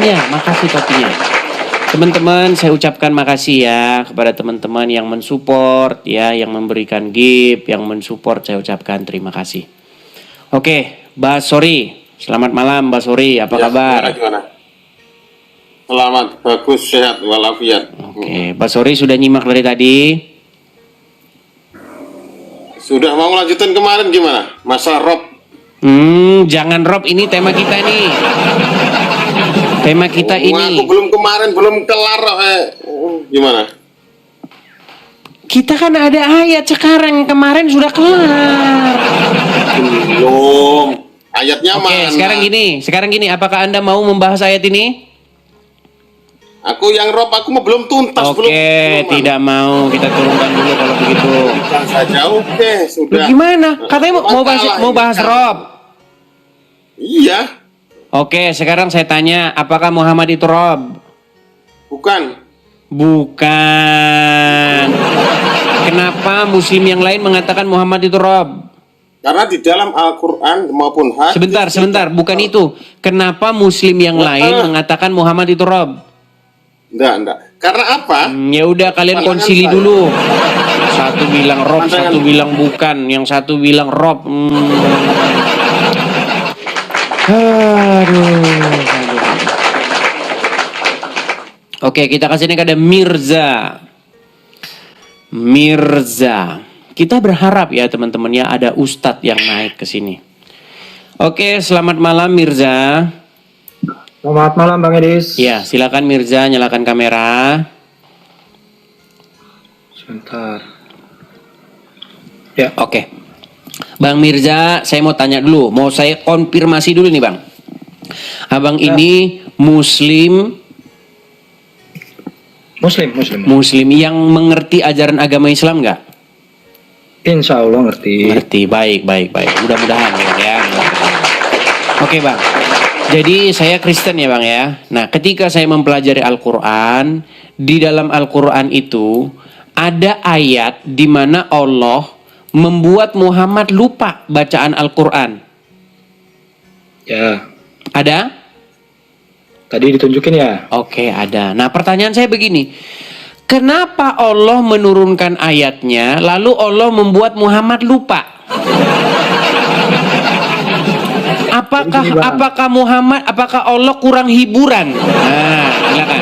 topinya, makasih topinya. Teman-teman, saya ucapkan makasih ya kepada teman-teman yang mensupport ya, yang memberikan gift, yang mensupport, saya ucapkan terima kasih. Oke, Mbak Sori, selamat malam Mbak Sori, apa kabar? Gimana? Selamat, bagus, sehat, walafiat. Oke, Mbak Sori sudah nyimak dari tadi? Sudah, mau lanjutin kemarin gimana? Masalah Rob. Jangan Rob, ini tema kita nih. Tema kita ini. Aku belum kelar. Gimana? Kita kan ada ayat sekarang, kemarin sudah kelar. Belum. Ayatnya Oke, mana? sekarang gini, apakah Anda mau membahas ayat ini? Aku yang Rob, aku mau belum tuntas. Oke, tidak mau, kita turunkan dulu kalau begitu. Tuntas saja, oke, sudah. Loh, gimana? Katanya mau bahas Rob. Iya. Oke, sekarang saya tanya, apakah Muhammad itu Rob? Bukan. Bukan. Kenapa Muslim yang lain mengatakan Muhammad itu Rob? Karena di dalam Al-Quran maupun hadis. Sebentar, bukan itu. Kenapa Muslim yang lain mengatakan Muhammad itu Rob? Enggak. Karena apa? Ya udah, kalian konsili dulu. Satu bilang Rob, satu bilang bukan, yang satu bilang Rob. Aduh. Oke, kita kasih ini ada Mirza. Kita berharap ya teman-teman ya ada ustadz yang naik ke sini. Oke, selamat malam Mirza. Selamat malam Bang Edis. Ya, silakan Mirza, nyalakan kamera. Sebentar. Ya. Oke. Bang Mirza, saya mau tanya dulu, mau saya konfirmasi dulu nih Bang. Abang ini Muslim yang mengerti ajaran agama Islam nggak? Insya Allah ngerti. Ngerti, baik. Mudah-mudahan ya. Oke Bang. Jadi saya Kristen ya Bang ya. Nah, ketika saya mempelajari Al-Quran, di dalam Al-Quran itu ada ayat di mana Allah membuat Muhammad lupa bacaan Al-Quran. Ya. Ada? Tadi ditunjukin ya? Oke, ada. Nah, pertanyaan saya begini. Kenapa Allah menurunkan ayatnya, lalu Allah membuat Muhammad lupa? Apakah Allah kurang hiburan? Nah, silakan.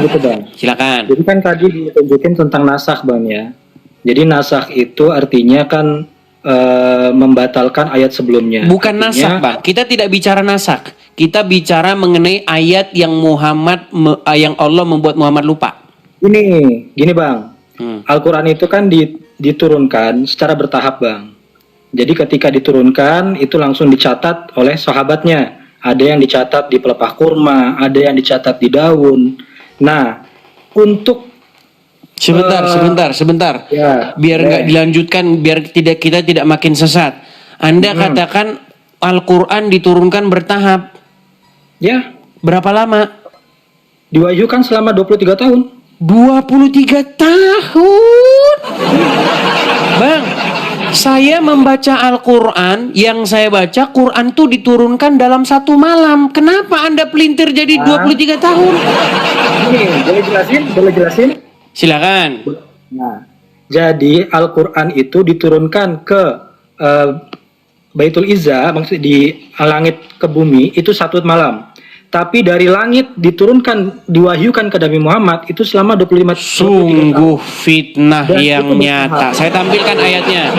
Gitu Bang. Silakan. Jadi kan tadi ditunjukin tentang nasakh Bang ya. Jadi nasakh itu artinya kan membatalkan ayat sebelumnya. Bukan nasakh Bang. Kita tidak bicara nasakh. Kita bicara mengenai ayat yang yang Allah membuat Muhammad lupa. Gini Bang. Al-Quran itu kan diturunkan secara bertahap Bang. Jadi ketika diturunkan itu langsung dicatat oleh sahabatnya. Ada yang dicatat di pelepah kurma, ada yang dicatat di daun. Nah, untuk Sebentar. Ya, biar nggak dilanjutkan, biar kita tidak makin sesat. Anda katakan Al-Quran diturunkan bertahap. Ya. Berapa lama? Diwahyukan selama 23 tahun. 23 tahun? Bang, saya membaca Al-Quran, yang saya baca Quran tuh diturunkan dalam satu malam. Kenapa Anda pelintir jadi 23 tahun? Ini, boleh jelasin? Silakan. Nah, jadi Al-Quran itu diturunkan ke Baitul Izza, maksud di langit ke bumi itu satu malam. Tapi dari langit diturunkan, diwahyukan ke Nabi Muhammad itu selama 25 tahun. Sungguh fitnah yang nyata. Saya tampilkan ayatnya.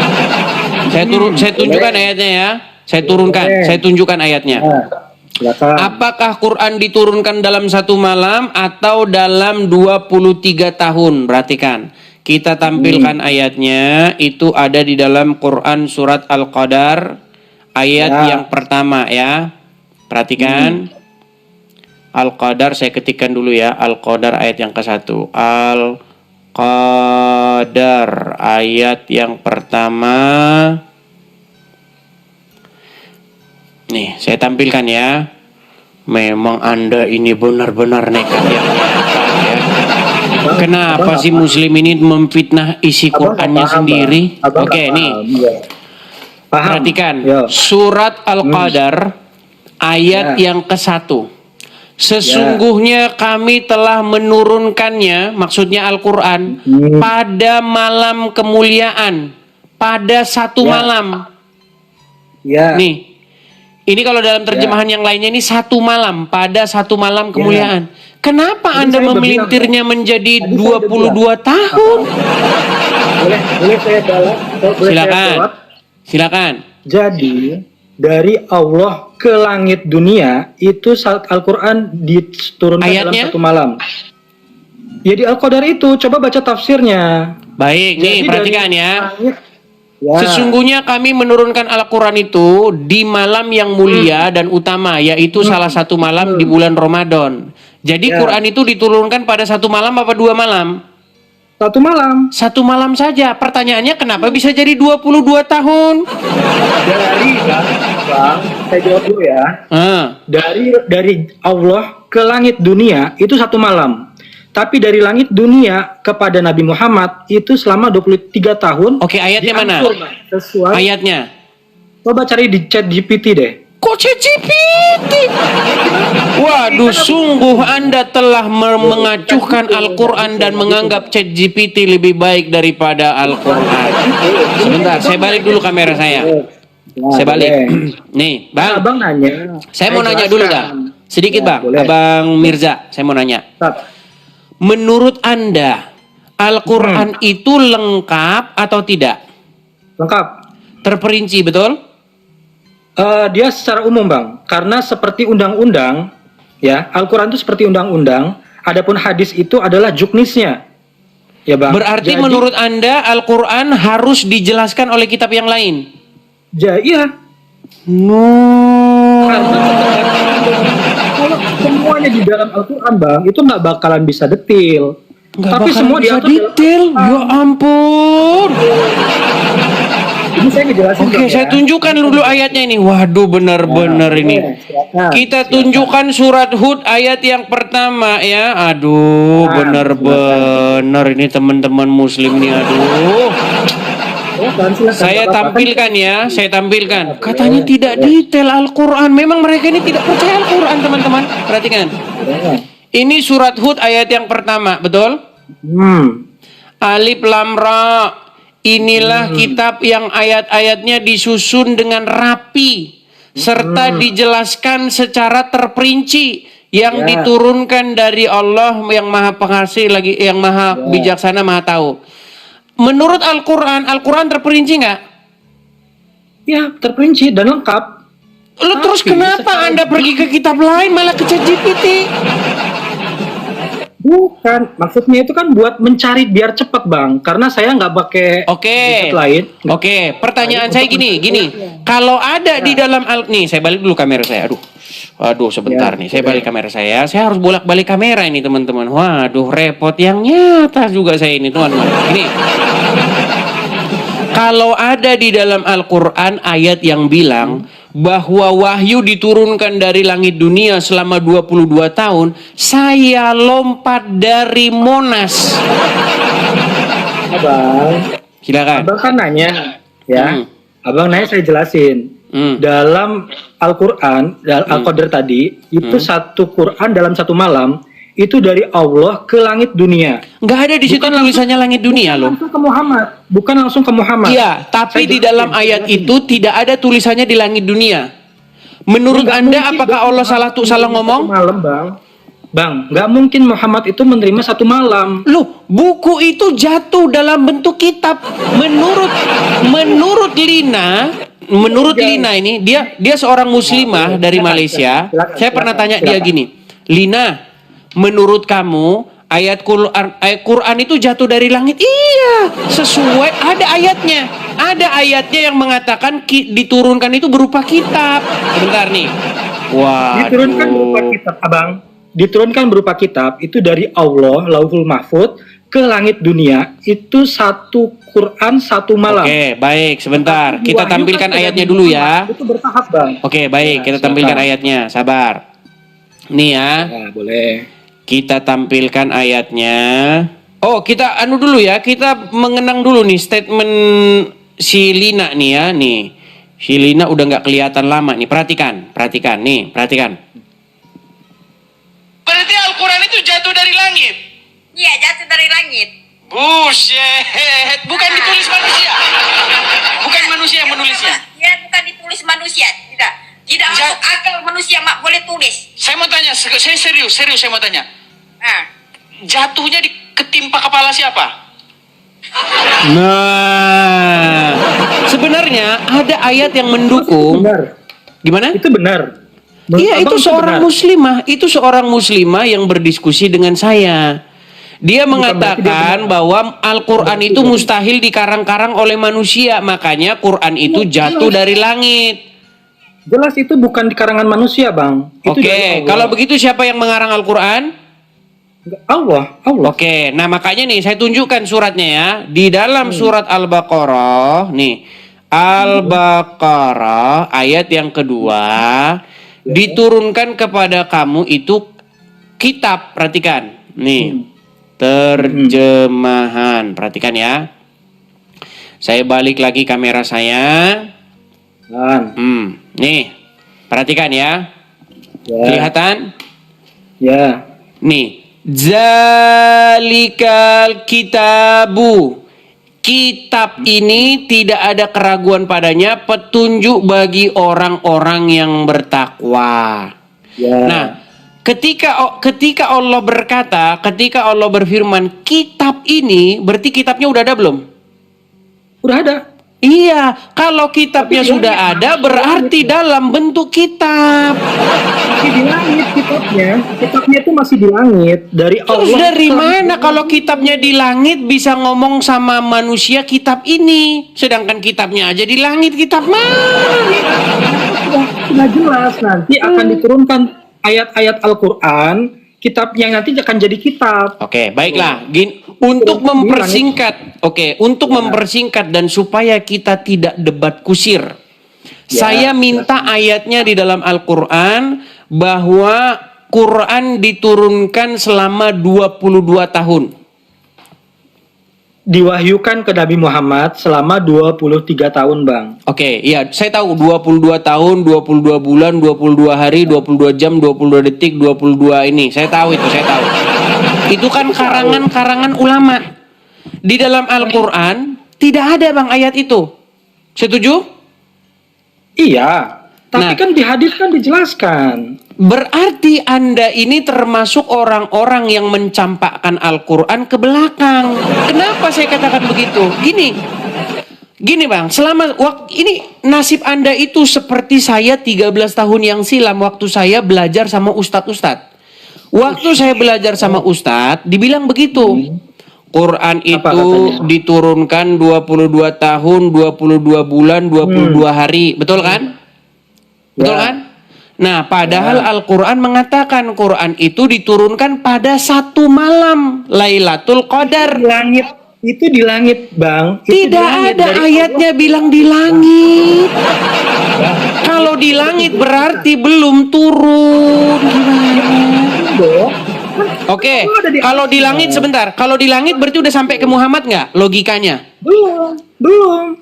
Saya tunjukkan ayatnya ya. Saya tunjukkan ayatnya. Apakah Quran diturunkan dalam satu malam atau dalam 23 tahun? Perhatikan. Kita tampilkan ayatnya. Itu ada di dalam Quran surat Al-Qadar. Ayat yang pertama ya. Perhatikan. Al-Qadar saya ketikkan dulu ya. Al-Qadar ayat yang ke-1. Al-Qadar ayat yang pertama. Nih, saya tampilkan ya. Memang Anda ini benar-benar nekat yang nyata ya. Kenapa sih Muslim ini memfitnah isi Qur'annya sendiri? Oke, nih. Perhatikan. Surat Al-Qadar ayat yang ke-1. Sesungguhnya kami telah menurunkannya, maksudnya Al-Quran, pada malam kemuliaan, pada satu malam. Ya. Nih, ini kalau dalam terjemahan yang lainnya ini satu malam, pada satu malam kemuliaan. Kenapa Tadi Anda saya memelintirnya menjadi Tadi saya 22 tahun? Boleh saya jawab? Boleh saya Silakan. jawab? Silakan. Jadi dari Allah ke langit dunia itu saat Al-Quran diturunkan dalam Ayatnya? satu malam. Ya di Al-Qadar itu, coba baca tafsirnya. Baik, nih Jadi perhatikan dari ya. langit- Ya. Sesungguhnya kami menurunkan Al-Quran itu di malam yang mulia dan utama, yaitu salah satu malam di bulan Ramadan. Jadi Ya. Quran itu diturunkan pada satu malam apa 2 malam? Satu malam. Satu malam saja. Pertanyaannya kenapa bisa jadi 22 tahun? Dari Bang, saya jawab dulu ya. Dari Allah ke langit dunia itu satu malam. Tapi dari langit dunia kepada Nabi Muhammad itu selama 23 tahun. Oke, ayatnya mana? diatur, Bang, sesuai. Ayatnya. Coba cari di chat GPT deh. Kok ChatGPT? Waduh, sungguh Anda telah mengacuhkan Al-Quran dan menganggap ChatGPT lebih baik daripada Al-Quran. Sebentar, saya balik dulu kamera saya. Saya balik. Nih, Bang. Abang nanya. Saya mau nanya dulu, Bang. Sedikit, Bang. Boleh. Abang Mirza, saya mau nanya. Menurut Anda, Al-Quran itu lengkap atau tidak? Lengkap. Terperinci, betul? Dia secara umum, Bang. Karena seperti undang-undang, ya, Al-Quran itu seperti undang-undang. Adapun hadis itu adalah juknisnya. Ya, Bang. Berarti Jadi- menurut Anda Al-Quran harus dijelaskan oleh kitab yang lain? Iya. No. Karena kalau semuanya di dalam Al-Quran, Bang, itu nggak bakalan bisa detail. Nggak Tapi bakal semua bisa diatur dalam detail. Ya ampun. Ini saya ngejelasin. Oke, Bang, saya ya. tunjukkan dulu ayatnya ini. Waduh, benar-benar ini. Silakan. Kita tunjukkan surat Hud ayat yang pertama ya. Aduh, benar-benar ini teman-teman muslim nih. Aduh. Silakan. Saya Bapak, tampilkan ya, saya tampilkan. Katanya tidak detail Al-Quran. Memang mereka ini tidak percaya Al-Quran, teman-teman. Perhatikan. Ini surat Hud ayat yang pertama, betul? Alif Lam Ra. Inilah kitab yang ayat-ayatnya disusun dengan rapi serta dijelaskan secara terperinci yang diturunkan dari Allah yang Maha Pengasih lagi yang Maha Bijaksana, Maha Tahu. Menurut Al-Quran, Al-Quran terperinci nggak? Ya, terperinci dan lengkap. Lalu terus kenapa Anda pergi ke kitab lain malah ke ChatGPT? Bukan, maksudnya itu kan buat mencari biar cepat, Bang. Karena saya nggak pakai Oke. riset lain. Oke, pertanyaan saya gini. Kalau ada di dalam nih, saya balik dulu kamera saya. Aduh, sebentar nih. Saya balik kamera saya. Saya harus bolak-balik kamera ini, teman-teman. Waduh, repot yang nyata juga saya ini, teman-teman. Ini. Kalau ada di dalam Al-Quran ayat yang bilang bahwa wahyu diturunkan dari langit dunia selama 22 tahun, saya lompat dari Monas. Abang, Silakan. Abang kan nanya, ya. Abang nanya saya jelasin. Dalam Al-Quran, Al-Qadar tadi, itu satu Quran dalam satu malam, itu dari Allah ke langit dunia. Nggak ada di situ tulisannya langit dunia loh. Langsung ke Muhammad, bukan langsung ke Muhammad. Iya, tapi Saya di dalam jelasin, ayat jelasin. itu tidak ada tulisannya di langit dunia. Menurut Nggak Anda mungkin, apakah Bang, Allah salah Muhammad ngomong? satu malam, Bang. Bang, nggak mungkin Muhammad itu menerima satu malam. Loh, buku itu jatuh dalam bentuk kitab. Menurut Lina ini, dia seorang muslimah dari Malaysia. Saya pernah tanya dia gini, Lina, menurut kamu ayat Quran itu jatuh dari langit? Iya, sesuai, ada ayatnya. Ada ayatnya yang mengatakan diturunkan itu berupa kitab. Sebentar nih. Wah. Diturunkan berupa kitab, Abang. Diturunkan berupa kitab itu dari Allah, Lauhul Mahfud ke langit dunia itu satu Quran satu malam. Oke, baik, sebentar. Kita Wahyu tampilkan kan ayatnya tidak dulu Muhammad, ya. Itu bertahap, Bang. Oke, baik, kita tampilkan ayatnya. Sabar. Nih ya. Ya, boleh. Kita tampilkan ayatnya. Oh, kita anu dulu ya. Kita mengenang dulu nih statement si Lina nih ya. Nih. Si Lina udah nggak kelihatan lama nih. Perhatikan. Nih, perhatikan. itu jatuh dari langit. Iya, jatuh dari langit. Buset, bukan ditulis manusia. Bukan manusia yang menulisnya. Ya, bukan ditulis manusia, tidak. Tidak masuk akal manusia mak boleh tulis. Saya mau tanya, saya serius saya mau tanya. Nah, Jatuhnya ketimpa kepala siapa? Nah, sebenarnya ada ayat yang mendukung. Benar. Gimana? Itu benar. Menurut Iya, itu Abang seorang benar. muslimah. Itu seorang muslimah yang berdiskusi dengan saya. Dia mengatakan bahwa Al-Quran itu mustahil dikarang-karang oleh manusia. Makanya Quran itu jatuh dari langit. Jelas itu bukan di karangan manusia, Bang. Itu dari Oke, Allah. kalau begitu siapa yang mengarang Al-Quran? Allah. Oke, nah makanya nih saya tunjukkan suratnya ya. Di dalam surat Al-Baqarah, nih. Al-Baqarah ayat yang kedua. Diturunkan kepada kamu itu kitab, perhatikan. Nih, terjemahan. Perhatikan ya. Saya balik lagi kamera saya. Nih, perhatikan ya. Kelihatan? Ya. Nih, zalikal kitabu. Kitab ini tidak ada keraguan padanya, petunjuk bagi orang-orang yang bertakwa. Ya. Nah, ketika Allah berkata, ketika Allah berfirman, kitab ini, berarti kitabnya udah ada belum? Udah ada. Iya, kalau kitabnya sudah ada, berarti dalam bentuk kitab. Masih di langit kitabnya. Kitabnya itu masih di langit dari Allah. Terus dari mana kalau kitabnya di langit bisa ngomong sama manusia kitab ini, sedangkan kitabnya aja di langit, kitab mana? Sudah jelas nanti akan diturunkan ayat-ayat Al-Quran. Kitabnya nanti akan jadi kitab. Oke, baiklah. Untuk mempersingkat, untuk mempersingkat dan supaya kita tidak debat kusir, saya minta ayatnya di dalam Al-Quran bahwa Quran diturunkan selama 22 tahun. Diwahyukan ke Nabi Muhammad selama 23 tahun, Bang. Oke, iya, saya tahu 22 tahun, 22 bulan, 22 hari, 22 jam, 22 detik, 22 ini. Saya tahu itu, saya tahu. Itu kan karangan-karangan ulama. Di dalam Al-Quran tidak ada, Bang, ayat itu. Setuju? Iya. Tapi Nah, kan di hadis kan dijelaskan. berarti Anda ini termasuk orang-orang yang mencampakkan Al-Quran ke belakang. Kenapa saya katakan begitu? Gini Bang, selama ini nasib Anda itu seperti saya 13 tahun yang silam waktu saya belajar sama ustadz-ustadz. Waktu saya belajar sama ustadz, dibilang begitu. Quran itu diturunkan 22 tahun, 22 bulan, 22 hari. Betul kan? Betul kan? Nah, padahal Al-Quran mengatakan Quran itu diturunkan pada satu malam, Lailatul Qadar. Di langit. Itu di langit, Bang. Itu Tidak di langit ada dari ayatnya bilang di langit. Kalau di langit berarti belum turun. Allah. Oke, kalau di langit sebentar. Kalau di langit berarti udah sampai ke Muhammad nggak? Logikanya? Belum.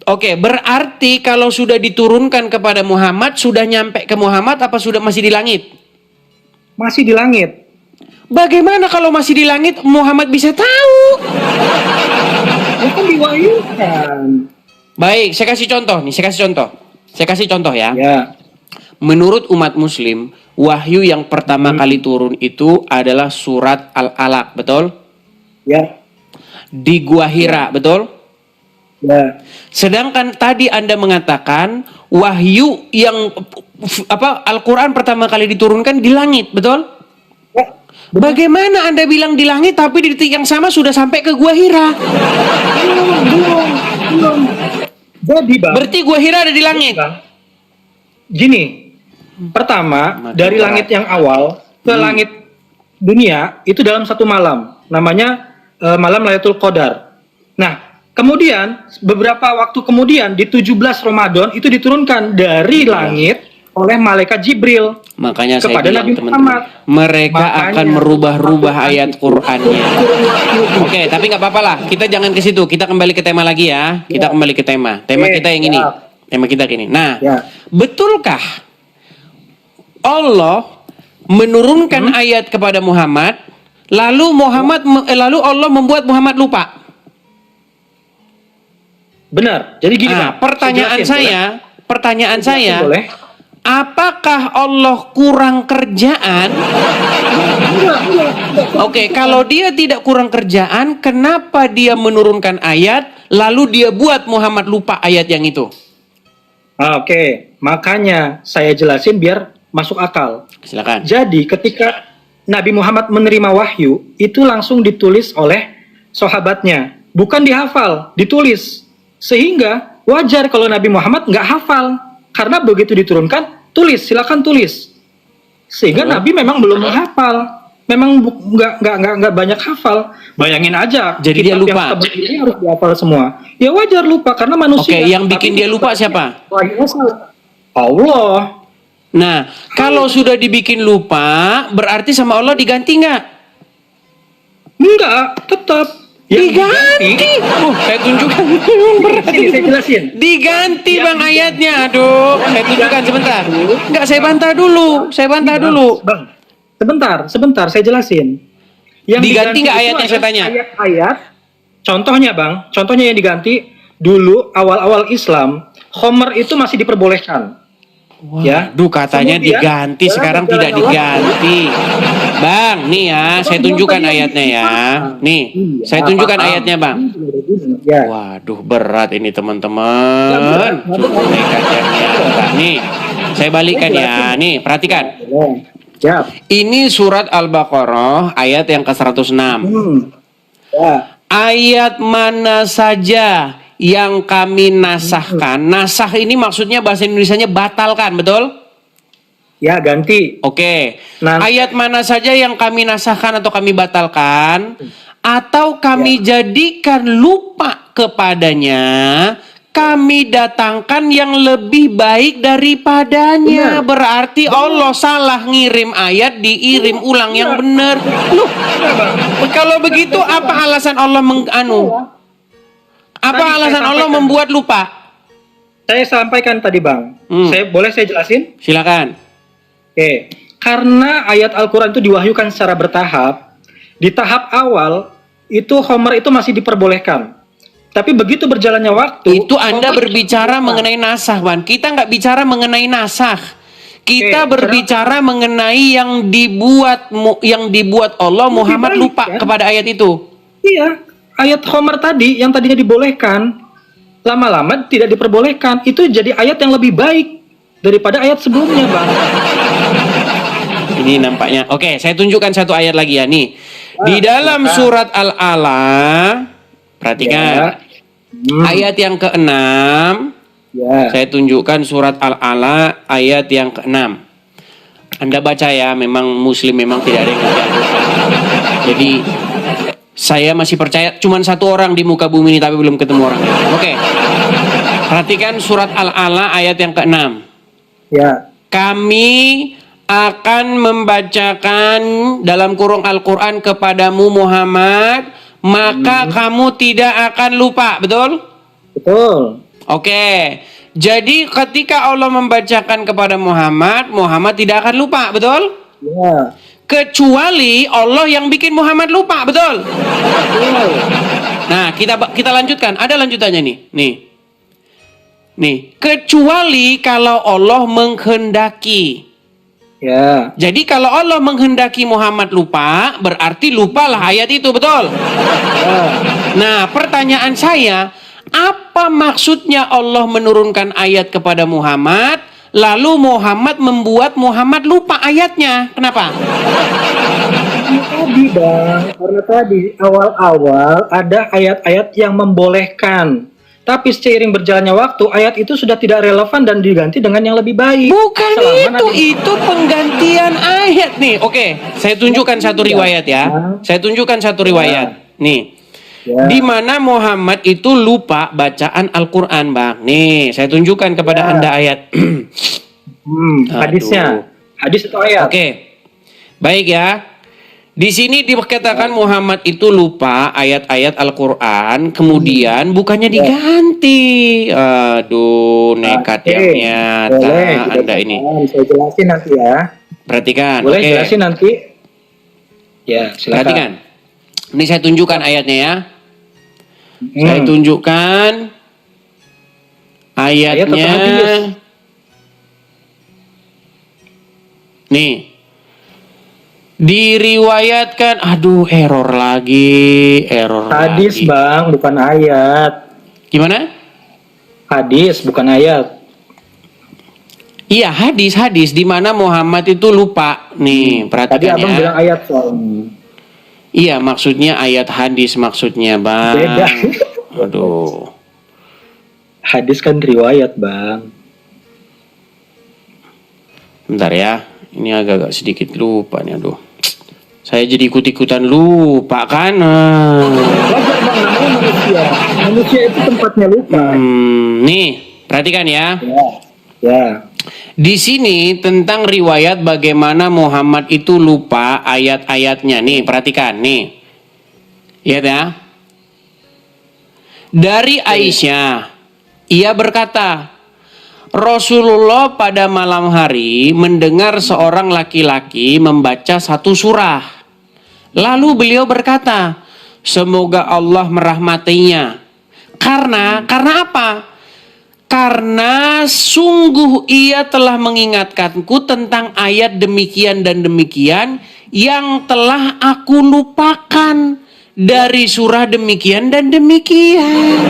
Oke, berarti kalau sudah diturunkan kepada Muhammad, sudah nyampe ke Muhammad apa sudah masih di langit? Masih di langit. Bagaimana kalau masih di langit Muhammad bisa tahu? Itu diwahyukan. Baik, saya kasih contoh nih, Saya kasih contoh ya. Ya. Menurut umat muslim, wahyu yang pertama kali turun itu adalah surat Al-Alaq, betul? Ya. Di Gua Hira, betul? Ya. Sedangkan tadi Anda mengatakan wahyu yang Al-Quran pertama kali diturunkan di langit, betul? Ya. Bagaimana Anda bilang di langit tapi di detik yang sama sudah sampai ke Gua Hira? Belum. Jadi, Bang. Berarti Gua Hira ada di langit. Bang. Gini. Pertama, dari langit yang awal ke langit dunia itu dalam satu malam. Namanya malam Lailatul Qadar. Nah, kemudian beberapa waktu kemudian di 17 Ramadan itu diturunkan dari langit oleh malaikat Jibril. Makanya saya kepada bilang Nabi teman-teman, Muhammad. mereka Makanya, akan merubah-rubah ayat Qur'annya. Oke, tapi nggak apa-apa lah. Kita jangan ke situ. Kita kembali ke tema lagi ya. Kita kembali ke tema. Tema kita yang ini. Tema kita gini. Nah, betulkah Allah menurunkan ayat kepada Muhammad, lalu lalu Allah membuat Muhammad lupa. Benar. Jadi gini, Bang. Pertanyaan saya, Boleh? apakah Allah kurang kerjaan? Oke, kalau dia tidak kurang kerjaan, kenapa dia menurunkan ayat, lalu dia buat Muhammad lupa ayat yang itu? Oke, makanya saya jelasin biar masuk akal. Silakan. Jadi ketika Nabi Muhammad menerima wahyu, itu langsung ditulis oleh sahabatnya. Bukan dihafal, ditulis. Sehingga wajar kalau Nabi Muhammad nggak hafal. Karena begitu diturunkan, tulis, silakan tulis. Sehingga Nabi memang belum menghafal. Memang nggak banyak hafal. Bayangin aja. Jadi dia kitab lupa. yang tebal ini harus dihafal semua. Ya wajar lupa karena manusia. Oke, yang bikin dia lupa siapa? Allah. Nah, kalau sudah dibikin lupa, berarti sama Allah diganti nggak? Enggak, tetap. Diganti. Saya tunjukkan. Sini saya jelasin. Diganti Bang ayatnya. Aduh, saya tunjukkan sebentar. Enggak, saya bantah dulu. Bang, sebentar, saya jelasin. Yang Diganti nggak itu ayatnya, saya adalah tanya? Ayat-ayat. Contohnya yang diganti dulu awal-awal Islam, Homer itu masih diperbolehkan. Ya. Waduh, katanya Kemudian, diganti, sekarang tidak diganti. Bang, nih ya, saya tunjukkan ayatnya ya. Nih, saya tunjukkan ayatnya, Bang. Ya. Waduh, berat ini teman-teman. Sungguh nekat yang nyata. Nih, saya balikkan ya. Nih, perhatikan. Ya. Ini surat Al-Baqarah ayat yang ke-106. Ya. Ayat mana saja yang kami nasahkan. Nasah ini maksudnya bahasa Indonesianya batalkan, betul? Ya, ganti. Oke. Nah, Ayat mana saja yang kami nasahkan atau kami batalkan atau kami jadikan lupa kepadanya, kami datangkan yang lebih baik daripadanya. Berarti Allah salah ngirim ayat, diirim ulang yang benar. Loh, kalau begitu apa alasan Allah Apa alasan Allah membuat lupa? Saya sampaikan tadi, Bang. Boleh saya jelasin? Silakan. Oke. Karena ayat Al-Quran itu diwahyukan secara bertahap. Di tahap awal, itu Homer itu masih diperbolehkan. Tapi begitu berjalannya waktu... Itu Anda berbicara mengenai nasah, Wan. Kita nggak bicara mengenai nasah. Kita berbicara mengenai yang dibuat Allah, Muhammad baik, lupa kan? kepada ayat itu. Iya. Ayat Homer tadi yang tadinya dibolehkan, lama-lama tidak diperbolehkan. Itu jadi ayat yang lebih baik daripada ayat sebelumnya, Bang. Ini nampaknya. Oke, saya tunjukkan satu ayat lagi ya. Nih. Di dalam surat Al-Ala, perhatikan. Ayat yang ke-6. Ya. Saya tunjukkan surat Al-Ala ayat yang ke-6. Anda baca ya, memang Muslim memang tidak ada yang ngerti Al-Quran. Jadi saya masih percaya cuma satu orang di muka bumi ini tapi belum ketemu orangnya. Oke. Perhatikan surat Al-Ala ayat yang ke-6. Ya. Kami akan membacakan dalam kurung Al-Quran kepadamu Muhammad, maka kamu tidak akan lupa, betul? Betul. Oke. Jadi ketika Allah membacakan kepada Muhammad, Muhammad tidak akan lupa, betul? Ya. Kecuali Allah yang bikin Muhammad lupa, betul? Nah, kita lanjutkan. Ada lanjutannya nih. Nih, kecuali kalau Allah menghendaki. Ya. Jadi kalau Allah menghendaki Muhammad lupa, berarti lupalah ayat itu, betul? Ya. Nah, pertanyaan saya, apa maksudnya Allah menurunkan ayat kepada Muhammad, lalu Muhammad membuat Muhammad lupa ayatnya? Kenapa? Tadi, Bang, karena tadi awal-awal ada ayat-ayat yang membolehkan. Tapi seiring berjalannya waktu, ayat itu sudah tidak relevan dan diganti dengan yang lebih baik. Bukan itu penggantian ayat nih. Oke, saya tunjukkan satu riwayat ya. Saya tunjukkan satu riwayat. Nih. Ya. Di mana Muhammad itu lupa bacaan Al-Quran, Bang. Nih, saya tunjukkan kepada Anda ayat. Hadisnya. Hadis itu ayat. Oke. Baik ya. Di sini dikatakan Muhammad itu lupa ayat-ayat Al-Quran, kemudian bukannya diganti. Aduh, nekat yang nyata Boleh, Anda ini. Saya jelasin nanti ya. Perhatikan. Boleh Oke. jelasin nanti? Ya, silakan. Perhatikan. Ini saya tunjukkan ayatnya ya. Hmm. Saya tunjukkan Ayat atau ayatnya. hadis? Nih. Diriwayatkan, aduh error lagi. Hadis, Bang, bukan ayat. Gimana? Hadis, bukan ayat. Iya, hadis di mana Muhammad itu lupa. Nih, Tadi perhatikan Abang ya. bilang ayat soalnya. Iya, maksudnya ayat hadis maksudnya, Bang. Beda. Aduh. Hadis kan riwayat, Bang. Bentar ya. Ini agak-agak sedikit lupa nih, aduh. Saya jadi ikut-ikutan lupa kan. Wajar, Bang, namanya manusia. Manusia itu tempatnya lupa. Nih, perhatikan ya. Ya. Di sini tentang riwayat bagaimana Muhammad itu lupa ayat-ayatnya. Nih, perhatikan nih. Lihat ya. Dari Aisyah, ia berkata, Rasulullah pada malam hari mendengar seorang laki-laki membaca satu surah. Lalu beliau berkata, semoga Allah merahmatinya. Karena apa? Karena sungguh ia telah mengingatkanku tentang ayat demikian dan demikian yang telah aku lupakan dari surah demikian dan demikian.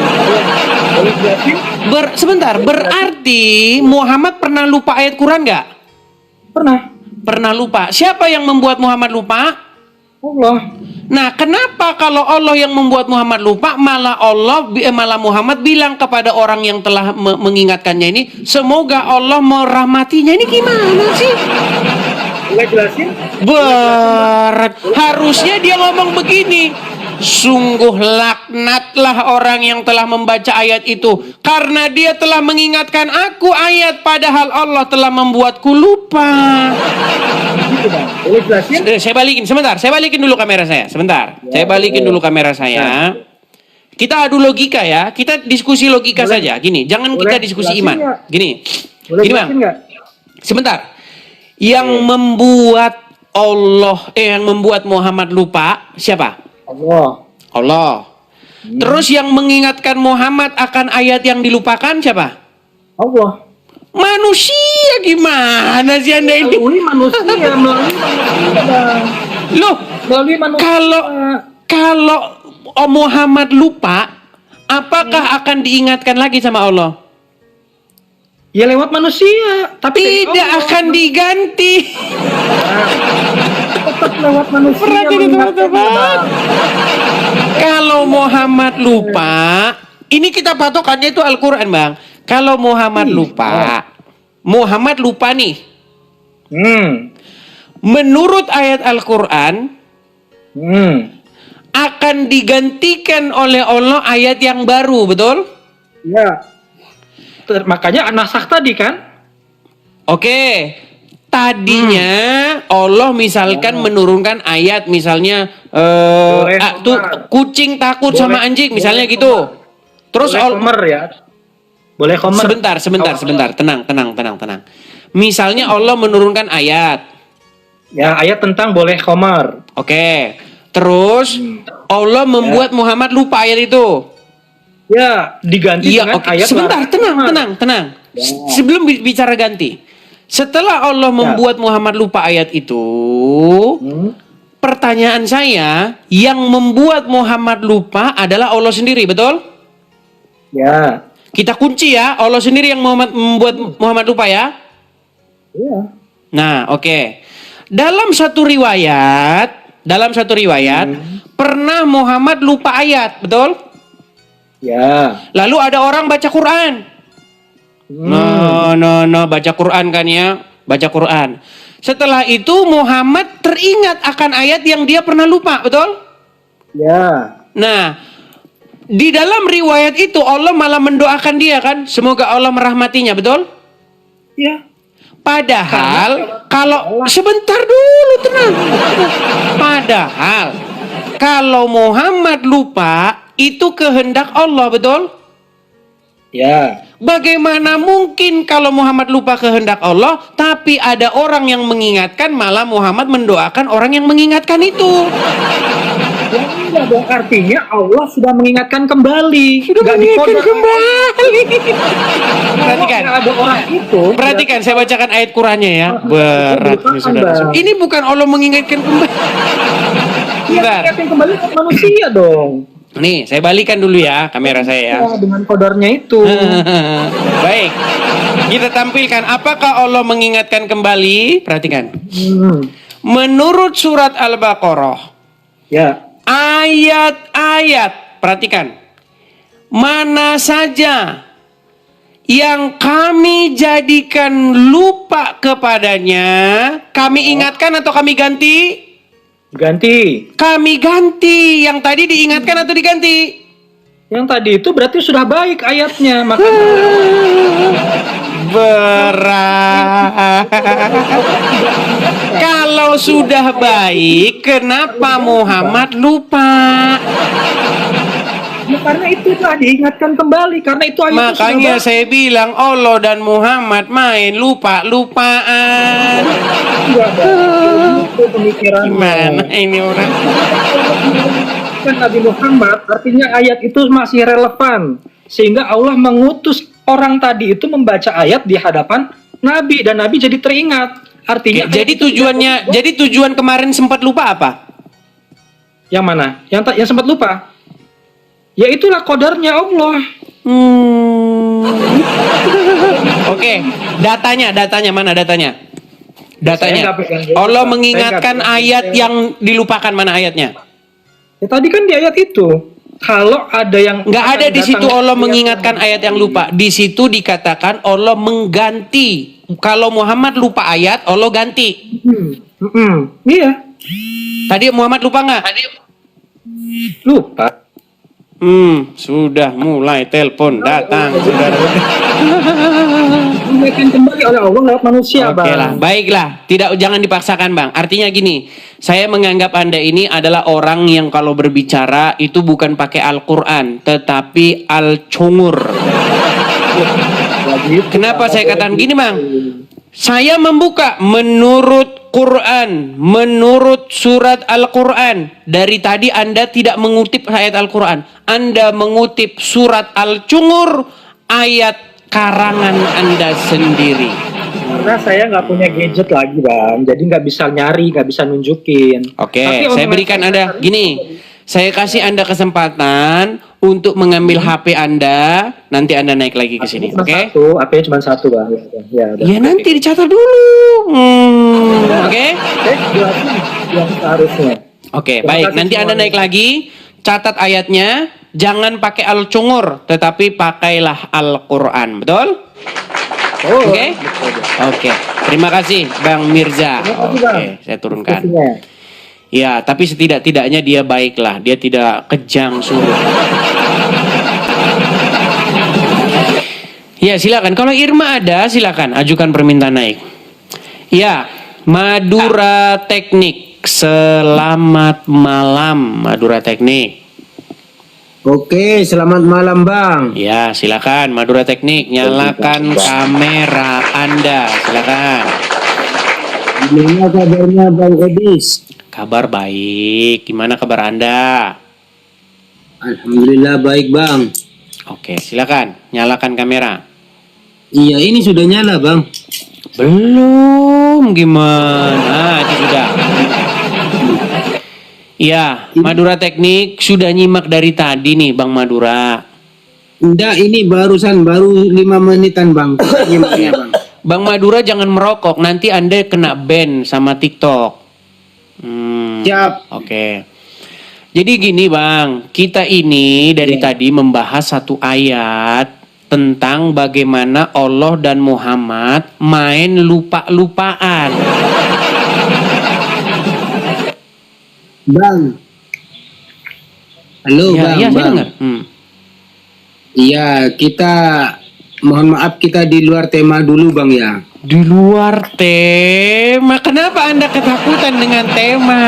Sebentar, berarti Muhammad pernah lupa ayat Quran nggak? Pernah. Pernah lupa. Siapa yang membuat Muhammad lupa? Allah. Nah, kenapa kalau Allah yang membuat Muhammad lupa, malah Muhammad bilang kepada orang yang telah mengingatkannya ini, semoga Allah merahmatinya. Ini gimana sih? Boleh jelasin? Berat. Harusnya dia ngomong begini. Sungguh laknatlah orang yang telah membaca ayat itu, karena dia telah mengingatkan aku ayat padahal Allah telah membuatku lupa. Boleh jelasin? Saya balikin sebentar. Saya balikin dulu kamera saya. Sebentar. Saya balikin dulu kamera saya. Kita adu logika ya. Kita diskusi logika saja. Gini, jangan kita diskusi iman. Gini. Gini, Bang. Sebentar. Yang membuat yang membuat Muhammad lupa siapa? Allah. Terus yang mengingatkan Muhammad akan ayat yang dilupakan siapa? Allah. Manusia gimana sih Anda ini? Melalui manusia. Loh, Melalui manusia. Kalau Muhammad lupa, apakah akan diingatkan lagi sama Allah? Ya lewat manusia. Tapi Tidak akan diganti. tetap lewat manusia. Perhatikan teman-teman. Kalau Muhammad lupa, ini kita patokannya itu Al-Quran, Bang. Kalau Muhammad lupa, Muhammad lupa nih. Menurut ayat Al-Quran, akan digantikan oleh Allah ayat yang baru, betul? Ya. Makanya nasakh tadi kan? Oke. Tadinya Allah misalkan menurunkan ayat misalnya kucing takut sama anjing misalnya gitu. Terus Khomer ya. Boleh khomer. Sebentar. Tenang. Misalnya Allah menurunkan ayat. Ya, ayat tentang boleh khomer. Oke. Terus Allah membuat Muhammad lupa ayat itu. Ya, diganti dengan ayat. Sebentar, tenang. Sebelum bicara ganti. Setelah Allah membuat Muhammad lupa ayat itu, pertanyaan saya, yang membuat Muhammad lupa adalah Allah sendiri, betul? Ya. Kita kunci ya, Allah sendiri yang membuat Muhammad lupa ya? Iya. Nah, oke. Dalam satu riwayat, pernah Muhammad lupa ayat, betul? Ya. Lalu ada orang baca Quran. No, baca Quran kan ya, baca Quran. Setelah itu Muhammad teringat akan ayat yang dia pernah lupa, betul? Ya. Nah, di dalam riwayat itu Allah malah mendoakan dia kan, semoga Allah merahmatinya, betul? Ya. Padahal kalau sebentar dulu tenang. Padahal kalau Muhammad lupa itu kehendak Allah, betul? Ya. Bagaimana mungkin kalau Muhammad lupa kehendak Allah, tapi ada orang yang mengingatkan, malah Muhammad mendoakan orang yang mengingatkan itu. Ya dong, artinya Allah sudah mengingatkan kembali. Sudah Nggak mengingatkan dikodok. kembali. Perhatikan. Kalau ada orang itu. Perhatikan, saya bacakan ayat Qur'annya ya. Berat nih saudara. Ini bukan Allah mengingatkan kembali. Dia Bentar. mengingatkan kembali ke manusia dong. Nih, saya balikan dulu ya kamera saya ya. Ya, dengan kodornya itu. Baik. Kita tampilkan apakah Allah mengingatkan kembali? Perhatikan. Menurut surat Al-Baqarah, Ya. ayat-ayat, perhatikan. Mana saja yang kami jadikan lupa kepadanya, kami ingatkan atau kami ganti? Ganti. Kami ganti. Yang tadi diingatkan atau diganti? Yang tadi itu berarti sudah baik ayatnya, maka Berat. Kalau sudah baik, kenapa Muhammad lupa? ya, karena itu telah diingatkan kembali karena itu ayatnya Makanya sudah saya bilang Allah dan Muhammad main lupa-lupaan. baik. Itu pemikiran Gimana ini orang? kan Nabi Muhammad, artinya ayat itu masih relevan sehingga Allah mengutus orang tadi itu membaca ayat di hadapan Nabi dan Nabi jadi teringat. Artinya Jadi tujuannya, jadi tujuan kemarin sempat lupa apa? yang mana? Yang sempat lupa? Ya itulah qadarnya Allah. Oke, datanya mana datanya? Saya Datanya. nggak pegang jawab, Allah Pak. mengingatkan Saya nggak ayat pegang. yang dilupakan, mana ayatnya? Ya, tadi kan di ayat itu kalau ada yang Nggak ada di situ datang- Allah mengingatkan ayat yang lupa. Di situ dikatakan Allah mengganti. Kalau Muhammad lupa ayat, Allah ganti. Iya, Tadi Muhammad lupa nggak? lupa. Sudah mulai telepon datang, saudara. Diingatkan kembali oleh Allah lewat manusia, Oke lah, Bang. baiklah. Jangan dipaksakan, Bang. Artinya gini, saya menganggap Anda ini adalah orang yang kalau berbicara itu bukan pakai Al-Quran, tetapi Al-Cungur. Kenapa saya katakan gini, Bang? Saya membuka menurut Quran, menurut surat Al-Quran. Dari tadi Anda tidak mengutip ayat Al-Quran. Anda mengutip surat Al-Cungur, ayat karangan Anda sendiri. Karena saya nggak punya gadget lagi, Bang. Jadi nggak bisa nyari, nggak bisa nunjukin. Oke, Tapi saya omongan berikan saya Anda tadi- gini. Saya kasih Anda kesempatan untuk mengambil HP Anda, nanti Anda naik lagi ke sini, Cuma oke? satu, HP-nya cuma satu, Bang. Ya, udah. Ya nanti dicatat dulu. Oke? Saya jelasin yang seharusnya. Oke, Terima baik. kasih Nanti Anda semuanya. naik lagi, catat ayatnya, jangan pakai Al-Cungur, tetapi pakailah Al-Quran, betul? Oh, Oke? Oke. Terima kasih Bang Mirza. Terima kasih, Bang. Oke, saya turunkan. Diskusinya. Ya, tapi setidak-tidaknya dia baiklah. Dia tidak kejang suruh. Ya, silakan. Kalau Irma ada, silakan ajukan permintaan naik. Ya, Madura Teknik. Selamat malam, Madura Teknik. Oke, selamat malam Bang. Ya, silakan Madura Teknik. Nyalakan kamera Anda. Silakan. Gimana kabarnya Bang Edis? Kabar baik. Gimana kabar Anda? Alhamdulillah baik Bang. Oke, silakan. Nyalakan kamera. Iya, ini sudah nyala Bang. Belum, gimana? Itu sudah. Ya, Madura Teknik sudah nyimak dari tadi nih Bang Madura. Enggak, ini baru 5 menitan Bang. Gimana Bang? Bang Madura jangan merokok, nanti Anda kena ban sama TikTok. Siap. Oke. Jadi gini Bang, kita ini dari tadi membahas satu ayat tentang bagaimana Allah dan Muhammad main lupa-lupaan. Bang. Halo Ya, Bang. iya, saya Bang. dengar. Iya, kita mohon maaf kita di luar tema dulu Bang ya. Di luar tema, kenapa Anda ketakutan dengan tema?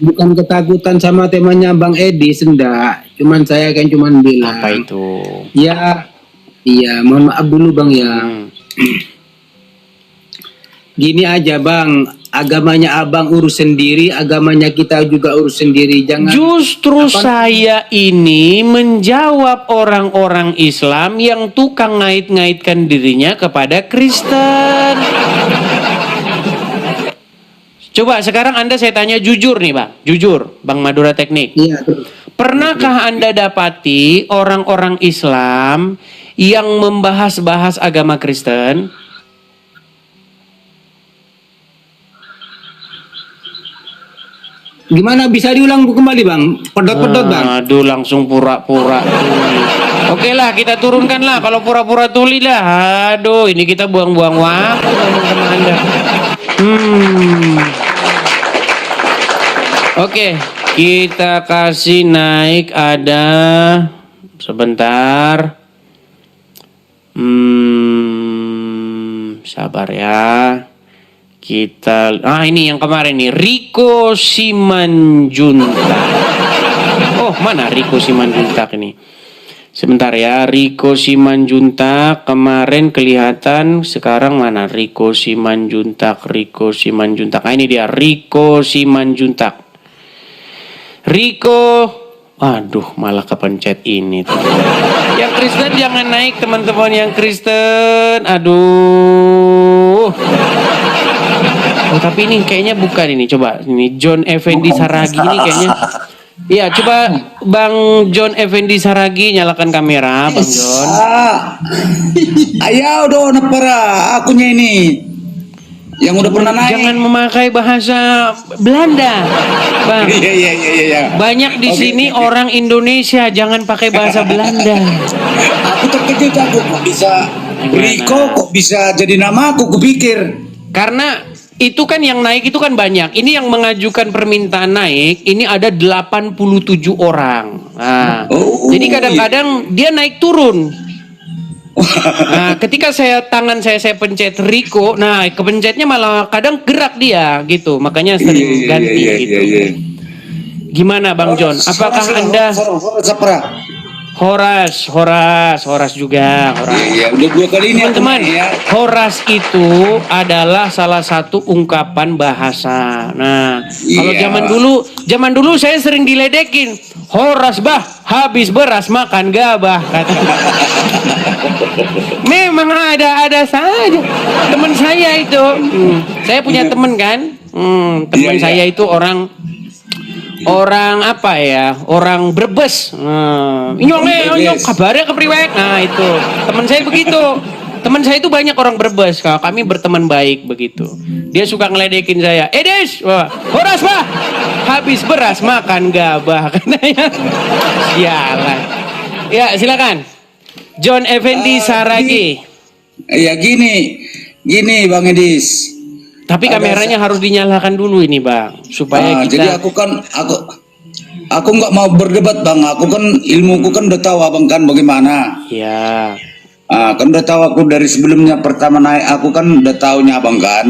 Bukan ketakutan sama temanya Bang Edis, enggak. Cuman saya kan cuman bilang. Apa itu? Ya, iya, mohon maaf dulu Bang ya. Gini aja Bang, agamanya Abang urus sendiri, agamanya kita juga urus sendiri. Jangan. Justru saya ini menjawab orang-orang Islam yang tukang ngait-ngaitkan dirinya kepada Kristen. Coba sekarang Anda saya tanya jujur nih Bang, jujur Bang Madura Teknik. Iya. Pernahkah Anda dapati orang-orang Islam yang membahas-bahas agama Kristen? Gimana bisa diulang kembali Bang? Pedot-pedot Bang. Aduh langsung pura-pura. Oke lah kita turunkan lah. Kalau pura-pura tuli lah. Aduh ini kita buang-buang waktu sama Anda. Oke kita kasih naik ada sebentar. Sabar ya. Kita, ini yang kemarin nih, Riko Simanjuntak. Oh, mana Riko Simanjuntak ini? Sebentar ya, Riko Simanjuntak kemarin kelihatan, sekarang mana Riko Simanjuntak? Nah, ini dia, Riko Simanjuntak. Riko, aduh, malah kepencet ini. Yang Kristen jangan naik, teman-teman yang Kristen. Aduh. Oh, tapi ini kayaknya bukan ini. Coba ini John Effendi Saragi ini kayaknya. Iya, coba Bang John Effendi Saragi nyalakan kamera, Bang John. Ayo dong para akunya ini yang udah pernah naik. Jangan memakai bahasa Belanda, Bang. Iya. Banyak di sini orang Indonesia, jangan pakai bahasa Belanda. Aku terkejut kok bisa Riko kok bisa jadi nama aku kupikir. Karena itu kan yang naik itu kan banyak. Ini yang mengajukan permintaan naik ini ada 87 orang. Nah, jadi kadang-kadang dia naik turun. Nah, ketika tangan saya pencet Riko, nah kepencetnya malah kadang gerak dia gitu. Makanya sering ganti gitu. Gimana Bang John? Apakah Anda Horas juga. Iya, udah 2 kali ini teman-teman. Horas itu adalah salah satu ungkapan bahasa. Nah, kalau zaman dulu saya sering diledekin. Horas bah, habis beras makan gabah kata. Memang ada saja. Teman saya itu, saya punya teman kan. Teman saya itu orang apa ya? Orang Brebes. Inyong kabarnya kepriwek. Nah, itu. Teman saya begitu. Teman saya itu banyak orang Brebes. Kami berteman baik begitu. Dia suka ngeledekin saya. Des, horas bah. Habis beras makan gabah katanya. Sialan. Ya, silakan. John Effendi Saragi. Ya gini Bang Edis. Tapi kameranya harus dinyalakan dulu ini Bang, supaya kita. Jadi aku nggak mau berdebat Bang. Aku kan ilmuku kan udah tahu Abang kan bagaimana. Ya. Kan udah tahu aku dari sebelumnya pertama naik aku kan udah tahunya Abang kan.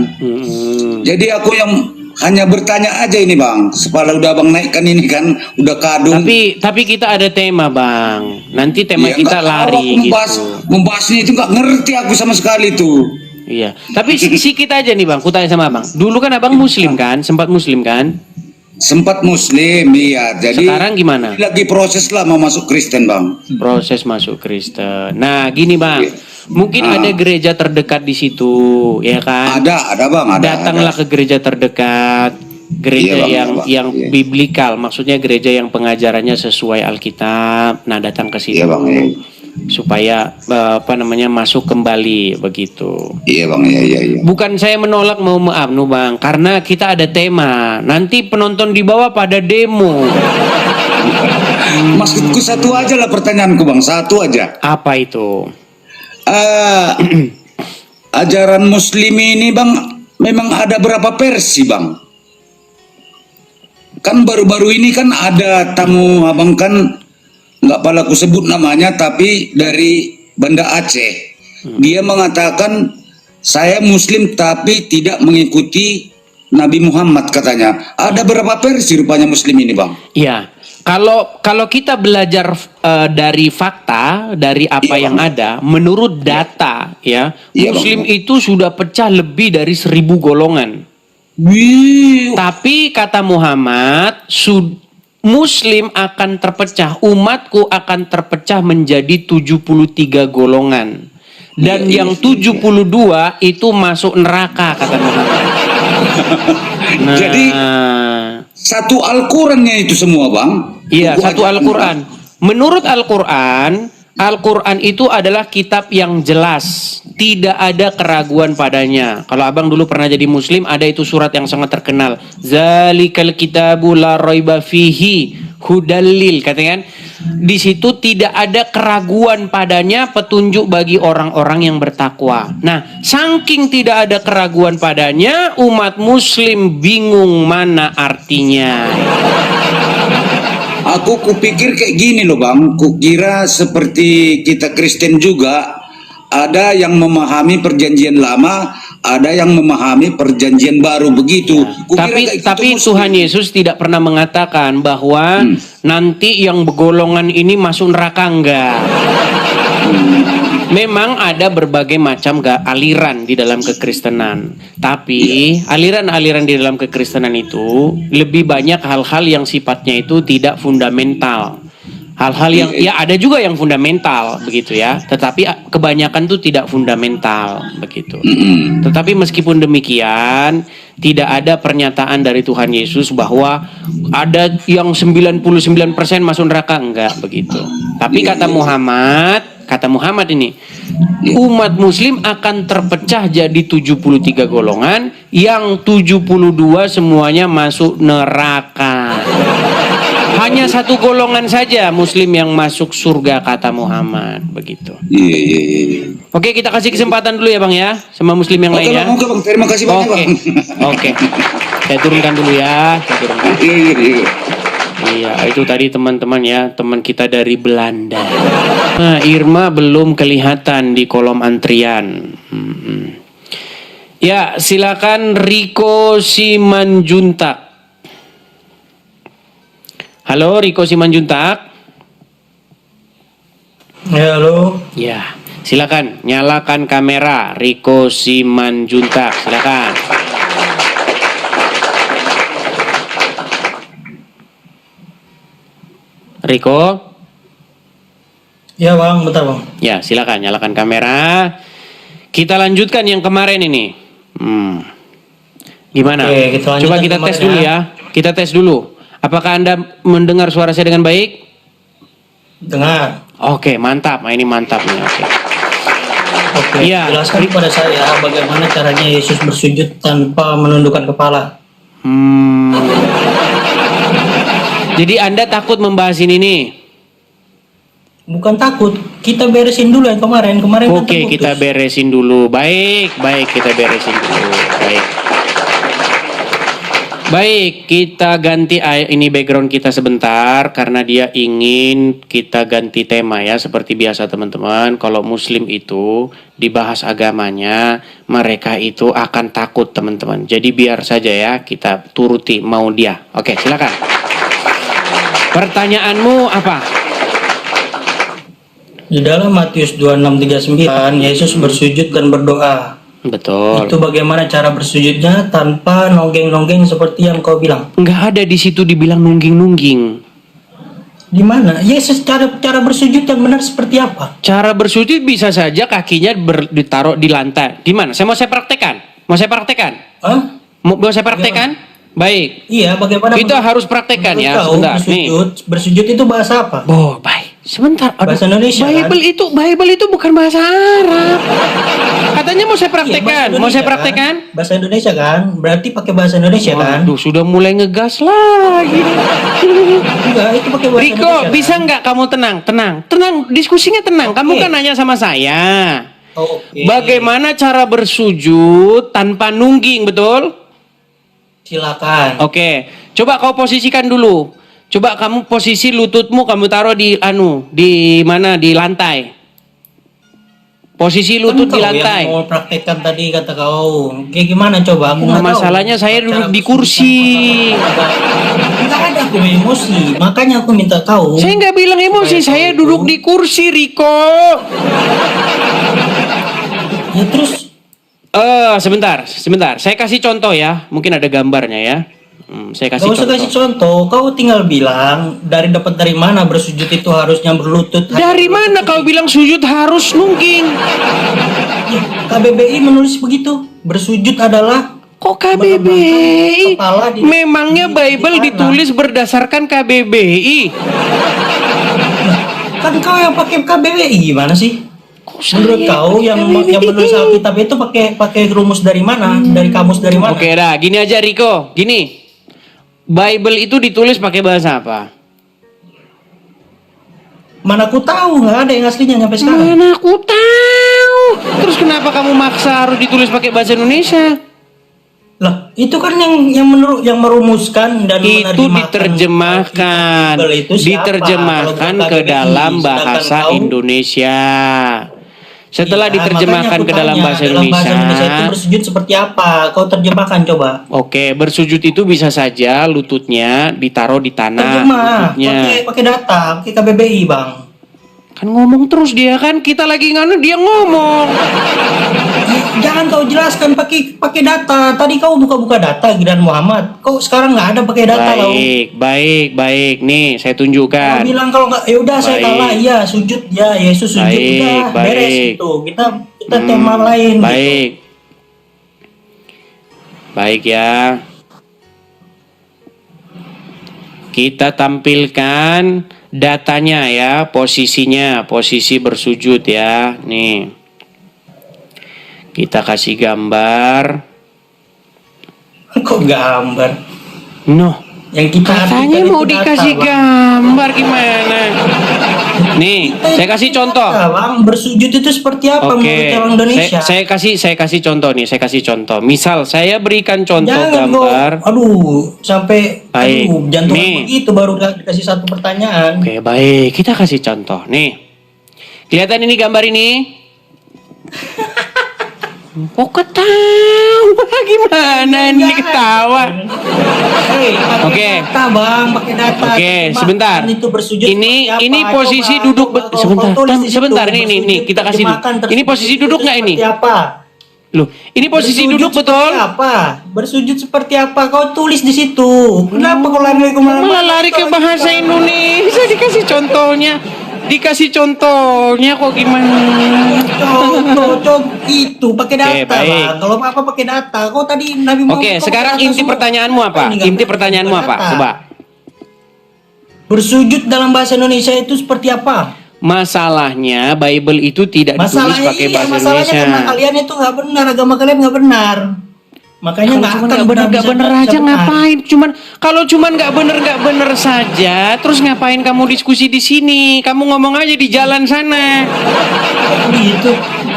Jadi aku yang hanya bertanya aja ini Bang. Supaya udah Abang naikkan ini kan udah kadung. Tapi kita ada tema Bang. Nanti tema kita lari gitu. Membahasnya itu nggak ngerti aku sama sekali tuh. Iya, tapi sikit aja nih Bang, kutanya sama Abang. Dulu kan Abang Muslim kan, sempat Muslim kan? Sempat Muslim, iya. Jadi sekarang gimana? Lagi proses lah mau masuk Kristen Bang. Proses masuk Kristen. Nah, gini Bang, mungkin ada gereja terdekat di situ, ya kan? Ada Bang. Datanglah ke gereja terdekat, gereja yang biblikal, maksudnya gereja yang pengajarannya sesuai Alkitab. Nah, datang ke situ. Iya Bang. Supaya masuk kembali begitu. Iya Bang, iya. Bukan saya menolak mau maaf Bang, karena kita ada tema. Nanti penonton di bawah pada demo. Maksudku satu aja lah pertanyaanku Bang, satu aja. Apa itu? Ajaran Muslim ini Bang, memang ada berapa versi Bang? Kan baru-baru ini kan ada tamu Abang kan nggak pala aku sebut namanya, tapi dari Banda Aceh. Dia mengatakan saya Muslim tapi tidak mengikuti Nabi Muhammad katanya. Ada berapa versi rupanya Muslim ini Bang? Iya, Kalau kita belajar dari fakta, dari apa yang ada, menurut data ya, Iya, Muslim itu sudah pecah lebih dari 1000 golongan. Wih, Tapi kata Muhammad, Muslim akan terpecah, umatku akan terpecah menjadi 73 golongan. Dan yang 72 itu masuk neraka kata Muhammad. Nah, Jadi satu Al-Qurannya itu semua, Bang. iya, Buku satu ajaran, Al-Quran. Menurut Al-Quran, Al-Quran itu adalah kitab yang jelas, tidak ada keraguan padanya. Kalau abang dulu pernah jadi Muslim, ada itu surat yang sangat terkenal. Zalikal kitabu la raiba fihi hudallil, katanya kan. Di situ tidak ada keraguan padanya, petunjuk bagi orang-orang yang bertakwa. Nah, saking tidak ada keraguan padanya, umat Muslim bingung mana artinya. Aku kupikir kayak gini loh, Bang. Kukira seperti kita Kristen juga, ada yang memahami perjanjian lama, ada yang memahami perjanjian baru begitu. Kukira kayak gitu Tapi Muslim. Tuhan Yesus tidak pernah mengatakan bahwa nanti yang bergolongan ini masuk neraka, enggak. Memang ada berbagai macam aliran di dalam kekristenan. Tapi aliran-aliran di dalam kekristenan itu lebih banyak hal-hal yang sifatnya itu tidak fundamental. Hal-hal yang ya ada juga yang fundamental begitu ya, tetapi kebanyakan itu tidak fundamental begitu. Tetapi meskipun demikian, tidak ada pernyataan dari Tuhan Yesus bahwa ada yang 99% masuk neraka, enggak begitu. Tapi kata Muhammad ini, umat Muslim akan terpecah jadi 73 golongan, yang 72 semuanya masuk neraka. Hanya satu golongan saja Muslim yang masuk surga kata Muhammad begitu. Iya. Oke, kita kasih kesempatan dulu ya Bang ya, sama Muslim yang lain ya. Oke, Bang. Terima kasih banyak, Bang. Oke. Saya turunkan dulu ya. Iya. Iya, itu tadi teman-teman ya, teman kita dari Belanda. Nah, Irma belum kelihatan di kolom antrian. Ya, silakan Riko Simanjuntak. Halo, Riko Simanjuntak. Ya, halo. Ya, silakan nyalakan kamera Riko Simanjuntak. Silakan. Riko. Ya bang, bentar bang. Ya, silakan nyalakan kamera. Kita lanjutkan yang kemarin ini. Gimana? Oke, kita lanjutkan Coba kita kemarin tes dulu ya. Kita tes dulu. Apakah Anda mendengar suara saya dengan baik? Dengar. Oke, mantap. Nah, ini mantap nih. Oke. Oke, Iya. jelaskan kepada saya bagaimana caranya Yesus bersujud tanpa menundukkan kepala. Jadi Anda takut membahas ini nih? Bukan takut, kita beresin dulu yang kemarin. Kemarin kan Oke, terputus. kita beresin dulu. Baik, kita beresin dulu. Baik, kita ganti ini background kita sebentar karena dia ingin kita ganti tema ya. Seperti biasa teman-teman, kalau Muslim itu dibahas agamanya, mereka itu akan takut teman-teman. Jadi biar saja ya, kita turuti mau dia. Oke, silakan. Pertanyaanmu apa? Di dalam Matius 26:39, Yesus bersujud dan berdoa. Betul. Itu bagaimana cara bersujudnya tanpa nonggeng-nonggeng seperti yang kau bilang? Nggak ada di situ dibilang nungging-nungging. Di mana? Yesus cara bersujud yang benar seperti apa? Cara bersujud bisa saja kakinya ditaruh di lantai. Di mana? Mau saya praktekkan. Mau saya praktekkan? Baik. Iya, bagaimana? Kita harus praktekkan menurut ya. kau, Sebentar. Nih. bersujud itu bahasa apa? Oh, baik. Sebentar. Aduh. Bahasa Indonesia, Bible itu bukan bahasa Arab. Katanya mau saya praktekkan. Iya, Mau saya praktekkan? Kan? Bahasa Indonesia kan? Berarti pakai bahasa Indonesia kan? Aduh, sudah mulai ngegas lagi. Enggak, itu pakai bahasa Riko, Indonesia. bisa nggak kamu tenang? Diskusinya tenang. Kamu Oke. kan nanya sama saya. Oh, oke. Bagaimana cara bersujud tanpa nungging, betul? Silakan. Oke. Coba kau posisikan dulu. Coba kamu posisi lututmu kamu taruh di mana? Di lantai. Posisi lutut di Kan kau lantai. yang mau praktekkan tadi kata kau. Kayak gimana coba? Aku Nah, nggak tahu. masalahnya saya duduk di kursi. Enggak ada aku emosi. Makanya aku minta tahu. Saya nggak bilang emosi, Supaya saya tahu duduk itu. di kursi, Riko. Ya terus Sebentar. Saya kasih contoh ya. Mungkin ada gambarnya ya. Saya kasih gak usah contoh. kasih contoh. Kau tinggal bilang dapat dari mana bersujud itu harusnya berlutut. Dari mana kau bilang sujud harus nungging? Ya, KBBI menulis begitu. Bersujud adalah Kok KBBI? kepala di- Memangnya di Bible tanah. ditulis berdasarkan KBBI? Kan kau yang pakai KBBI gimana sih? Kok Menurut saya kau yang KBBI? menulis Alkitab itu pakai rumus dari mana? Dari kamus dari mana? Oke dah, gini aja Riko. Gini. Bible itu ditulis pakai bahasa apa? Mana aku tahu, nggak ada yang aslinya sampai sekarang. Mana aku tahu. Terus kenapa kamu maksa harus ditulis pakai bahasa Indonesia? Lah, itu kan yang merumuskan dan Itu menerjemahkan diterjemahkan, Bible itu siapa? diterjemahkan Kalau bukan ke KBBI, dalam sedangkan bahasa kau- Indonesia. Setelah Iya, diterjemahkan makanya aku ke dalam tanya, bahasa dalam bahasa Indonesia itu Indonesia. bersujud seperti apa? Kau terjemahkan coba. Oke, bersujud itu bisa saja lututnya ditaruh di tanah. Terjemah, Lututnya. pakai data, pakai KBBI, Bang. Kan ngomong terus dia kan, kita lagi nganu dia ngomong. Jangan kau jelaskan pakai data. Tadi kau buka-buka data Gideon Muhammad. Kau sekarang nggak ada pakai data loh. Baik. Nih, saya Kau tunjukkan. bilang kalau nggak, ya udah saya Baik. kalah. Iya, sujud ya Yesus sujud Baik, udah beres baik. itu. Kita tema lain. Gitu. Baik ya. Kita tampilkan datanya ya, posisinya, posisi bersujud ya. Nih. Kita kasih gambar. Kok gambar? Noh, Yang kita katanya artikan mau itu data, dikasih Bang. gambar gimana? Nih, saya kasih contoh. Data, Bang, bersujud itu seperti apa menurut Oke, orang Indonesia? saya kasih contoh nih, saya kasih contoh. Misal saya berikan contoh Jangan kok, gambar. sampai Baik. jantungan Nih. begitu baru dikasih satu pertanyaan. Oke, baik. Kita kasih contoh. Nih. Kelihatan ini gambar ini? Kok ketawa? Gimana ini ketawa? Hei, pakai Oke. data, Bang, pakai data. Oke, Terjemahkan sebentar. Itu bersujud Ini seperti apa? posisi Coba, duduk coba, kau sebentar. tulis di situ, Sebentar nih bersujud, kita kasih. terjemahkan Ini tersebut posisi itu duduk nggak ini? seperti apa? Loh, ini posisi Bersujud duduk betul? seperti apa? Bersujud seperti apa? Kau tulis di situ. Kenapa kau lari ke mana? Malah lari ke bahasa Indonesia dikasih contohnya. Dikasih contohnya kok gimana? Contoh itu pakai data, Oke, baik. Bang. Kalau apa pakai data. Kau tadi Nabi Muhammad. Oke, kau sekarang pakai data inti semua. pertanyaanmu apa? Ini nggak Inti pakai pertanyaanmu apa? data. Coba. Bersujud dalam bahasa Indonesia itu seperti apa? Masalahnya Bible itu tidak ditulis Masalahnya pakai iya, bahasa masalahnya Indonesia. karena kalian itu nggak benar, agama kalian nggak benar. Makanya Kalau nggak cuma akan nggak bener bisa aja benar. ngapain? Kalau cuman nggak bener saja, terus ngapain kamu diskusi di sini? Kamu ngomong aja di jalan sana. Gitu.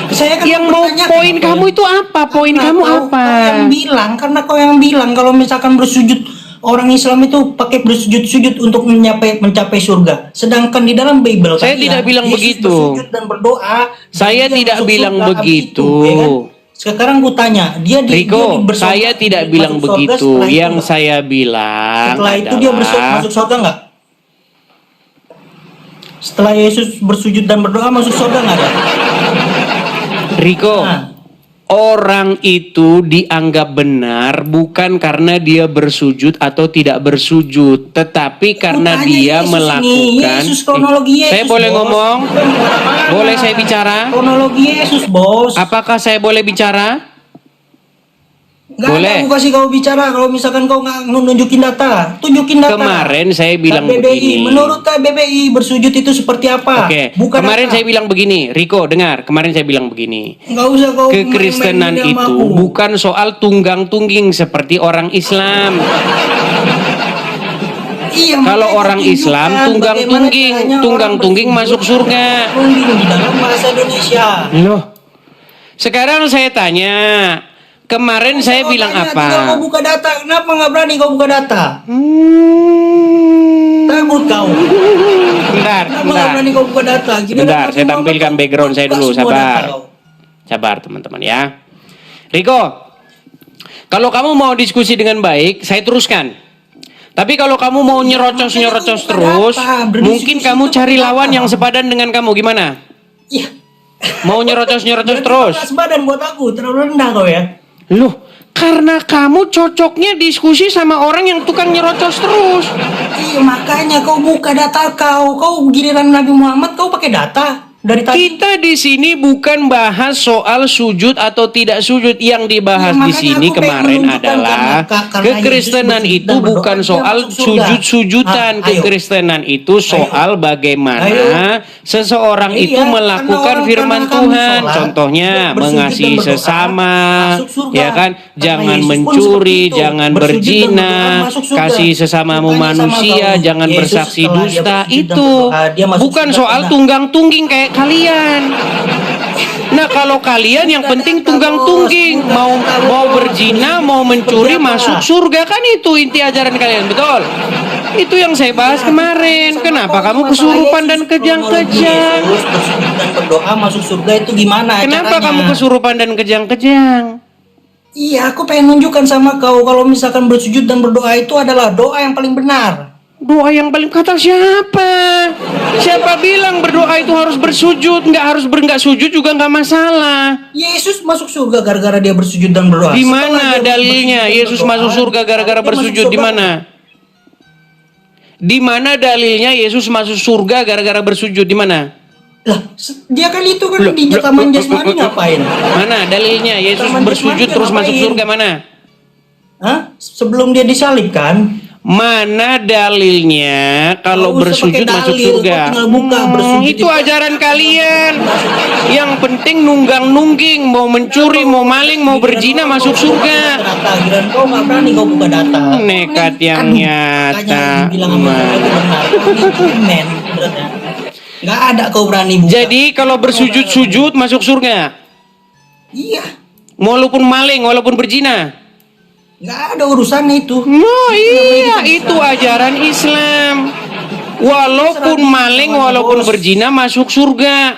Saya kan Yang mau bertanya, poin kenapa? kamu itu apa? Poin Karena kamu kau apa? yang bilang, karena kau yang bilang kalau misalkan bersujud orang Islam itu pakai bersujud-sujud untuk mencapai surga. Sedangkan di dalam Bible Saya kalian, tidak bilang Yesus begitu. bersujud dan berdoa. Saya dia tidak masuk bilang surga, habis begitu. itu, ya kan? Sekarang gue tanya, Riko, bersurga, saya tidak masuk bilang surga begitu. setelah itu Yang nggak? saya bilang Setelah itu dia adalah masuk surga nggak? Setelah Yesus bersujud dan berdoa masuk surga nggak ada? Riko, Nah. orang itu dianggap benar bukan karena dia bersujud atau tidak bersujud, tetapi karena Tanya dia Yesus melakukan. nih, Yesus kronologi Yesus. Saya boleh Bos. ngomong? Bukan kemana-mana. Boleh saya bicara? Kronologi Yesus, bos. Apakah saya boleh bicara? Nggak boleh. ada aku kasih kau bicara kalau misalkan kau nggak nunjukin data. Tunjukin data. Kemarin saya bilang KBBI. begini. Menurut KBBI bersujud itu seperti apa? Oke, Bukan kemarin data. saya bilang begini, Riko, dengar. Kemarin saya bilang begini. Nggak usah kau Kekristenan main-main sama itu aku. bukan soal tunggang-tungging seperti orang Islam. Iya, Kalau makanya orang tunjukkan Islam bagaimana tunggang-tungging, caranya orang tunggang-tungging bersujud masuk surga. tungging di dalam bahasa Indonesia. Loh. Sekarang saya tanya, kemarin saya Kau bilang tanya, apa? tinggal kau buka data. Kenapa nggak berani kau buka data? Takut kau. Bentar, Kenapa nggak bentar. berani kau buka data? Gini Sebentar, Nabi saya Muhammad tampilkan kau background saya buka dulu, semua sabar. data kau. Sabar teman-teman ya. Riko, kalau kamu mau diskusi dengan baik, saya teruskan. Tapi kalau kamu mau nyerocos-nyerocos terus, mungkin kamu cari lawan yang sepadan dengan kamu. Gimana? Iya. Mau nyerocos-nyerocos terus? Berat badan buat aku, terlalu rendah kau ya. Loh, karena kamu cocoknya diskusi sama orang yang tukang nyerocos terus. Iya, makanya kau buka data kau giliran Nabi Muhammad kau pakai data dari tadi. Kita di sini bukan bahas soal sujud atau tidak sujud. Yang dibahas Ya, di makanya sini aku pengen kemarin menunjukkan adalah karena kekristenan Yesus itu bersujud dan bukan berdoa, soal dia masuk surga. sujud-sujudan. Ayo. Kekristenan itu soal bagaimana seseorang Iya, itu karena melakukan orang- firman karena kami Tuhan. sholat, Contohnya bersujud dan mengasihi berdoa, sesama, masuk surga. ya kan? Karena Jangan Yesus pun mencuri, seperti itu. jangan Bersujud dan berzina, berdoa, masuk surga. kasih sesamamu Bukannya sama manusia, kau. jangan Yesus bersaksi setelah dia dusta. bersujud dan Itu berdoa, dia masuk bukan surga soal karena- tunggang-tungging kayak kalian. Nah, kalau kalian yang penting tunggang-tungging, mau berzina, mau mencuri, masuk surga, kan itu inti ajaran kalian, betul? Itu yang saya bahas kemarin. Kenapa kamu kesurupan dan kejang-kejang? Yesus bersujud dan berdoa masuk surga itu gimana Kenapa caranya? kamu kesurupan dan kejang-kejang? Iya, aku pengen nunjukkan sama kau kalau misalkan bersujud dan berdoa itu adalah doa yang paling benar. Doa yang paling kata siapa? Siapa bilang berdoa itu harus bersujud? Nggak sujud juga nggak masalah. Yesus masuk surga gara-gara dia bersujud dan berdoa. Di Setelah mana dia dalilnya? bersujud dan Yesus berdoa, masuk surga gara-gara dia masuk bersujud? Di surga. mana? Di mana dalilnya Yesus masuk surga gara-gara bersujud? Di mana? Lah, dia kan itu kan di taman jasmani ngapain? Mana dalilnya Yesus Taman bersujud jasmani terus masuk ngapain? surga? Mana? Hah? Sebelum dia disalibkan? Mana dalilnya kalau Nggak usah bersujud pakai masuk dalil, surga? kau tinggal buka, bersujud Itu itu. ajaran kalian. Yang penting nunggang-nungging, mau mencuri, mau maling, mau berzina masuk surga. Data, giliran kau nggak berani kau buka data. Nekat yang nyata. Makanya bilang sama kau itu benar. Kau ini men, beneran. Nggak ada kau berani buka. Jadi kalau bersujud-sujud masuk surga. Iya, Walaupun maling, walaupun berzina. nggak ada urusannya itu. No, iya, itu ajaran Islam. Walaupun maling, walaupun berzina masuk surga.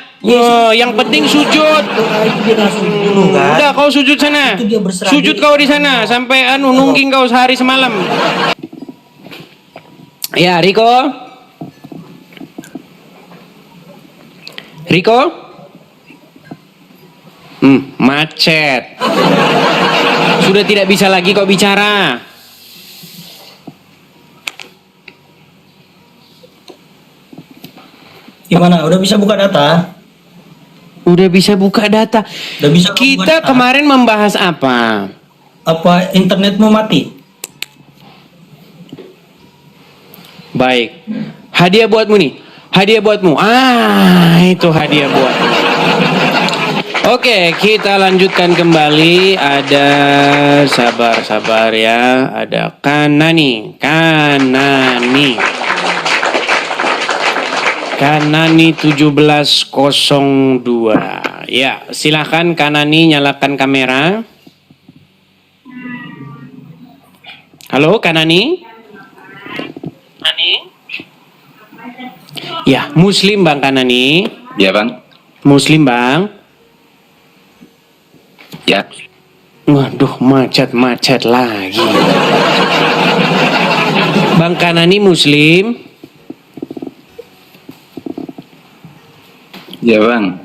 Yang penting sujud. Doa itu dia langsung dulu kan. Udah kau sujud sana. Itu dia berserah Sujud diri. kau di sana sampai nungging kau sehari semalam. Ya, Riko. Riko? Macet. Sudah tidak bisa lagi kau bicara. Gimana? Udah bisa buka data? Udah bisa buka data. Udah bisa buka Kita data? kemarin membahas apa? Apa internetmu mati? Baik. Hadiah buatmu nih. Hadiah buatmu. Itu hadiah buatmu. Oke, kita lanjutkan kembali. Ada sabar ya. Ada Kanani 1702. Ya, silahkan Kanani nyalakan kamera. Halo Kanani? Ya, Muslim Bang Kanani. Ya bang, Muslim Bang. ya. Waduh, macet lagi. Bang Kanani Muslim. Ya bang.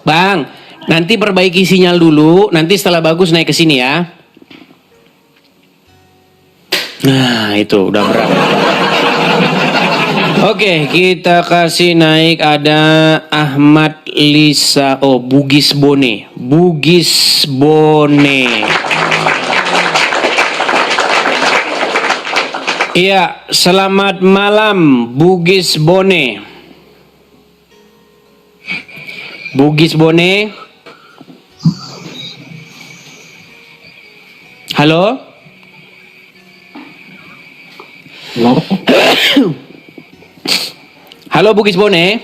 Bang, nanti perbaiki sinyal dulu. Nanti setelah bagus naik ke sini ya. Nah, itu udah berat. Oke, kita kasih naik. Ada Ahmad Lisa. Oh, Bugis Bone. Iya, selamat malam Bugis Bone. Halo? Halo Bugis Bone.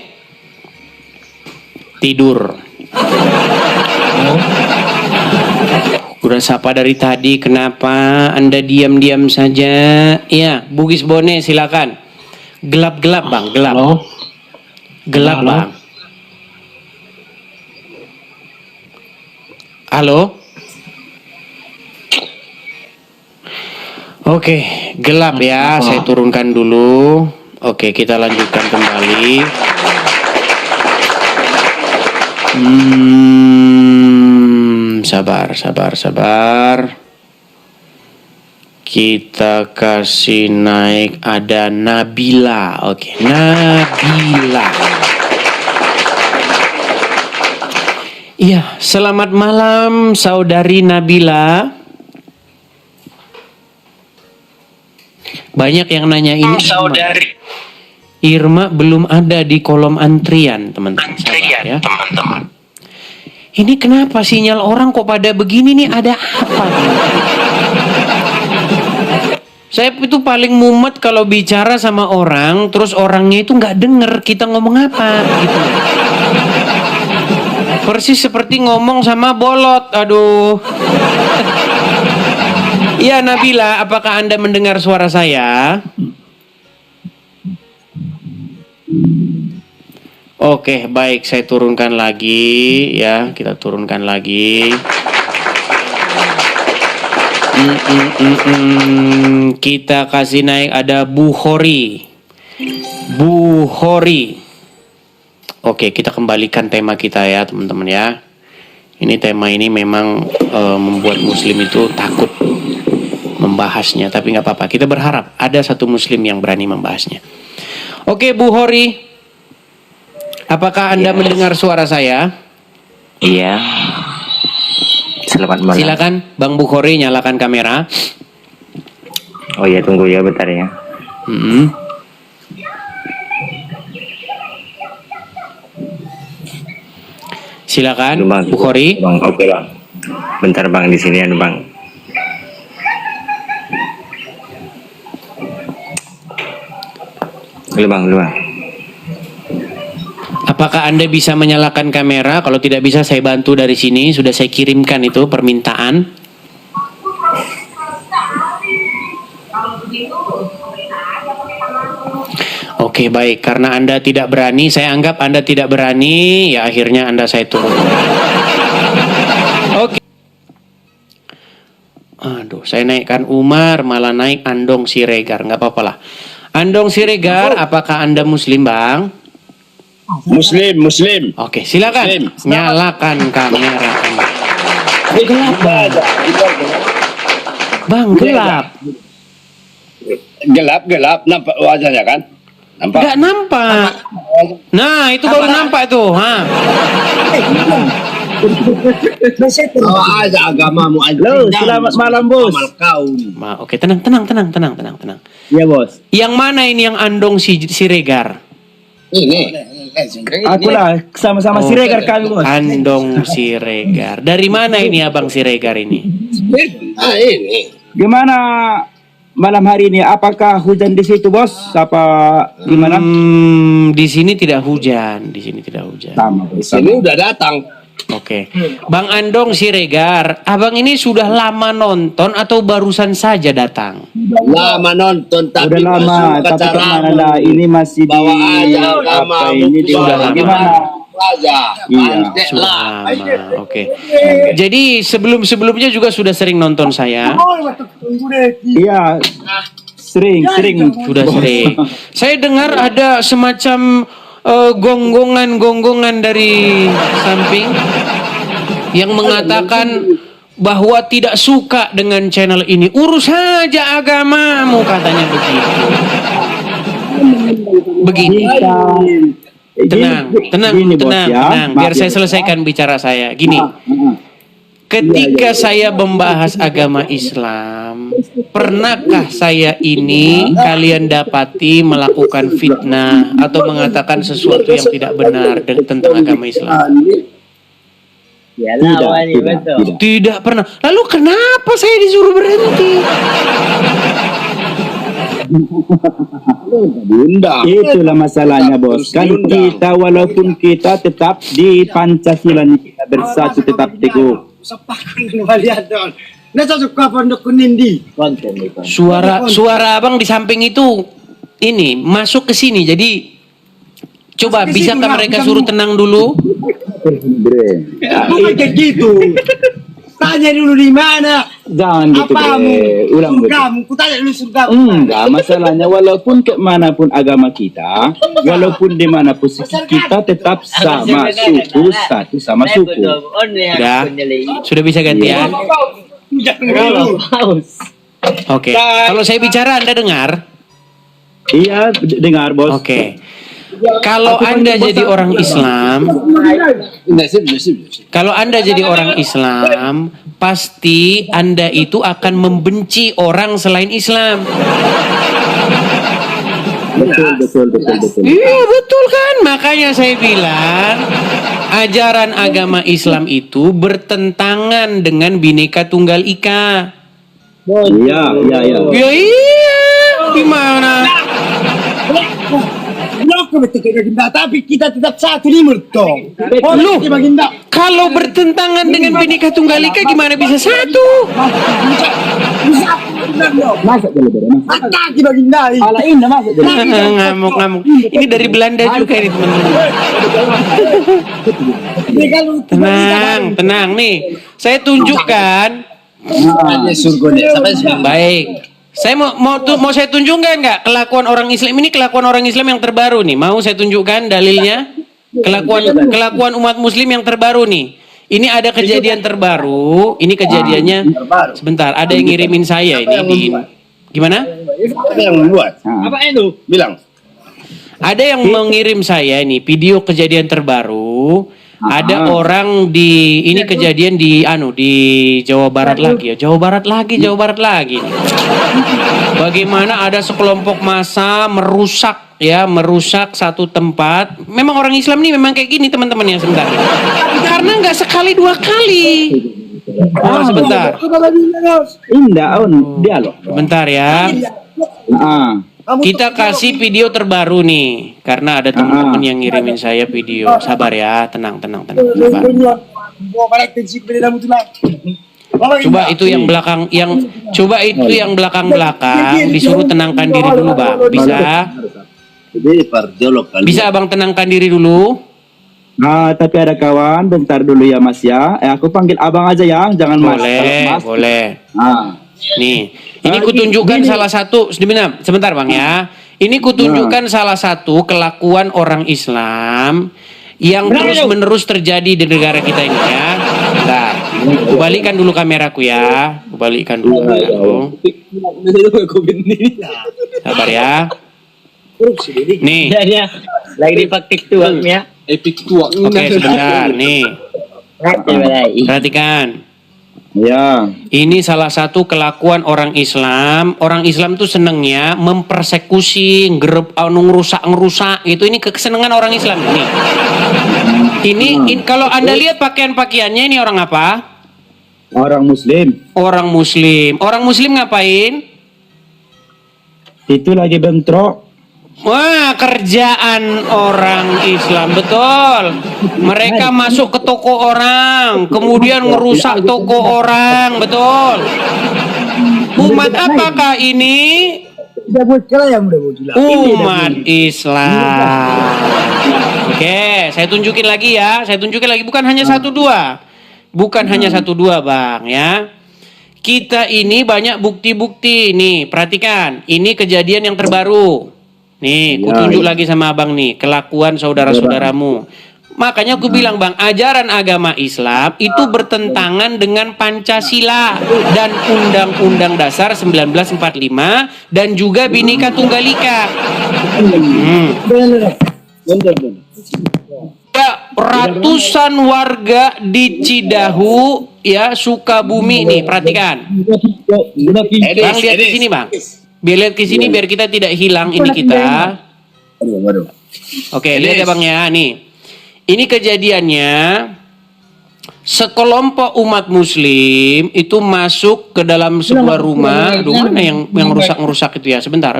Tidur. Udah sapa dari tadi, kenapa Anda diam-diam saja? Iya, Bugis Bone silakan. Gelap-gelap Bang, gelap. Gelap Bang. Halo? Oke, gelap ya. Saya turunkan dulu. Oke, kita lanjutkan kembali. Sabar. Kita kasih naik, ada Nabila. Oke, Nabila. Iya, selamat malam saudari Nabila. Banyak yang nanya ini saudari. Irma belum ada di kolom antrian, teman-teman. Sabar ya. Ini kenapa sinyal orang kok pada begini nih? Ada apa? Saya itu paling mumet kalau bicara sama orang, terus orangnya itu nggak denger kita ngomong apa, gitu. Persis seperti ngomong sama bolot, aduh. Iya Nabila, apakah Anda mendengar suara saya? Oke, baik, saya turunkan lagi, ya, kita turunkan lagi. Kita kasih naik, ada Bukhori. Oke, kita kembalikan tema kita ya teman-teman ya. Ini tema ini memang membuat muslim itu takut membahasnya, tapi nggak apa-apa. Kita berharap ada satu muslim yang berani membahasnya. Oke, Bukhori, apakah Anda mendengar suara saya? Iya. Selamat malam. Silakan Bang Bukhori, nyalakan kamera. Oh iya, tunggu ya bentar ya. Silakan Bang, Bukhori. Bang, oke bang. Bentar bang, di sini ada bang. Lu bang. Apakah Anda bisa menyalakan kamera? Kalau tidak bisa saya bantu dari sini. Sudah saya kirimkan itu permintaan. Oke, baik. Karena Anda tidak berani, saya anggap Anda tidak berani, ya akhirnya Anda saya turun. Oke. Aduh, saya naikkan Umar, malah naik Andong Siregar. Nggak apa-apa lah. Andong Siregar, apakah Anda Muslim, Bang? Muslim. Oke, silakan. Nyalakan kamera Anda. Gelap, Bang, gelap. Gelap, nampak wajahnya kan? Nampak? Nggak nampak. Nah, itu baru nampak tuh. Ha. Bawa aja agamamu aja. Halo, selamat malam bos. Oke, tenang. Iya bos. Yang mana ini yang Andong Siregar? Akulah sama-sama Siregar kami bos. Andong Siregar. Dari mana ini Abang Siregar ini? Gimana malam hari ini? Apakah hujan di situ bos? Apa gimana? Di sini tidak hujan. Sama bos. Sini udah datang. Oke. Bang Andong Siregar, Abang ini sudah lama nonton atau barusan saja datang? Lama nonton tapi Udah lama, tapi kemana lah? Ini masih di bawa aja apa ini di Sudah lama. gimana? aja. Iya. Sudah lama. Oke. Jadi sebelumnya juga sudah sering nonton saya. Iya. Sering. Sudah sering. Saya dengar ada semacam gonggongan dari samping yang mengatakan bahwa tidak suka dengan channel ini. Urus saja agamamu, katanya begitu. Begini. Tenang. Biar saya selesaikan bicara saya. Gini. Ketika saya membahas agama Islam, pernahkah saya ini kalian dapati melakukan fitnah atau mengatakan sesuatu yang tidak benar tentang agama Islam? Tidak pernah. Lalu kenapa saya disuruh berhenti? Itulah masalahnya bos. Kan kita walaupun kita tetap di Pancasila kita bersatu tetap teguh. Suara abang di samping itu ini masuk ke sini. Jadi coba bisakah mereka suruh tenang dulu? Bukan kayak gitu. Tanya dulu di mana. Jangan gitu bre. Ulang betul. Surgamu, ku tanya dulu surgamu. Enggak, masalahnya walaupun kemanapun agama kita, walaupun dimanapun kita tetap sama suku, satu sama suku. Sudah bisa gantian? Oke. Kalau saya bicara Anda dengar? Iya, dengar bos. Oke. Kalau Anda jadi orang Islam, kalau Anda jadi orang Islam, pasti Anda itu akan membenci orang selain Islam. Betul. Iya betul kan, makanya saya bilang ajaran agama Islam itu bertentangan dengan Bhinneka Tunggal Ika. Iya. Ya iya, gimana? Tapi kita tetap satu nih dong. Loh, kalau bertentangan dengan Bhinneka Tunggal Ika gimana bisa satu? Masak dulu bre. Ataki baginda. Ala indah masak dulu. Ngamuk. Ini dari Belanda juga ini teman-teman. Tenang nih. Saya tunjukkan. Baik. Saya mau saya tunjukkan nggak kelakuan orang Islam ini, kelakuan orang Islam yang terbaru nih. Mau saya tunjukkan dalilnya? Kelakuan umat Muslim yang terbaru nih. Ini ada kejadian terbaru. Ini kejadiannya sebentar. Ada yang ngirimin saya ini di gimana? Apa yang membuat? Apa itu? Bilang. Ada yang mengirim saya ini video kejadian terbaru. Ada orang di ini kejadian di Jawa Barat lagi ya. Jawa Barat lagi. Bagaimana ada sekelompok massa merusak satu tempat. Memang orang Islam ini memang kayak gini teman-teman ya sebentar. Karena nggak sekali dua kali. Oh, sebentar. Indah dia loh. Sebentar ya. Kita kasih video terbaru nih, karena ada teman-teman yang ngirimin saya video. Sabar ya, tenang. Sabar. Coba itu yang belakang, belakang disuruh tenangkan diri dulu, Bang. Bisa Abang tenangkan diri dulu? Nah, tapi ada kawan, bentar dulu ya Mas ya. Aku panggil Abang aja ya, jangan Mas. Boleh. Nih, ini kutunjukkan salah satu sebentar Bang ya. Ini kutunjukkan salah satu kelakuan orang Islam yang terus-menerus terjadi di negara kita ini ya. Bentar. Balikkan dulu kameraku ya. Sabar ya. Nih. Lagi dipaktik tuangnya. Oke, sebentar nih. Perhatikan. Ya. Ini salah satu kelakuan orang Islam. Orang Islam tuh senengnya mempersekusi, ngerusak gitu. Ini kesenangan orang Islam ini. Ini kalau Anda lihat pakaian-pakaiannya ini orang apa? Orang Muslim. Orang Muslim ngapain? Itu lagi bentrok. Wah, kerjaan orang Islam, betul. Mereka masuk ke toko orang, kemudian ngerusak toko orang, betul. Umat apakah ini? Umat Islam. Oke, saya tunjukin lagi ya. Bukan hanya satu dua, Bang, ya. Kita ini banyak bukti-bukti. Nih, perhatikan. Ini kejadian yang terbaru. Nih, kutunjuk lagi sama Abang nih, kelakuan saudara-saudaramu. Makanya aku bilang Bang, ajaran agama Islam itu bertentangan dengan Pancasila dan Undang-Undang Dasar 1945 dan juga Bhinneka Tunggal Ika. Ya, ratusan warga di Cidahu ya, Sukabumi nih, perhatikan. Bang, lihat di sini, Bang. Lihat ke sini biar kita tidak hilang ini kita. Oke, lihat ya Bang ya, nih. Ini kejadiannya sekelompok umat Muslim itu masuk ke dalam sebuah rumah. Aduh, mana yang rusak-rusak itu ya? Sebentar.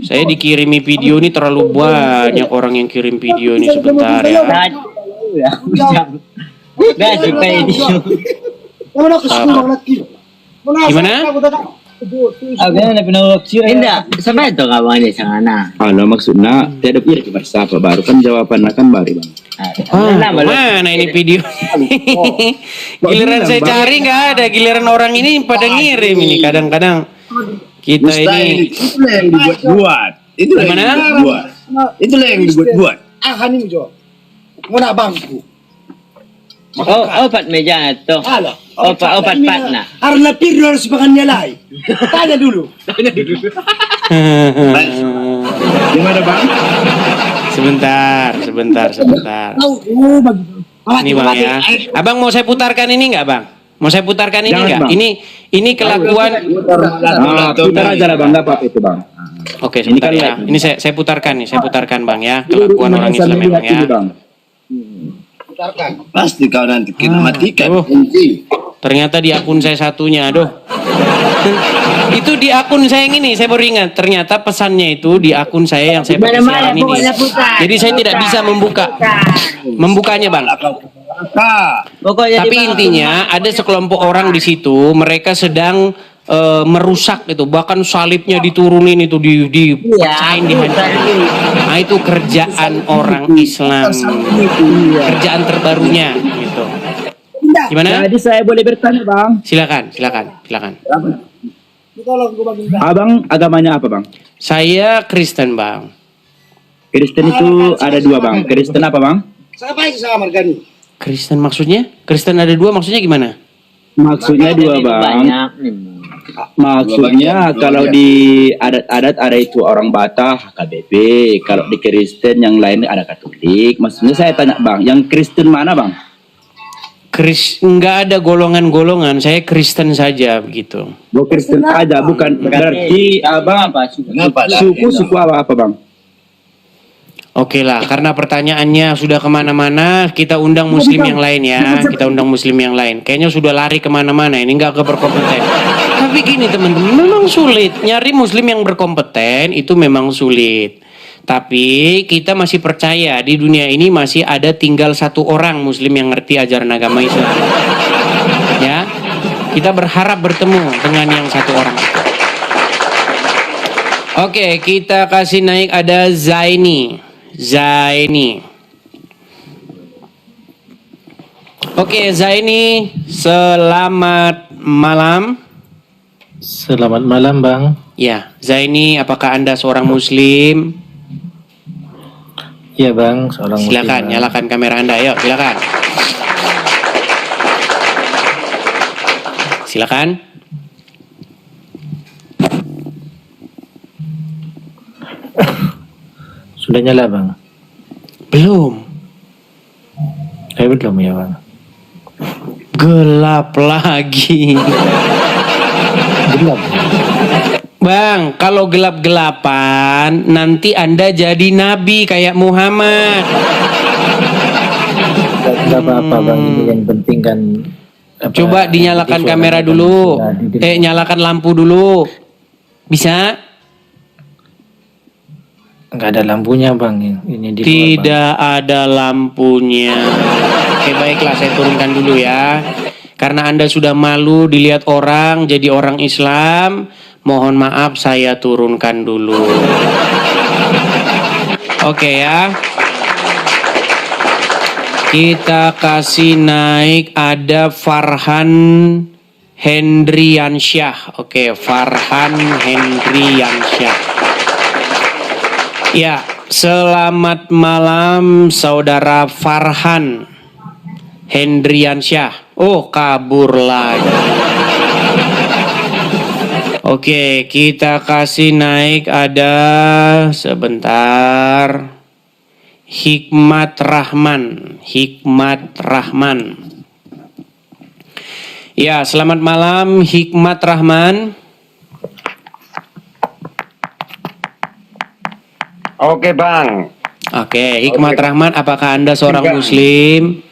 Saya dikirimi video ini terlalu banyak orang yang kirim video ini, sebentar ya. Gimana? Agak na pinawaksin. Hindi, sabay ito ka bang di sa ngana. Ano maksudnya tiada punya bersapa baru kan jawabannya kan baru bang. Mana ini video? Giliran saya cari nggak ada, giliran orang ini pada ngirim ini. Kadang-kadang kita ini. Itulah yang dibuat-buat. Itulah yang Gimana? dibuat. Itulah yang dibuat-buat. Opat meja ito. Opat na. Karena Pirlo harus makan nyalai. Tanya dulu. Gimana bang? Sebentar. Ini bang ya. Abang mau saya putarkan ini nggak bang? Mau saya putarkan ini Jangan, nggak? Bang. Ini kelakuan. Putar aja lah bang, nggak apa-apa itu bang. Oke, sebentar Ini kan ya. live. Ini saya putarkan nih, saya putarkan bang ya. Kelakuan orang Islam memang ya. Pasti kau nanti kita matikan. Oh. Ternyata di akun saya satunya, aduh. Itu di akun saya yang ini, saya baru ingat. Ternyata pesannya itu di akun saya yang saya pakai siaran ini. Jadi saya tidak bisa membukanya bang. Pokoknya Tapi intinya ada sekelompok orang di situ, mereka sedang merusak itu, bahkan salibnya diturunin itu, dipecahin, dihancurin. Nah itu kerjaan orang Islam, kerjaan terbarunya gitu. Gimana? Jadi saya boleh bertanya bang. Silakan. Abang agamanya apa bang? Saya Kristen bang. Kristen itu ada dua bang. Kristen apa bang? Kristen maksudnya? Kristen ada dua maksudnya gimana? Maksudnya dua bang. Banyak. Maksudnya kalau di adat-adat ada itu orang Batak HKBP, kalau di Kristen yang lain ada Katolik. Maksudnya saya tanya bang, yang Kristen mana bang? Nggak ada golongan-golongan, saya Kristen saja begitu. Kristen aja, bukan berarti abang Apa? suku apa bang? Oke lah, karena pertanyaannya sudah kemana-mana, kita undang muslim yang lain ya. Kita undang muslim yang lain. Kayaknya sudah lari kemana-mana, ini nggak berkompeten. Tapi gini teman-teman, memang sulit. Nyari muslim yang berkompeten itu memang sulit. Tapi kita masih percaya di dunia ini masih ada tinggal satu orang muslim yang ngerti ajaran agama Islam. Ya, kita berharap bertemu dengan yang satu orang itu. Oke, kita kasih naik ada Zaini. Oke, Zaini, selamat malam. Selamat malam bang. Ya, Zaini, apakah Anda seorang muslim? Iya bang, seorang muslim. Silakan, nyalakan kamera Anda, yuk, silakan. Silakan. Sudah nyala bang? Belum. Belum ya bang. Gelap lagi. Gelap. Bang, kalau gelap-gelapan nanti Anda jadi nabi kayak Muhammad. Tidak apa-apa bang, ini yang penting kan. Coba dinyalakan kamera dulu. Nyalakan lampu dulu. Bisa? Nggak ada lampunya bang, ini di luar, Tidak ada lampunya. Oke, baiklah, saya turunkan dulu ya. Karena Anda sudah malu dilihat orang jadi orang Islam, mohon maaf saya turunkan dulu. Oke ya. Kita kasih naik ada Farhan Hendriansyah. Oke, Farhan Hendriansyah. Ya, selamat malam saudara Farhan Hendriansyah. Oh, kabur lagi. Oke, kita kasih naik ada sebentar. Hikmat Rahman. Ya, selamat malam Hikmat Rahman. Oke bang. Oke, Hikmat Rahman, apakah Anda seorang muslim?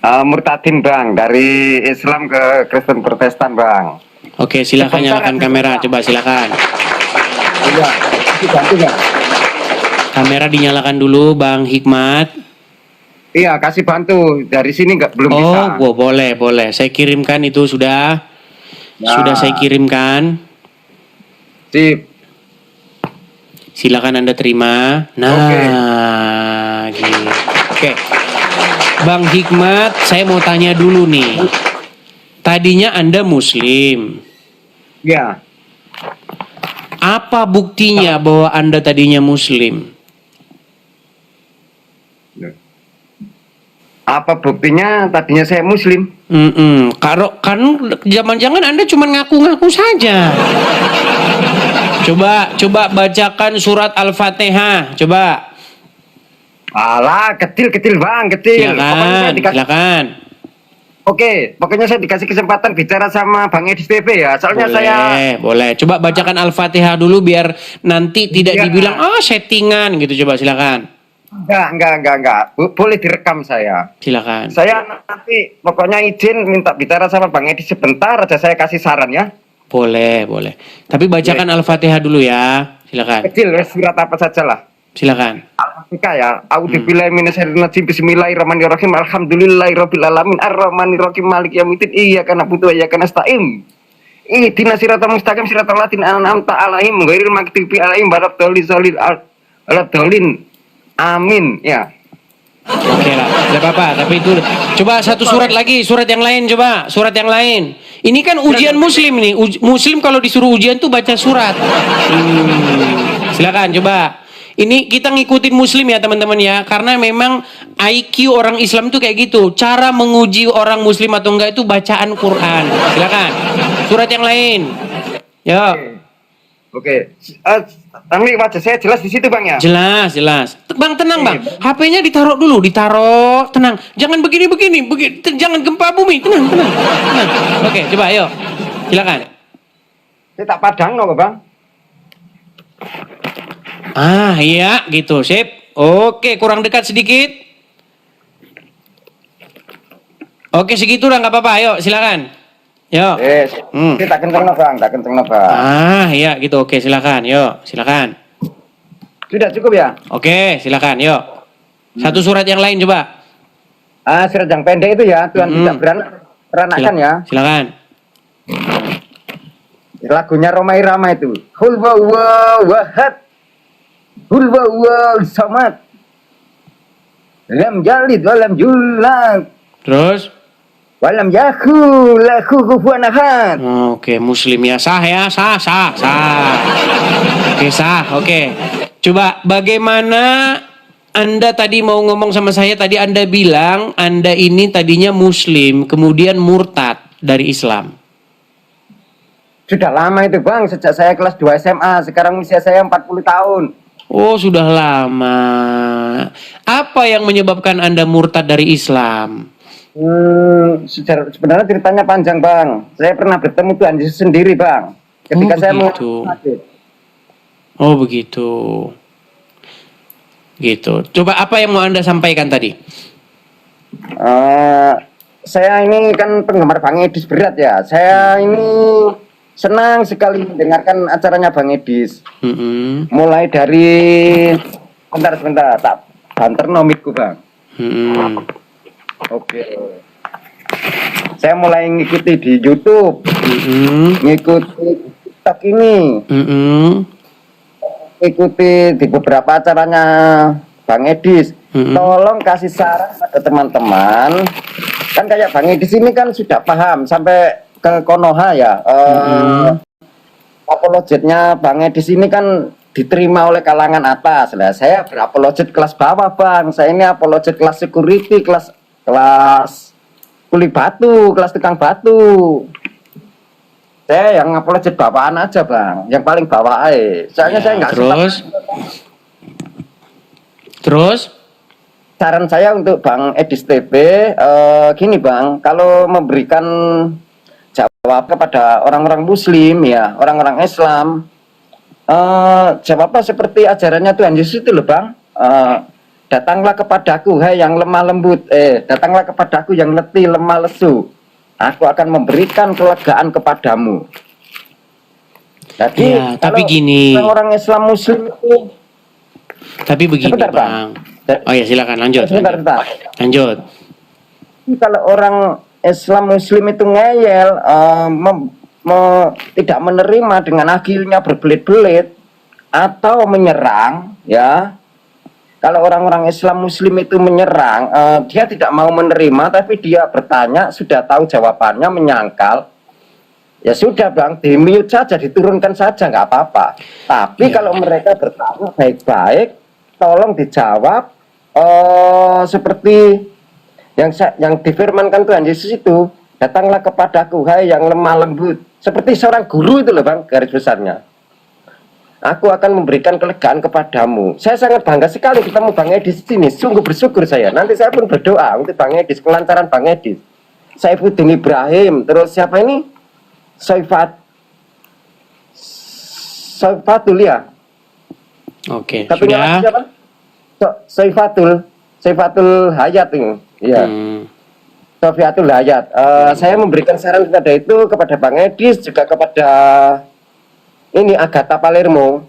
Murtadin bang, dari Islam ke Kristen Protestan bang. Oke, silakan nyalakan kamera, coba silakan. Kamera dinyalakan dulu Bang Hikmat. Iya, kasih bantu, dari sini belum bisa. Oh, boleh. Saya kirimkan itu sudah. Sudah saya kirimkan. Sip. Silakan Anda terima. Nah, gitu. Oke. Bang Hikmat, saya mau tanya dulu nih. Tadinya Anda Muslim. Ya. Apa buktinya bahwa Anda tadinya Muslim? Apa buktinya tadinya saya Muslim? Kalau kan jangan-jangan Anda cuma ngaku-ngaku saja. Coba bacakan surat Al-Fatihah. Coba. Alah, kecil Bang, kecil. Silakan. Oke, pokoknya saya dikasih kesempatan bicara sama Bang Edis TV ya. Soalnya Boleh. Coba bacakan Al-Fatihah dulu biar nanti tidak dibilang settingan gitu. Coba silakan. Enggak. Boleh direkam saya. Silakan. Saya nanti pokoknya izin minta bicara sama Bang Edis sebentar aja, saya kasih saran ya. Boleh. Tapi bacakan Al-Fatihah dulu ya. Silakan. Kecil, surat apa saja lah. Silakan. Al-Fatihah ya. A'udzubillahi minasyaitonir bismillahirrahmanirrahim. Alhamdulillahirabbil alamin arrahmanirrahim maliki yaumiddin iyyaka na'budu wa iyyaka nasta'in. Ihdinas siratal mustaqim siratal ladzina an'amta 'alaihim ghairil maghdubi 'alaihim waladdallin. Amin ya. Oke lah, tidak apa-apa. Tapi itu coba satu surat lagi, surat yang lain coba, surat yang lain. Ini kan ujian Muslim nih. Muslim kalau disuruh ujian tuh baca surat. Silakan coba. Ini kita ngikutin Muslim ya teman-teman ya, karena memang IQ orang Islam tuh kayak gitu. Cara menguji orang Muslim atau enggak itu bacaan Quran. Silakan. Surat yang lain. Yo. Oke. Ini wajah saya jelas di situ Bang ya? Jelas. Bang tenang Bang. HP-nya ditaruh dulu, tenang. Jangan begini. Jangan gempa bumi. Tenang. Oke, coba ayo. Silakan. Saya tak padang no Bang. Iya gitu, sip. Oke, kurang dekat sedikit. Oke, segitu lah nggak apa-apa. Ayo, silakan. Yo. Tak kenceng no Bang. Iya gitu. Oke, silakan. Yo, silakan. Sudah cukup ya? Oke, silakan. Yo. Satu surat yang lain coba. Surat yang pendek itu ya, Tuhan tidak beranakan ya. Silakan. Lagunya Rhoma Irama itu. Qul huwallahu ahad. Qul huwallahu samad. Lam yalid wa lam yulad. Terus? Walam yakul lahu kufuwan ahad. Oke, Muslim ya. Sah. Oke, sah. Oke. Coba bagaimana Anda tadi mau ngomong sama saya, tadi Anda bilang Anda ini tadinya Muslim, kemudian murtad dari Islam. Sudah lama itu Bang, sejak saya kelas 2 SMA, sekarang usia saya 40 tahun. Oh, sudah lama. Apa yang menyebabkan Anda murtad dari Islam? Sebenarnya ceritanya panjang Bang. Saya pernah bertemu Tuhan Yesus sendiri Bang. Ketika saya begitu. Gitu. Coba apa yang mau Anda sampaikan tadi? Saya ini kan penggemar Bang Edis berat ya. Saya ini senang sekali mendengarkan acaranya Bang Edis. Mulai dari sebentar tak banter nomikku Bang. Oke. Saya mulai ngikuti di YouTube, ngikuti TikTok ini, ikuti di beberapa acaranya Bang Edis. Tolong kasih saran pada teman-teman. Kan kayak Bang Edis ini kan sudah paham sampai ke Konoha ya. Apologetnya Bang Edis ini kan diterima oleh kalangan atas. Lah saya berapologet kelas bawah Bang. Saya ini apologet kelas security, kelas kuli batu, kelas tukang batu. Saya yang apologet bawaan aja Bang, yang paling bawah aja. Soalnya saya nggak Terus? Saran saya untuk Bang Edis TV, gini Bang, kalau memberikan jawab kepada orang-orang Muslim ya, orang-orang Islam, jawabnya seperti ajarannya Tuhan Yesus itu loh Bang. Datanglah kepadaku, hai yang lemah lembut. Datanglah kepadaku yang letih lemah lesu. Aku akan memberikan kelegaan kepadamu. Jadi, ya, tapi gini. Orang Islam Muslim itu. Tapi begini Bang. Oh ya silakan lanjut. Lanjut. Kalau orang Islam Muslim itu ngeyel, tidak menerima dengan akhirnya berbelit-belit atau menyerang, ya. Kalau orang-orang Islam Muslim itu menyerang, dia tidak mau menerima, tapi dia bertanya, sudah tahu jawabannya, menyangkal, ya sudah Bang, di-mute saja, diturunkan saja, nggak apa-apa. Tapi kalau mereka bertanya baik-baik, tolong dijawab seperti yang difirmankan Tuhan Yesus itu, datanglah kepadaku, hai yang lemah lembut, seperti seorang guru itu loh Bang, garis besarnya. Aku akan memberikan kelegaan kepadamu. Saya sangat bangga sekali ketemu Bang Edis di sini. Sungguh bersyukur saya. Nanti saya pun berdoa untuk Bang Edis, kelancaran Bang Edis. Saifuddin Ibrahim, terus siapa ini? Saifatul ya. Oke, Tapi sudah. siapa? Saifatul Hayat ini. Iya. Sofiatul Hayat. Saya memberikan saran kepada Bang Edis, juga kepada ini Agatha Palermo.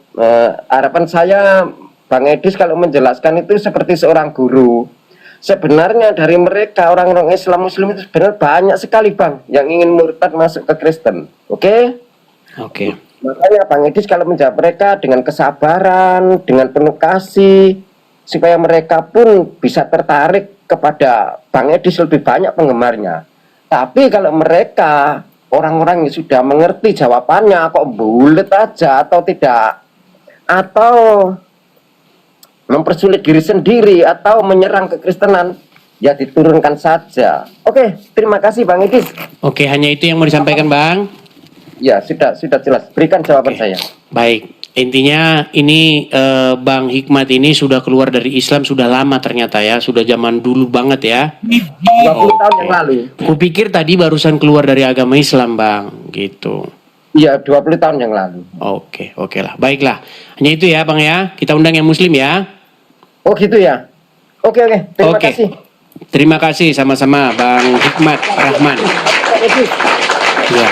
Harapan saya Bang Edis kalau menjelaskan itu seperti seorang guru. Sebenarnya dari mereka orang-orang Islam Muslim itu sebenarnya banyak sekali Bang yang ingin murtad masuk ke Kristen. Oke? Oke. Makanya Bang Edis kalau menjawab mereka dengan kesabaran, dengan penuh kasih, supaya mereka pun bisa tertarik kepada Bang Edis lebih banyak penggemarnya. Tapi kalau mereka orang-orang yang sudah mengerti jawabannya kok bulet aja atau tidak, atau mempersulit diri sendiri atau menyerang kekristenan, ya diturunkan saja. Oke, terima kasih Bang Edis. Oke, hanya itu yang mau disampaikan Bang. Ya, sudah jelas. Berikan jawaban saya. Baik, intinya ini Bang Hikmat ini sudah keluar dari Islam sudah lama ternyata ya, sudah zaman dulu banget ya. 20 tahun yang lalu. Kupikir tadi barusan keluar dari agama Islam Bang, gitu. Iya, 20 tahun yang lalu. Oke lah, baiklah. Hanya itu ya Bang ya, kita undang yang Muslim ya. Oh gitu ya. Oke, terima kasih. Terima kasih sama-sama Bang Hikmat Rahman. Ya,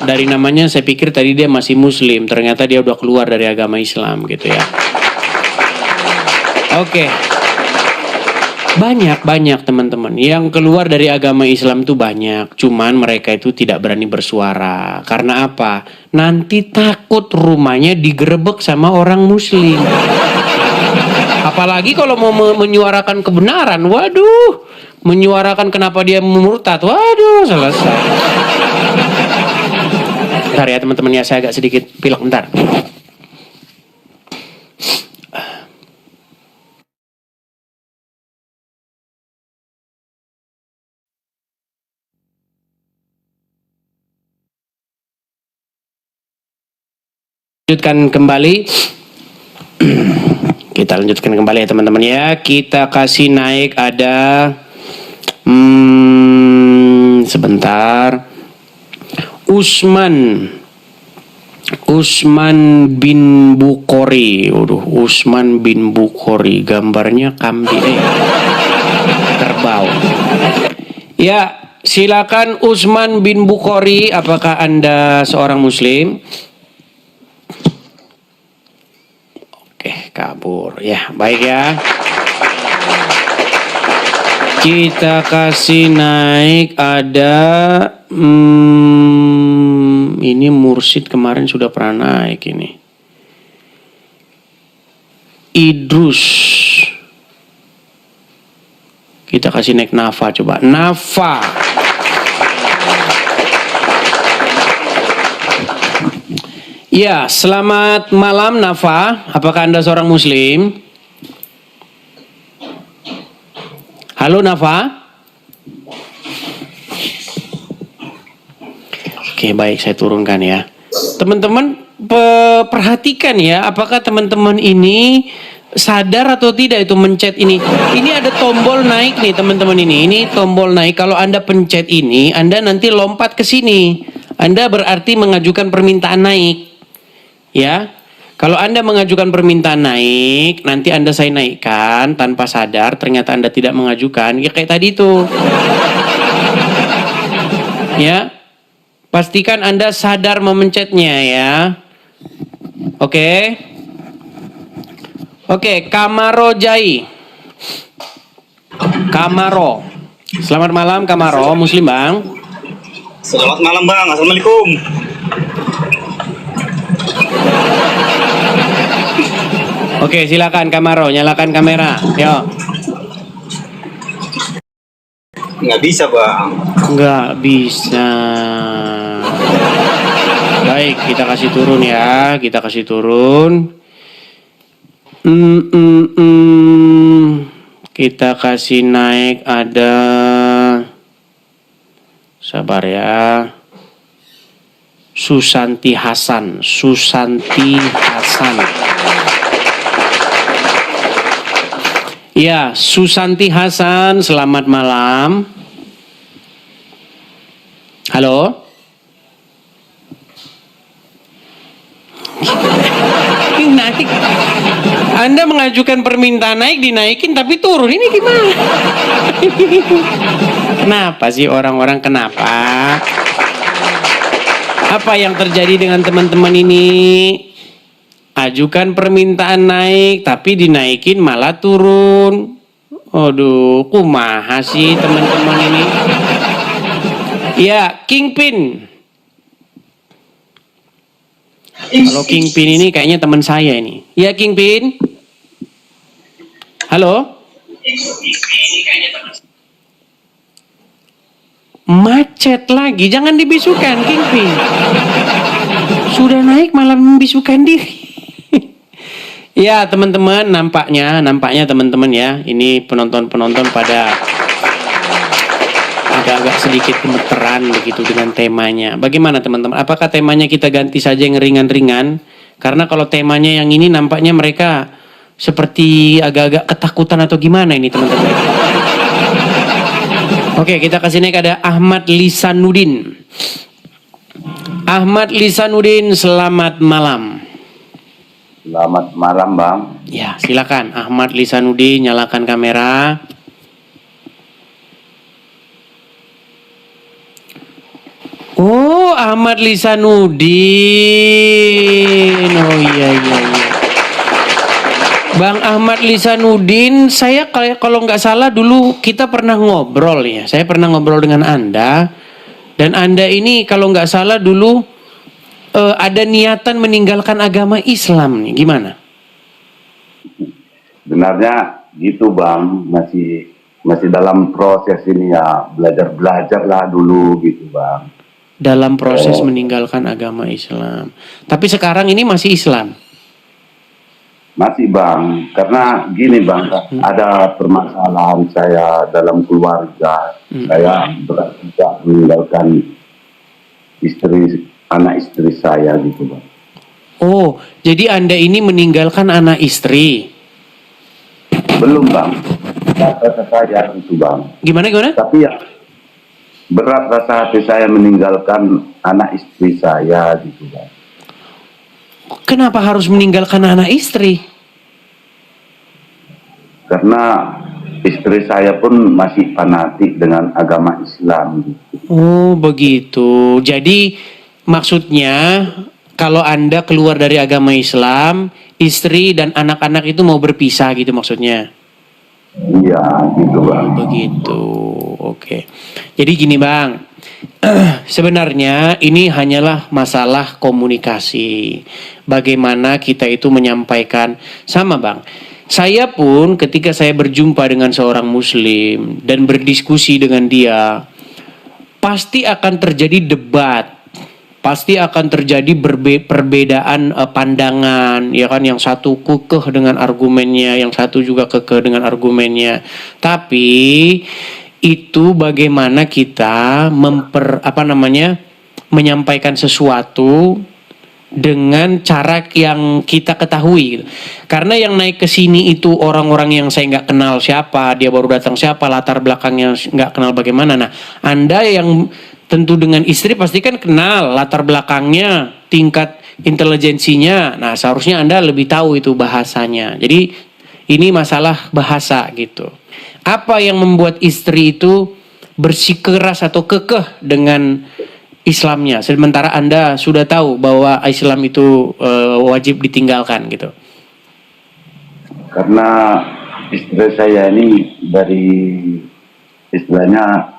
dari namanya saya pikir tadi dia masih Muslim, ternyata dia udah keluar dari agama Islam gitu ya. Oke. Banyak teman-teman yang keluar dari agama Islam itu banyak, cuman mereka itu tidak berani bersuara. Karena apa? Nanti takut rumahnya digerebek sama orang Muslim. Apalagi kalau mau menyuarakan kebenaran, waduh, menyuarakan kenapa dia murtad, waduh, selesai. Bentar ya teman-teman ya, saya agak sedikit pilek bentar. Lanjutkan kembali. Kita lanjutkan kembali ya teman-teman ya. Kita kasih naik ada sebentar. Usman bin Bukhari. Usman bin Bukhari, gambarnya kambing kerbau. Ya, silakan Usman bin Bukhari, apakah Anda seorang Muslim? Oke, kabur. Ya, baik ya. Kita kasih naik ada ini Mursid kemarin sudah pernah naik ini. Idrus. Kita kasih naik Nafa coba. Nafa. Ya, selamat malam Nafa. Apakah Anda seorang Muslim? Halo Nafa. Oke, baik, saya turunkan ya. Teman-teman perhatikan ya, apakah teman-teman ini sadar atau tidak itu mencet ini. Ini ada tombol naik nih teman-teman ini. Ini tombol naik. Kalau Anda pencet ini, Anda nanti lompat ke sini. Anda berarti mengajukan permintaan naik. Ya. Kalau Anda mengajukan permintaan naik, nanti saya naikkan tanpa sadar, ternyata Anda tidak mengajukan, ya kayak tadi tuh. Ya. Pastikan Anda sadar memencetnya ya. Oke. Oke, Kamaro Jai. Kamaro. Selamat malam Kamaro, Muslim Bang. Selamat malam Bang, Assalamualaikum. Oke, silakan Kamaro, nyalakan kamera. Yo. Nggak bisa Bang. Nggak bisa. Baik, kita kasih turun ya. Kita kasih turun. Kita kasih naik ada. Sabar ya. Susanti Hasan. Ya, Susanti Hasan, selamat malam. Halo? Naik. Anda mengajukan permintaan naik, dinaikin tapi turun. Ini gimana? Kenapa sih orang-orang, kenapa? Apa yang terjadi dengan teman-teman ini? Ajukan permintaan naik tapi dinaikin malah turun. Aduh, kumaha sih teman-teman ini? Ya, Kingpin. Kalau Kingpin ini kayaknya teman saya ini. Ya, Kingpin. Halo? Macet lagi, jangan dibisukan Kingpin. Sudah naik malah membisukan diri. Ya teman-teman, nampaknya teman-teman ya, ini penonton-penonton pada agak-agak sedikit gemeteran begitu dengan temanya. Bagaimana teman-teman? Apakah temanya kita ganti saja yang ringan-ringan? Karena kalau temanya yang ini nampaknya mereka seperti agak-agak ketakutan atau gimana ini teman-teman? Oke, kita kasih naik ada Ahmad Lisanuddin. Ahmad Lisanuddin, selamat malam. Selamat malam Bang. Ya, silakan Ahmad Lisanuddin, nyalakan kamera. Oh, Ahmad Lisanuddin. Oh iya. Bang Ahmad Lisanuddin, saya kalau nggak salah dulu kita pernah ngobrol ya. Saya pernah ngobrol dengan Anda. Dan Anda ini kalau nggak salah dulu ada niatan meninggalkan agama Islam nih. Gimana? Sebenarnya gitu Bang, masih dalam proses ini ya, belajar lah dulu gitu Bang. Dalam proses meninggalkan agama Islam. Tapi sekarang ini masih Islam? Masih Bang, karena gini Bang, ada permasalahan saya dalam keluarga. Saya berat juga meninggalkan anak istri saya gitu Bang. Oh, jadi Anda ini meninggalkan anak istri? Belum Bang, rasa saya gitu Bang. Gimana? Tapi ya berat rasa hati saya meninggalkan anak istri saya gitu Bang. Kenapa harus meninggalkan anak istri? Karena istri saya pun masih fanatik dengan agama Islam gitu. Oh begitu. Jadi maksudnya kalau Anda keluar dari agama Islam, istri dan anak-anak itu mau berpisah gitu maksudnya? Iya gitu Bang. Begitu. Oke. Jadi gini Bang, sebenarnya ini hanyalah masalah komunikasi. Bagaimana kita itu menyampaikan sama Bang. Saya pun ketika saya berjumpa dengan seorang muslim dan berdiskusi dengan dia, pasti akan terjadi debat. Pasti akan terjadi perbedaan pandangan, ya kan? Yang satu kekeh dengan argumennya, yang satu juga kekeh dengan argumennya. Tapi itu bagaimana kita menyampaikan sesuatu dengan cara yang kita ketahui. Karena yang naik ke sini itu orang-orang yang saya nggak kenal siapa, dia baru datang siapa, latar belakangnya nggak kenal bagaimana. Nah, Anda yang tentu dengan istri pasti kan kenal latar belakangnya, tingkat intelijensinya. Nah, seharusnya Anda lebih tahu itu bahasanya. Jadi ini masalah bahasa gitu. Apa yang membuat istri itu bersikeras atau kekeh dengan Islamnya, sementara Anda sudah tahu bahwa Islam itu wajib ditinggalkan gitu? Karena istri saya ini dari istilahnya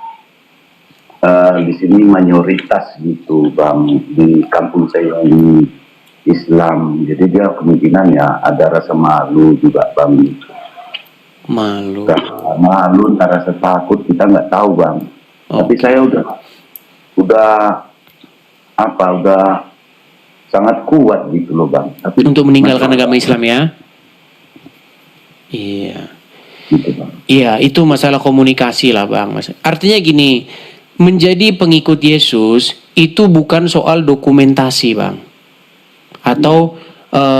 di sini mayoritas gitu bang, di kampung saya ini Islam, jadi dia kemungkinan ya ada rasa malu juga bang. Malu. Malu, rasa takut, kita nggak tahu bang. Tapi saya udah sangat kuat gitu loh bang. Tapi untuk meninggalkan agama Islam ya. Iya. Gitu, bang. Iya, itu masalah komunikasi lah bang. Artinya gini, menjadi pengikut Yesus itu bukan soal dokumentasi bang, atau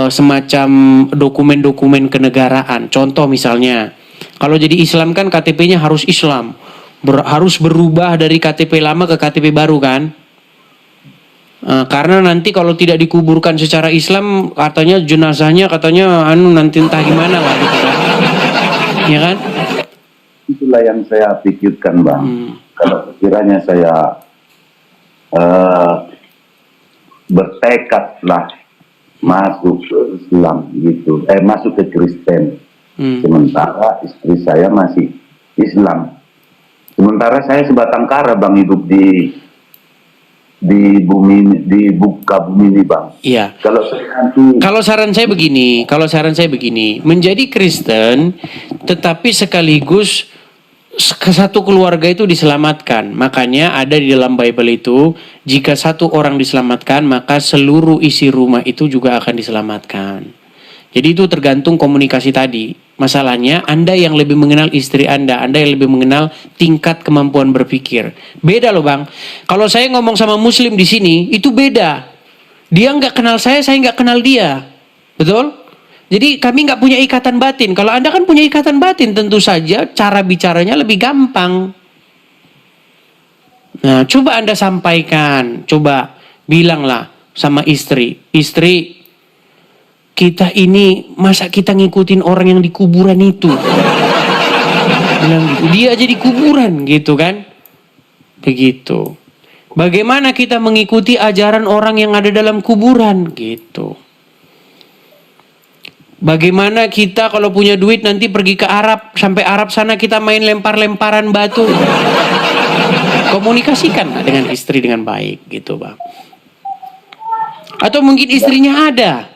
semacam dokumen-dokumen kenegaraan. Contoh misalnya, kalau jadi Islam kan KTP-nya harus Islam, harus berubah dari KTP lama ke KTP baru kan? Karena nanti kalau tidak dikuburkan secara Islam, katanya jenazahnya katanya nanti entah gimana lah gitu kan. Ya kan? Itulah yang saya pikirkan bang. Kalau sekiranya saya bertekad lah masuk ke Islam gitu, masuk ke Kristen, sementara istri saya masih Islam, sementara saya sebatang kara bang, hidup di bumi, di buka bumi ini bang. Iya. Kalau saran saya begini, menjadi Kristen tetapi sekaligus satu keluarga itu diselamatkan. Makanya ada di dalam Bible itu, jika satu orang diselamatkan, maka seluruh isi rumah itu juga akan diselamatkan. Jadi itu tergantung komunikasi tadi. Masalahnya Anda yang lebih mengenal istri Anda yang lebih mengenal tingkat kemampuan berpikir. Beda loh bang. Kalau saya ngomong sama Muslim di sini, itu beda. Dia nggak kenal saya nggak kenal dia. Betul? Jadi kami nggak punya ikatan batin. Kalau Anda kan punya ikatan batin, tentu saja cara bicaranya lebih gampang. Nah, coba Anda sampaikan, coba bilanglah sama istri, kita ini masa kita ngikutin orang yang di kuburan itu? Bilang gitu. Dia aja di kuburan gitu kan? Begitu. Bagaimana kita mengikuti ajaran orang yang ada dalam kuburan gitu? Bagaimana kita kalau punya duit nanti pergi ke Arab, sampai Arab sana kita main lempar-lemparan batu. Komunikasikan dengan istri dengan baik gitu bang. Atau mungkin istrinya ada.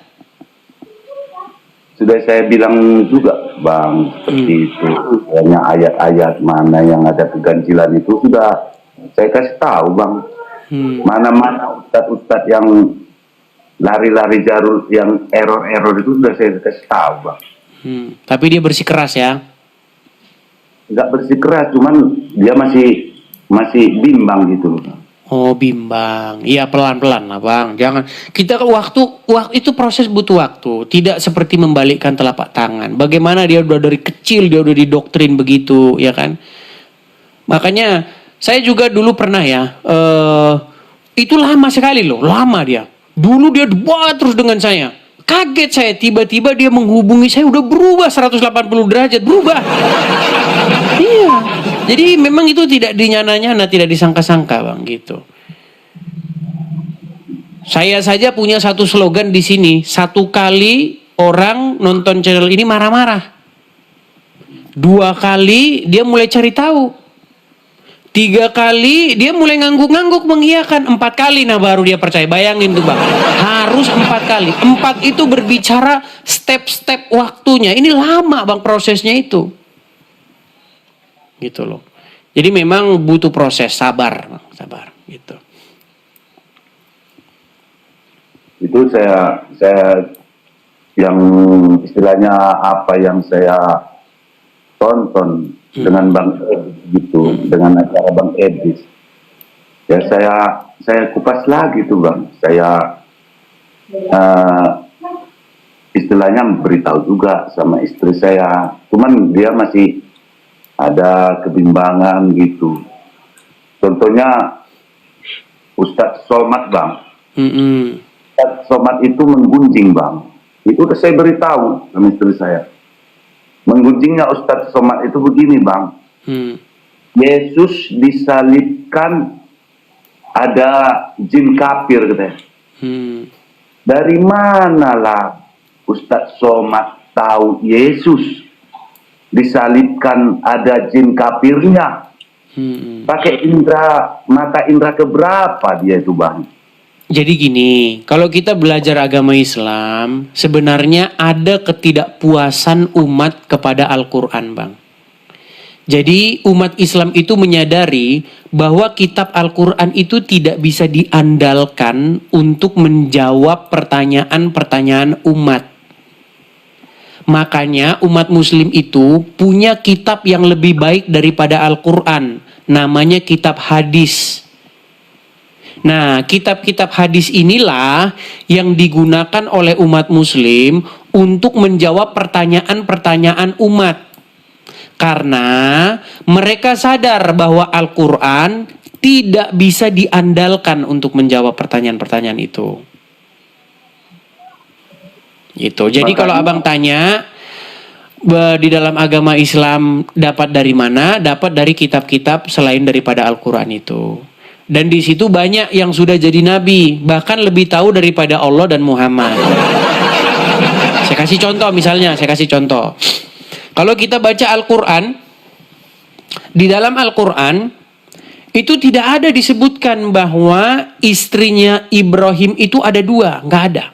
Sudah saya bilang juga bang, seperti itu. Hanya ayat-ayat mana yang ada keganjilan itu sudah saya kasih tahu bang. Mana-mana ustadz-ustadz yang lari-lari jalur yang error-error itu sudah saya kasih tahu bang. Tapi dia bersikeras ya? Nggak bersikeras, cuman dia masih bimbang gitu. Oh bimbang, iya pelan-pelan lah bang. Jangan kita ke waktu itu proses butuh waktu. Tidak seperti membalikkan telapak tangan. Bagaimana dia udah dari kecil dia udah didoktrin begitu, ya kan? Makanya saya juga dulu pernah ya. Itu lama sekali loh, lama dia. Dulu dia debat terus dengan saya. Kaget saya, tiba-tiba dia menghubungi saya udah berubah 180 derajat, berubah. Iya. Jadi memang itu tidak dinyana-nyana, tidak disangka-sangka bang gitu. Saya saja punya satu slogan di sini. Satu kali orang nonton channel ini marah-marah. 2 kali dia mulai cari tahu. 3 kali dia mulai ngangguk-ngangguk mengiyakan. 4 kali nah baru dia percaya. Bayangin tuh bang, harus 4 kali. 4 itu berbicara step-step waktunya. Ini lama bang prosesnya itu. Gitu loh. Jadi memang butuh proses, sabar gitu. Itu saya yang istilahnya apa yang saya tonton dengan Bang Edis gitu, dengan acara Bang Edis. Ya saya kupas lagi tuh bang. Saya istilahnya beritahu juga sama istri saya. Cuman dia masih ada kebimbangan gitu. Contohnya Ustadz Somad bang. Ustadz Somad itu menggunjing bang. Itu udah saya beritahu sama istri saya. Menggunjingnya Ustadz Somad itu begini bang. Yesus disalibkan ada jin kafir katanya. Dari manalah Ustadz Somad tahu Yesus disalibkan ada jin kafirnya? Pakai mata indra keberapa dia itu Bang? Jadi gini, kalau kita belajar agama Islam, sebenarnya ada ketidakpuasan umat kepada Al-Quran, Bang. Jadi umat Islam itu menyadari bahwa kitab Al-Quran itu tidak bisa diandalkan untuk menjawab pertanyaan-pertanyaan umat. Makanya umat muslim itu punya kitab yang lebih baik daripada Al-Quran. Namanya kitab hadis. Nah, kitab-kitab hadis inilah yang digunakan oleh umat muslim untuk menjawab pertanyaan-pertanyaan umat. Karena mereka sadar bahwa Al-Quran tidak bisa diandalkan untuk menjawab pertanyaan-pertanyaan itu. Gitu. Jadi kalau abang tanya di dalam agama Islam dapat dari mana? Dapat dari kitab-kitab selain daripada Al-Quran itu. Dan di situ banyak yang sudah jadi nabi, bahkan lebih tahu daripada Allah dan Muhammad. Saya kasih contoh misalnya, Kalau kita baca Al-Quran, di dalam Al-Quran itu tidak ada disebutkan bahwa istrinya Ibrahim itu ada dua, nggak ada.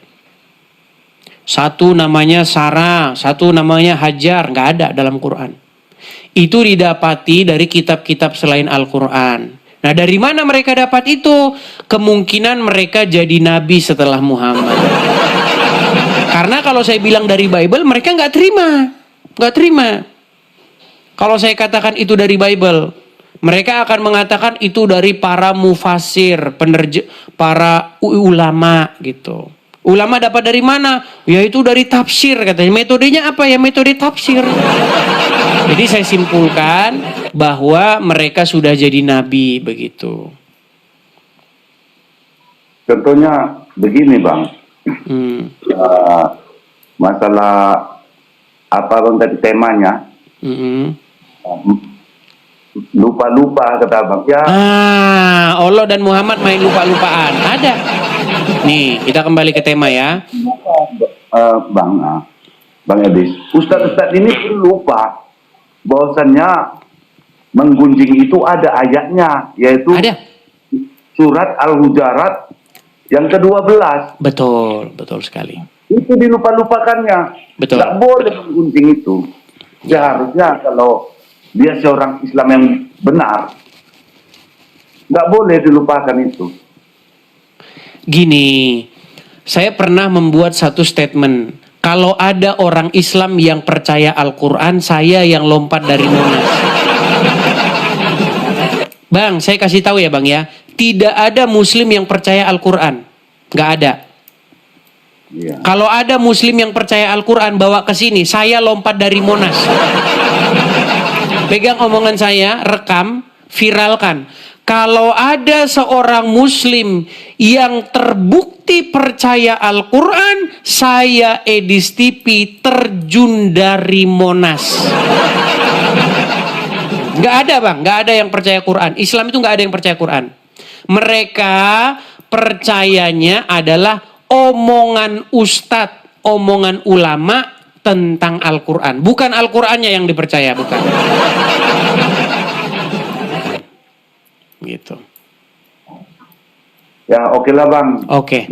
Satu namanya Sarah, satu namanya Hajar, nggak ada dalam Quran. Itu didapati dari kitab-kitab selain Al-Quran. Nah, dari mana mereka dapat itu? Kemungkinan mereka jadi nabi setelah Muhammad. Karena kalau saya bilang dari Bible, mereka nggak terima. Kalau saya katakan itu dari Bible, mereka akan mengatakan itu dari para mufasir, para ulama gitu. Ulama dapat dari mana? Yaitu dari tafsir katanya. Metodenya apa ya? Metode tafsir. Jadi saya simpulkan bahwa mereka sudah jadi nabi begitu. Contohnya begini Bang, masalah apa Bang tadi temanya? Lupa-lupa kata Bang. Ya. Allah dan Muhammad main lupa-lupaan. Ada. Nih, kita kembali ke tema ya. Bang Edis, Ustadz ini lupa bahwasannya menggunjing itu ada ayatnya, yaitu surat Al-Hujarat yang ke-12. Betul sekali. Itu dilupa-lupakannya. Betul. Nggak boleh menggunjing itu. Seharusnya kalau dia seorang Islam yang benar, nggak boleh dilupakan itu. Gini, saya pernah membuat satu statement. Kalau ada orang Islam yang percaya Al-Quran, saya yang lompat dari Monas. Bang, saya kasih tahu ya Bang ya, tidak ada Muslim yang percaya Al-Quran. Nggak ada. Ya. Kalau ada Muslim yang percaya Al-Quran, bawa ke sini, saya lompat dari Monas. Pegang omongan saya, rekam, viralkan. Kalau ada seorang Muslim yang terbukti percaya Al-Quran, saya Edis TV terjun dari Monas. Gak ada Bang, gak ada yang percaya Quran. Islam itu gak ada yang percaya Quran. Mereka percayanya adalah omongan ustadz, omongan ulama tentang Al-Quran. Bukan Al-Qurannya yang dipercaya, bukan. Gitu. Ya oke lah Bang. Oke.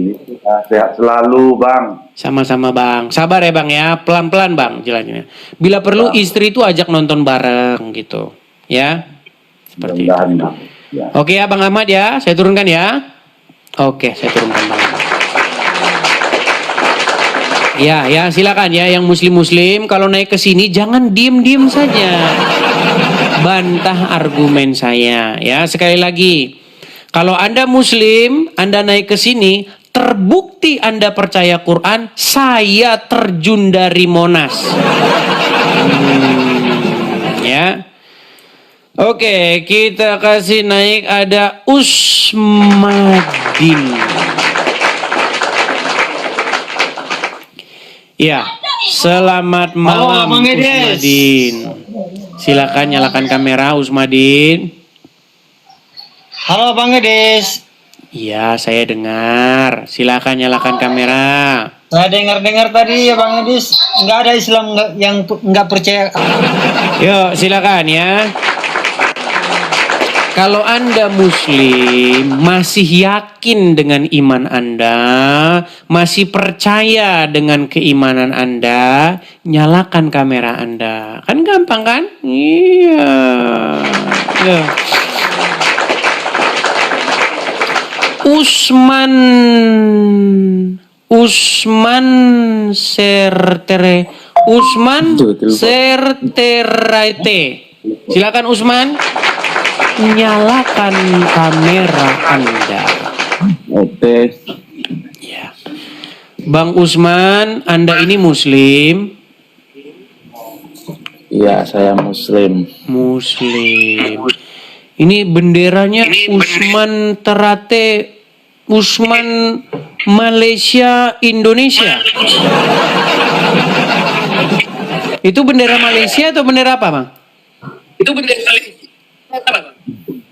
Sehat selalu Bang. Sama-sama Bang. Sabar ya Bang ya. Pelan-pelan Bang jalannya. Bila perlu istri itu ajak nonton bareng gitu. Ya. Seperti itu. Ya. Oke ya Bang Ahmad ya. Saya turunkan ya. Oke, saya turunkan Bang. Ya silakan ya yang muslim-muslim kalau naik ke sini jangan diem-diem saja. Bantah argumen saya ya. Sekali lagi, kalau Anda muslim, Anda naik ke sini, terbukti Anda percaya Quran, saya terjun dari Monas. Ya. Oke, kita kasih naik ada Usmadin. Ya, selamat malam Usmadin. Silakan nyalakan kamera Usmadin. Halo Bang Edis. Iya, saya dengar. Silakan nyalakan kamera. Saya dengar-dengar tadi ya Bang Edis, nggak ada Islam yang nggak percaya. Yuk, silakan ya. Kalau Anda Muslim, masih yakin dengan iman Anda, masih percaya dengan keimanan Anda, nyalakan kamera Anda. Kan gampang kan? Iya. Ya. Usman Serteraite. Silakan Usman, nyalakan kamera Anda. Oke. Ya. Bang Usman, Anda ini Muslim? Iya, saya Muslim. Muslim. Ini benderanya Usman Terate, Usman Malaysia, Indonesia. Itu bendera Malaysia atau bendera apa, Bang? Itu bendera Malaysia.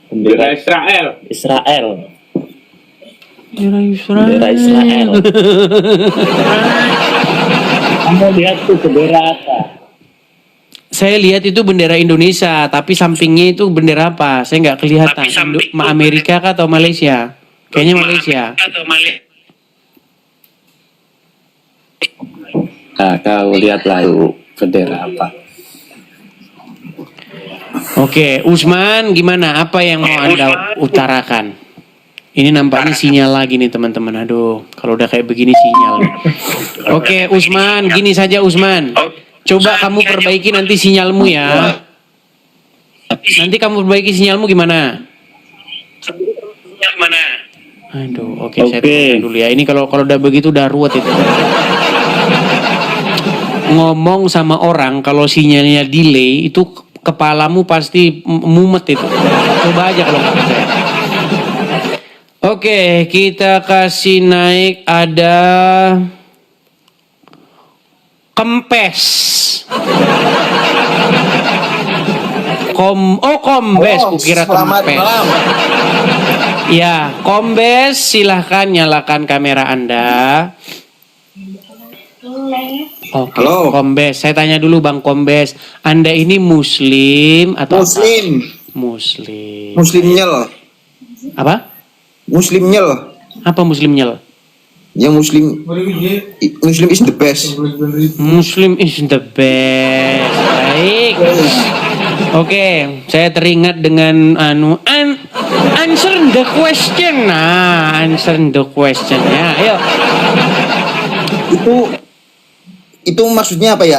Bendera Israel. Israel. Bendera Israel. Bendera Israel. Kamu lihat tuh bendera apa? Saya lihat itu bendera Indonesia, tapi sampingnya itu bendera apa? Saya nggak kelihatan. Amerika kah atau Malaysia? Kayaknya Malaysia. Nah, kau lihatlah itu bendera apa. Oke, Usman, gimana? Apa yang mau Anda utarakan? Ini nampaknya sinyal lagi nih teman-teman. Aduh, kalau udah kayak begini sinyal. Oke, Usman, gini saja Usman. Coba kamu perbaiki nanti sinyalmu ya. Nanti kamu perbaiki sinyalmu gimana? Aduh, oke, saya tunggu dulu ya. Ini kalau udah begitu udah ruwet itu. Ngomong sama orang kalau sinyalnya delay itu kepalamu pasti mumet itu. Coba aja kalau nggak percaya. Oke, kita kasih naik ada Kempes. Kombes, kukira Kempes. Malam. Ya, Kombes, silahkan nyalakan kamera Anda. Oke, Halo. Kombes, saya tanya dulu Bang Kombes, Anda ini Muslim atau Muslim. apa? Muslim. Muslimnya loh. Apa? Muslimnya loh. Apa Muslimnya? Ya Muslim is the best. Muslim is the best. Baik. Oke, saya teringat dengan answer the question. Nah, answer the question ya. Ayo. Itu maksudnya apa ya?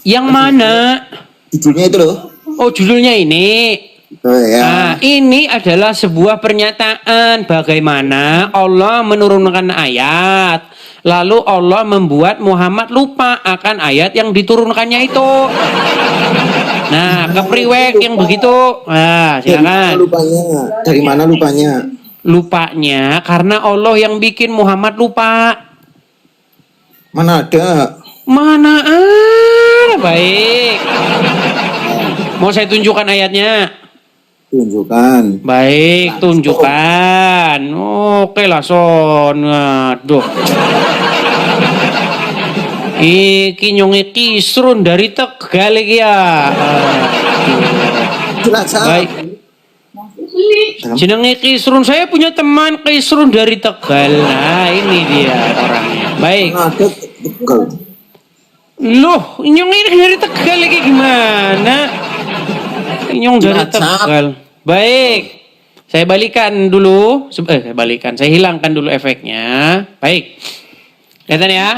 Yang mana? Judulnya itu loh. Oh, judulnya ini. Oh, ya. Nah, ini adalah sebuah pernyataan bagaimana Allah menurunkan ayat. Lalu Allah membuat Muhammad lupa akan ayat yang diturunkannya itu. Nah, kepriwek yang begitu. Nah, silakan. Dari mana lupanya? Lupanya karena Allah yang bikin Muhammad lupa. Mana ada? Mana ada? Baik. Mau saya tunjukkan ayatnya? Tunjukkan. Baik, tunjukkan. Oke lah, Son. Aduh. Iki nyonge Kisrun dari Tegal iki ya. Baik. Jenenge Kisrun, saya punya teman Kisrun dari Tegal. Nah, ini dia orangnya. Baik. Loh, nyong ini dari Tegal iki gimana? Nyong dari Tegal. Baik. Saya balikan dulu. Saya hilangkan dulu efeknya. Baik. Kelihatan ya?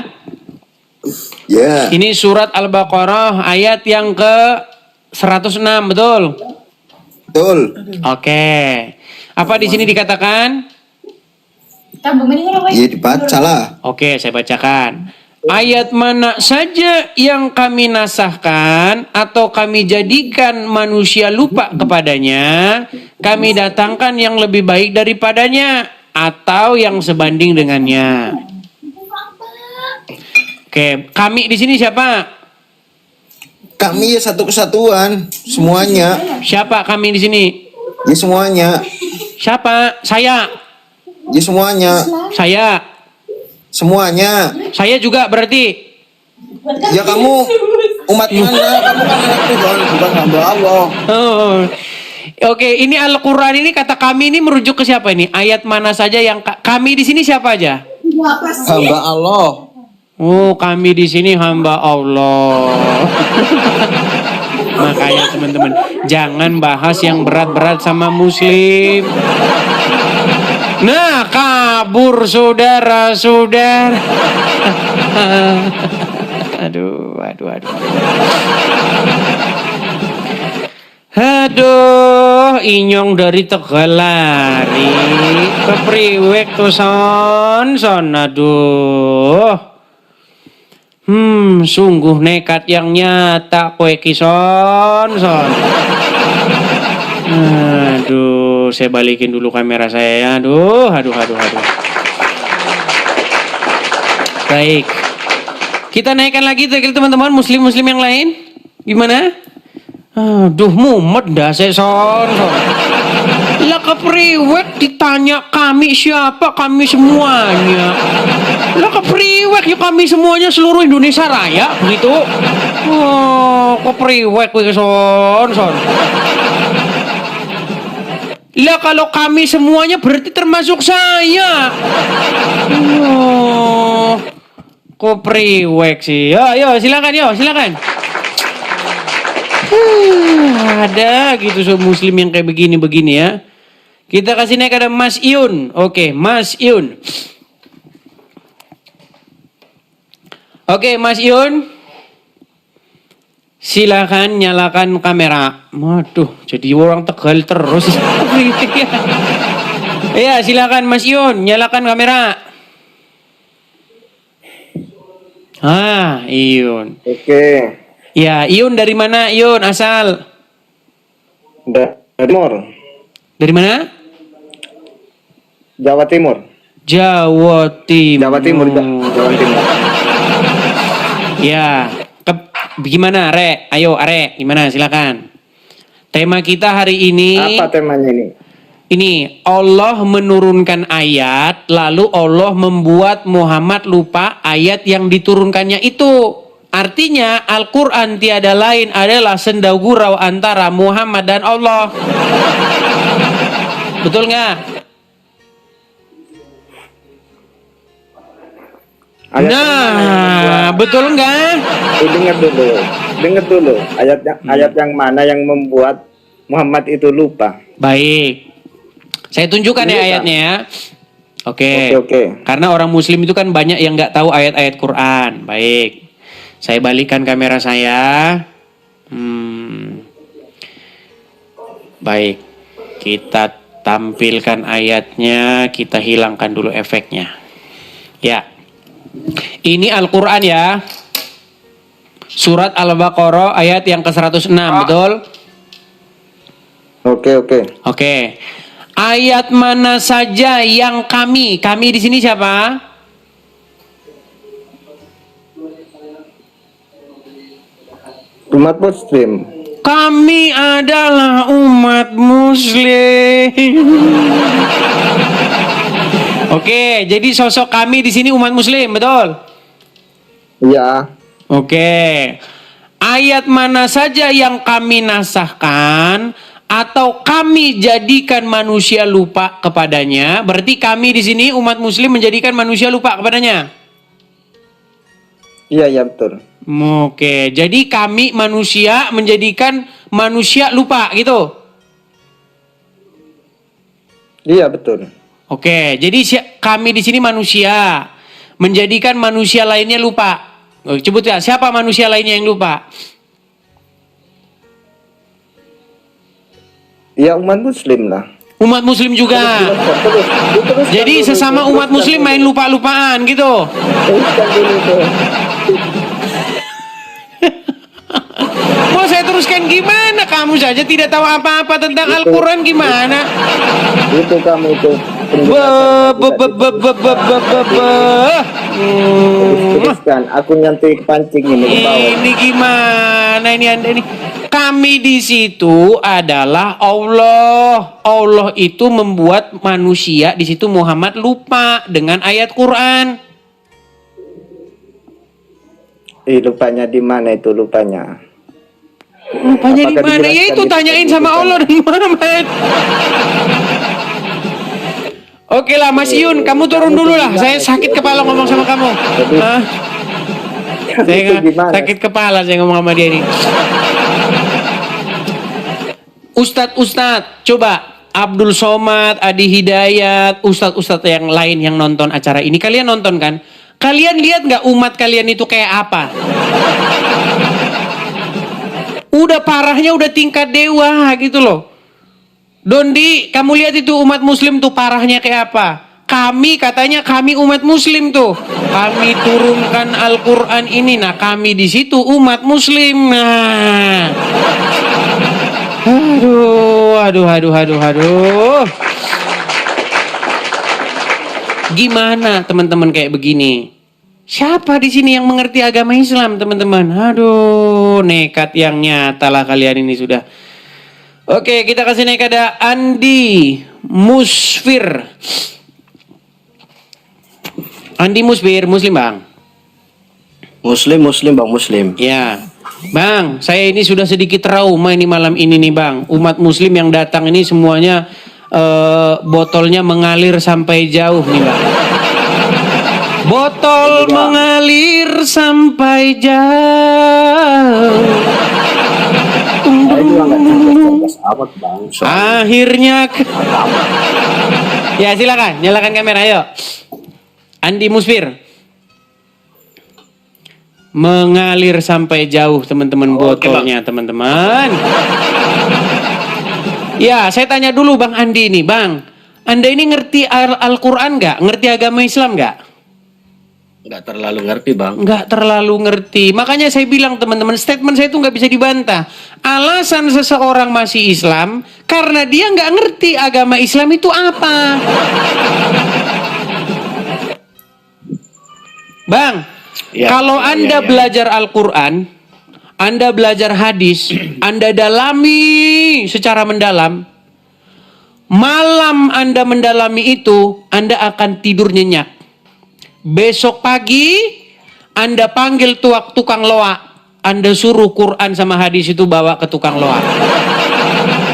Ya. Ini surat Al-Baqarah ayat yang ke 106, betul? Betul. Oke. Apa di sini dikatakan? Iya, dibaca lah. Oke, saya bacakan. Ayat mana saja yang kami nasahkan atau kami jadikan manusia lupa kepadanya, kami datangkan yang lebih baik daripadanya atau yang sebanding dengannya. Oke, kami di sini siapa? Kami ya satu kesatuan, semuanya. Siapa kami di sini? Ya semuanya. Siapa? Saya. Ya semuanya. Saya. Semuanya. Saya juga berarti. Ya kamu umat mana? Kamu kan anak Tuhan, bukan hamba Allah. Oh. Oke, ini Al-Quran ini kata kami ini merujuk ke siapa ini? Ayat mana saja yang kami di sini siapa aja? Hamba Allah. Oh, kami di sini hamba Allah. Makanya teman-teman, jangan bahas yang berat-berat sama muslim. Nah, kabur saudara-saudara. Aduh. Aduh, inyong dari Tegal lari ke Priwek tuh son. Aduh. Sungguh nekat yang nyata kowe ki son. Aduh, saya balikin dulu kamera saya ya. Aduh. Baik. Kita naikkan lagi teman-teman muslim-muslim yang lain. Gimana? Aduh, mumet dah saya son. Lah ke Priwek ditanya kami siapa? Kami semuanya. Lah ke Priwek ya kami semuanya seluruh Indonesia Raya begitu. Oh, ke Priwek kuwi son. Lah kalau kami semuanya berarti termasuk saya. Oh, ke Priwek sih. Yo silakan. Ada gitu so muslim yang kayak begini ya. Kita kasih naik ada Mas Iun. Oke, Mas Iun. Oke, Mas Iun. Silakan nyalakan kamera. Waduh, jadi orang Tegal terus. Ya, silakan Mas Iun, nyalakan kamera. Iun. Oke. Ya, Iun dari mana Iun asal? Dari Timur. Dari mana? Jawa Timur. Jawa Timur. Jawa Timur. Ya, gimana Are? Ayo Are, gimana silakan. Tema kita hari ini. Apa temanya ini? Ini Allah menurunkan ayat, lalu Allah membuat Muhammad lupa ayat yang diturunkannya itu. Artinya Al-Quran tiada lain adalah senda gurau antara Muhammad dan Allah. Betul nggak? Betul nggak? Dengar dulu. Ayat yang mana yang membuat Muhammad itu lupa? Baik. Saya tunjukkan ya ayatnya ya. Oke. Karena orang Muslim itu kan banyak yang nggak tahu ayat-ayat Quran. Baik. Saya balikan kamera saya. Baik. Kita tampilkan ayatnya. Kita hilangkan dulu efeknya. Ya. Ini Al-Quran ya. Surat Al-Baqarah ayat yang ke-106. Betul? Oke. Ayat mana saja yang kami di sini siapa? Umat Muslim. Kami adalah umat Muslim. Oke, jadi sosok kami di sini umat Muslim, betul? Iya. Oke. Ayat mana saja yang kami nasahkan atau kami jadikan manusia lupa kepadanya? Berarti kami di sini umat Muslim menjadikan manusia lupa kepadanya. Iya betul. Oke, jadi kami manusia menjadikan manusia lupa gitu. Iya betul. Oke, jadi kami di sini manusia menjadikan manusia lainnya lupa. Sebut ya, siapa manusia lainnya yang lupa? Ya umat Muslim lah. Umat Muslim juga. Jadi sesama umat Muslim main lupa-lupaan gitu. Mau saya teruskan gimana? Kamu saja tidak tahu apa-apa tentang Al-Quran gimana? Itu kamu itu. Teruskan, aku nanti pancing ini. Ini gimana ini Anda ini? Kami di situ adalah Allah. Allah itu membuat manusia di situ Muhammad lupa dengan ayat Quran. Lupanya di mana itu lupanya? Rupanya di mana? Ya itu tanyain sama Allah dan Muhammad. Oke lah Mas Yun, kamu turun dulu lah. Saya sakit kepala ngomong sama kamu. Hah? Saya sakit kepala saya ngomong sama dia ini. Ustadz, coba Abdul Somad, Adi Hidayat, ustadz yang lain yang nonton acara ini, kalian nonton kan? Kalian lihat nggak umat kalian itu kayak apa? Udah parahnya udah tingkat dewa gitu loh. Dondi, kamu lihat itu umat muslim tuh parahnya kayak apa? Katanya kami umat muslim tuh. Kami turunkan Al-Quran ini. Nah kami di situ umat muslim. Nah. Aduh. Gimana teman-teman kayak begini? Siapa di sini yang mengerti agama Islam, teman-teman? Aduh, nekat yang nyata lah kalian ini sudah. Oke, kita kasih naik ada Andi Musfir. Andi Musfir, Muslim bang? Muslim bang, Muslim. Ya, bang, saya ini sudah sedikit trauma ini malam ini nih bang. Umat Muslim yang datang ini semuanya botolnya mengalir sampai jauh nih bang. Botol mengalir sampai jauh. Akhirnya ya silakan, nyalakan kamera ayo. Andi Musfir. Mengalir sampai jauh teman-teman botolnya teman-teman. Ya, saya tanya dulu Bang Andi ini, Bang. Anda ini ngerti Al-Qur'an nggak? Ngerti agama Islam nggak? Nggak terlalu ngerti bang. Nggak terlalu ngerti. Makanya saya bilang teman-teman, statement saya itu nggak bisa dibantah. Alasan seseorang masih Islam karena dia nggak ngerti agama Islam itu apa. Bang, kalau Anda belajar Al-Quran, Anda belajar hadis, Anda dalami secara mendalam, malam Anda mendalami itu, Anda akan tidur nyenyak. Besok pagi Anda panggil tukang loak, Anda suruh Quran sama hadis itu bawa ke tukang loak.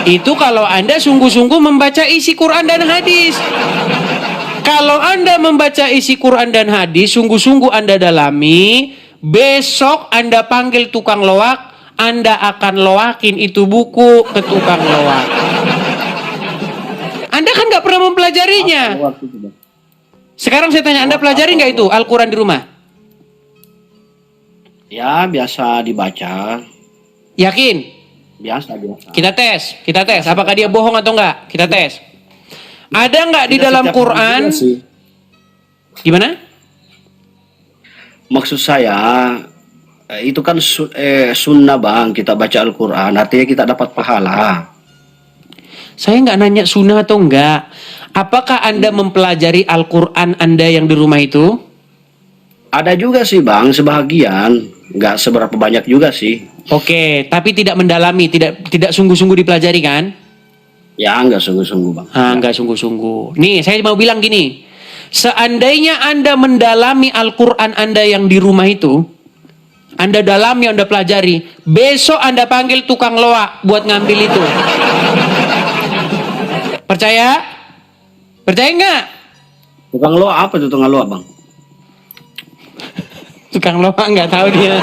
Itu kalau Anda sungguh-sungguh membaca isi Quran dan hadis. Kalau Anda membaca isi Quran dan hadis sungguh-sungguh Anda dalami, besok Anda panggil tukang loak, Anda akan loakin itu buku ke tukang loak. Anda kan nggak pernah mempelajarinya. Sekarang saya tanya, Anda pelajari nggak itu Al-Quran di rumah? Ya biasa dibaca. Yakin? Biasa. Kita tes. Apakah dia bohong atau enggak? Kita tes. Ada nggak di dalam Quran? Gimana? Maksud saya itu kan sunnah bang, kita baca Al-Quran, artinya kita dapat pahala. Saya nggak nanya sunnah atau enggak. Apakah Anda mempelajari Al-Quran Anda yang di rumah itu? Ada juga sih bang, sebahagian. Nggak seberapa banyak juga sih. Oke, tapi tidak mendalami, tidak sungguh-sungguh dipelajari kan? Ya nggak sungguh-sungguh bang. Nggak sungguh-sungguh. Nih, saya mau bilang gini. Seandainya Anda mendalami Al-Quran Anda yang di rumah itu, Anda dalami, Anda pelajari, besok Anda panggil tukang loak buat ngambil itu. Percaya? Percaya nggak? Tukang loak apa tuh tukang loak bang? Tukang loak nggak tahu dia.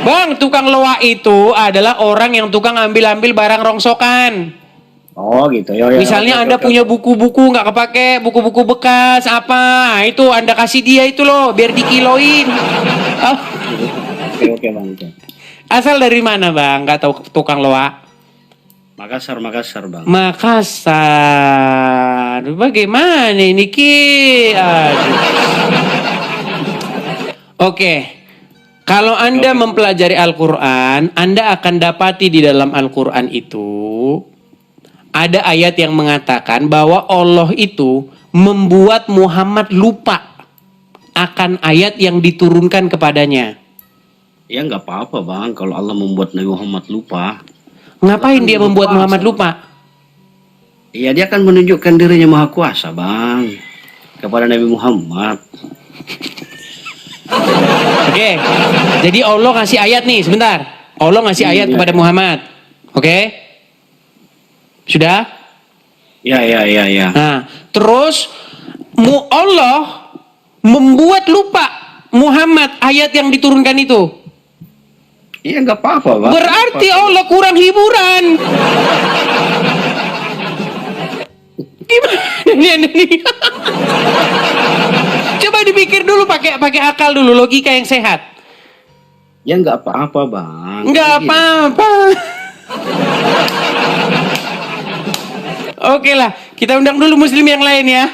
Bang, tukang loak itu adalah orang yang tukang ambil-ambil barang rongsokan. Oh gitu ya. Misalnya Anda punya buku-buku nggak kepake, buku-buku bekas apa, itu Anda kasih dia itu loh, biar dikiloin. Oh. Oke bang. Asal dari mana bang? Nggak tahu tukang loak? Makassar bang. Makassar. Bagaimana ini Ki? Oke. Kalau Anda mempelajari Al-Quran, Anda akan dapati di dalam Al-Quran itu ada ayat yang mengatakan bahwa Allah itu membuat Muhammad lupa akan ayat yang diturunkan kepadanya. Ya nggak apa-apa bang, kalau Allah membuat Nabi Muhammad lupa. Ngapain dia membuat Muhammad lupa? Iya, dia akan menunjukkan dirinya maha kuasa bang kepada Nabi Muhammad. Oke, jadi Allah ngasih ayat nih, sebentar. Allah ngasih ayat kepada Muhammad. Oke? Sudah? Ya. Nah, terus Allah membuat lupa Muhammad ayat yang diturunkan itu. Iya, nggak apa-apa, Bang. Berarti Allah kurang hiburan. Gimana ini? Coba dipikir dulu pakai akal dulu, logika yang sehat. Ya nggak apa-apa, Bang. Nggak apa-apa. Oke lah, kita undang dulu muslim yang lain ya.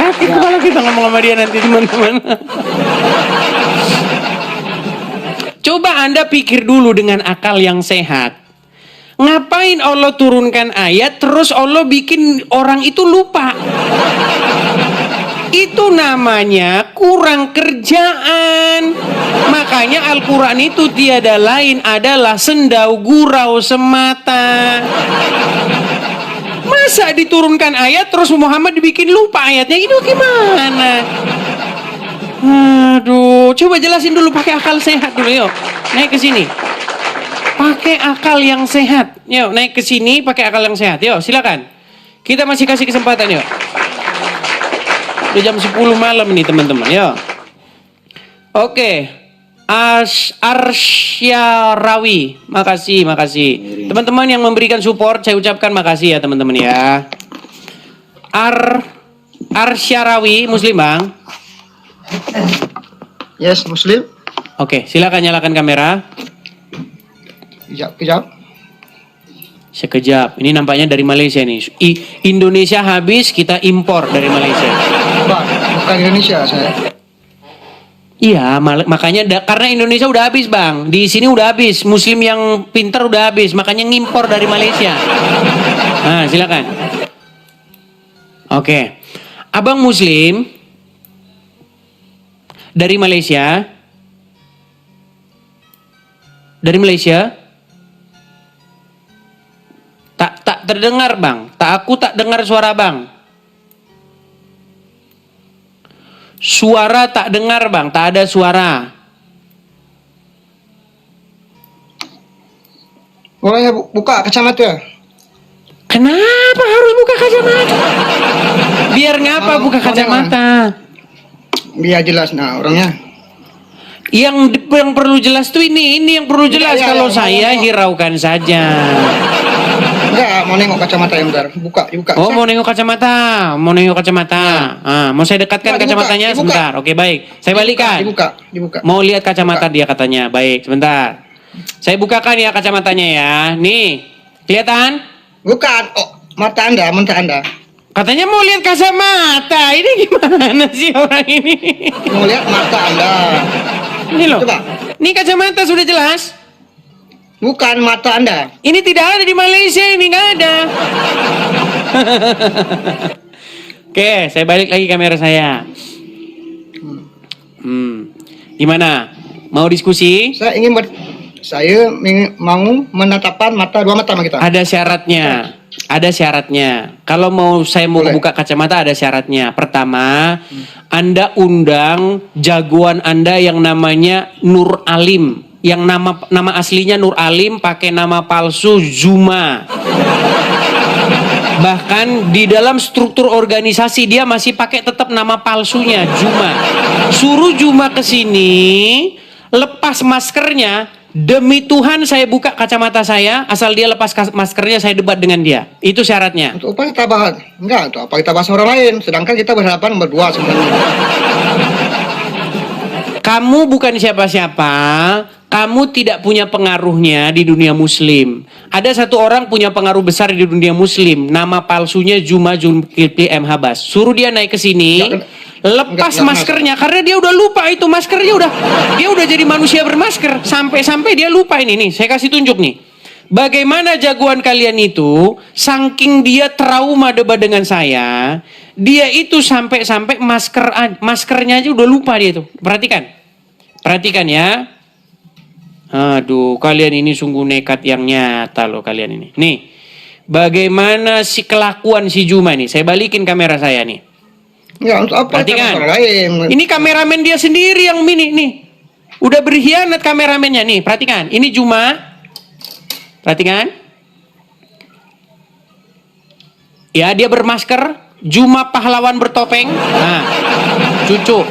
Sakit kepala kita ngomong sama dia nanti teman-teman. Coba Anda pikir dulu dengan akal yang sehat. Ngapain Allah turunkan ayat terus Allah bikin orang itu lupa? Itu namanya kurang kerjaan. Makanya Al-Quran itu tiada lain adalah sendau gurau semata. Masa diturunkan ayat terus Muhammad dibikin lupa ayatnya? Itu gimana? Aduh, coba jelasin dulu pakai akal sehat dulu, yuk. Naik ke sini. Pakai akal yang sehat. Yuk, naik ke sini pakai akal yang sehat. Yuk, silakan. Kita masih kasih kesempatan, yuk. Udah jam 10 malam nih, teman-teman. Yuk. Oke. Arsyarawi. Makasih. Teman-teman yang memberikan support, saya ucapkan makasih ya, teman-teman ya. Arsyarawi, Muslim, Bang? Yes, Muslim. Oke, silakan nyalakan kamera. Kejap. Sekejap. Ini nampaknya dari Malaysia nih. Indonesia habis, kita impor dari Malaysia. Bukan Indonesia saya. Iya, makanya karena Indonesia udah habis, Bang. Di sini udah habis. Muslim yang pintar udah habis, makanya ngimpor dari Malaysia. Nah, silakan. Oke. Abang Muslim dari Malaysia. Dari Malaysia. Tak terdengar, Bang. Aku tak dengar suara Bang. Suara tak dengar, Bang. Tak ada suara. Boleh buka kacamata? Kenapa harus buka kacamata? Biar ngapa buka kacamata? Biar jelas orangnya. Yang perlu jelas tuh ini yang perlu jelas. Kalau saya hiraukan saja. Enggak, mau nengok kacamata yang bentar. Dibuka. Oh, mau nengok kacamata. Mau saya dekatkan kacamatanya sebentar. Oke, baik. Saya balikan. Dibuka. Mau lihat kacamata dia katanya. Baik, sebentar. Saya bukakan ya kacamatanya ya. Nih, kelihatan? Bukan. Oh, mata Anda. Katanya mau lihat kacamata. Ini gimana sih orang ini? Mau lihat mata Anda. Ini loh. Coba. Ini kacamata sudah jelas. Bukan mata Anda. Ini tidak ada di Malaysia, ini nggak ada. Oke, saya balik lagi kamera saya. Gimana? Mau diskusi? Saya mau menatapkan dua mata sama kita. Ada syaratnya. Kalau saya mau buka kacamata ada syaratnya. Pertama, Anda undang jagoan Anda yang namanya Nur Alim. Yang nama aslinya Nur Alim, pakai nama palsu Zuma. Bahkan di dalam struktur organisasi dia masih pakai tetap nama palsunya Zuma. Suruh Zuma ke sini, lepas maskernya. Demi Tuhan saya buka kacamata saya, asal dia lepas maskernya saya debat dengan dia. Itu syaratnya. Untuk apa kita bahas? Enggak, untuk apa kita bahas orang lain? Sedangkan kita berhadapan berdua sebenarnya. Kamu bukan siapa-siapa. Kamu tidak punya pengaruhnya di dunia muslim. Ada satu orang punya pengaruh besar di dunia muslim. Nama palsunya Zuma Zulkifli M. Habas. Suruh dia naik ke sini. Lepas maskernya. Karena dia udah lupa itu maskernya dia udah jadi manusia bermasker. Sampai-sampai dia lupa ini nih. Saya kasih tunjuk nih. Bagaimana jagoan kalian itu. Saking dia trauma debat dengan saya. Dia itu sampai-sampai maskernya aja udah lupa dia tuh. Perhatikan ya. Aduh, kalian ini sungguh nekat yang nyata loh kalian ini. Nih, bagaimana kelakuan si Zuma nih? Saya balikin kamera saya nih. Ya, untuk apa? Perhatikan. Ini kameramen dia sendiri yang mini nih. Udah berkhianat kameramennya nih, perhatikan. Ini Juma. Perhatikan. Ya, dia bermasker. Juma pahlawan bertopeng. Nah, cucu.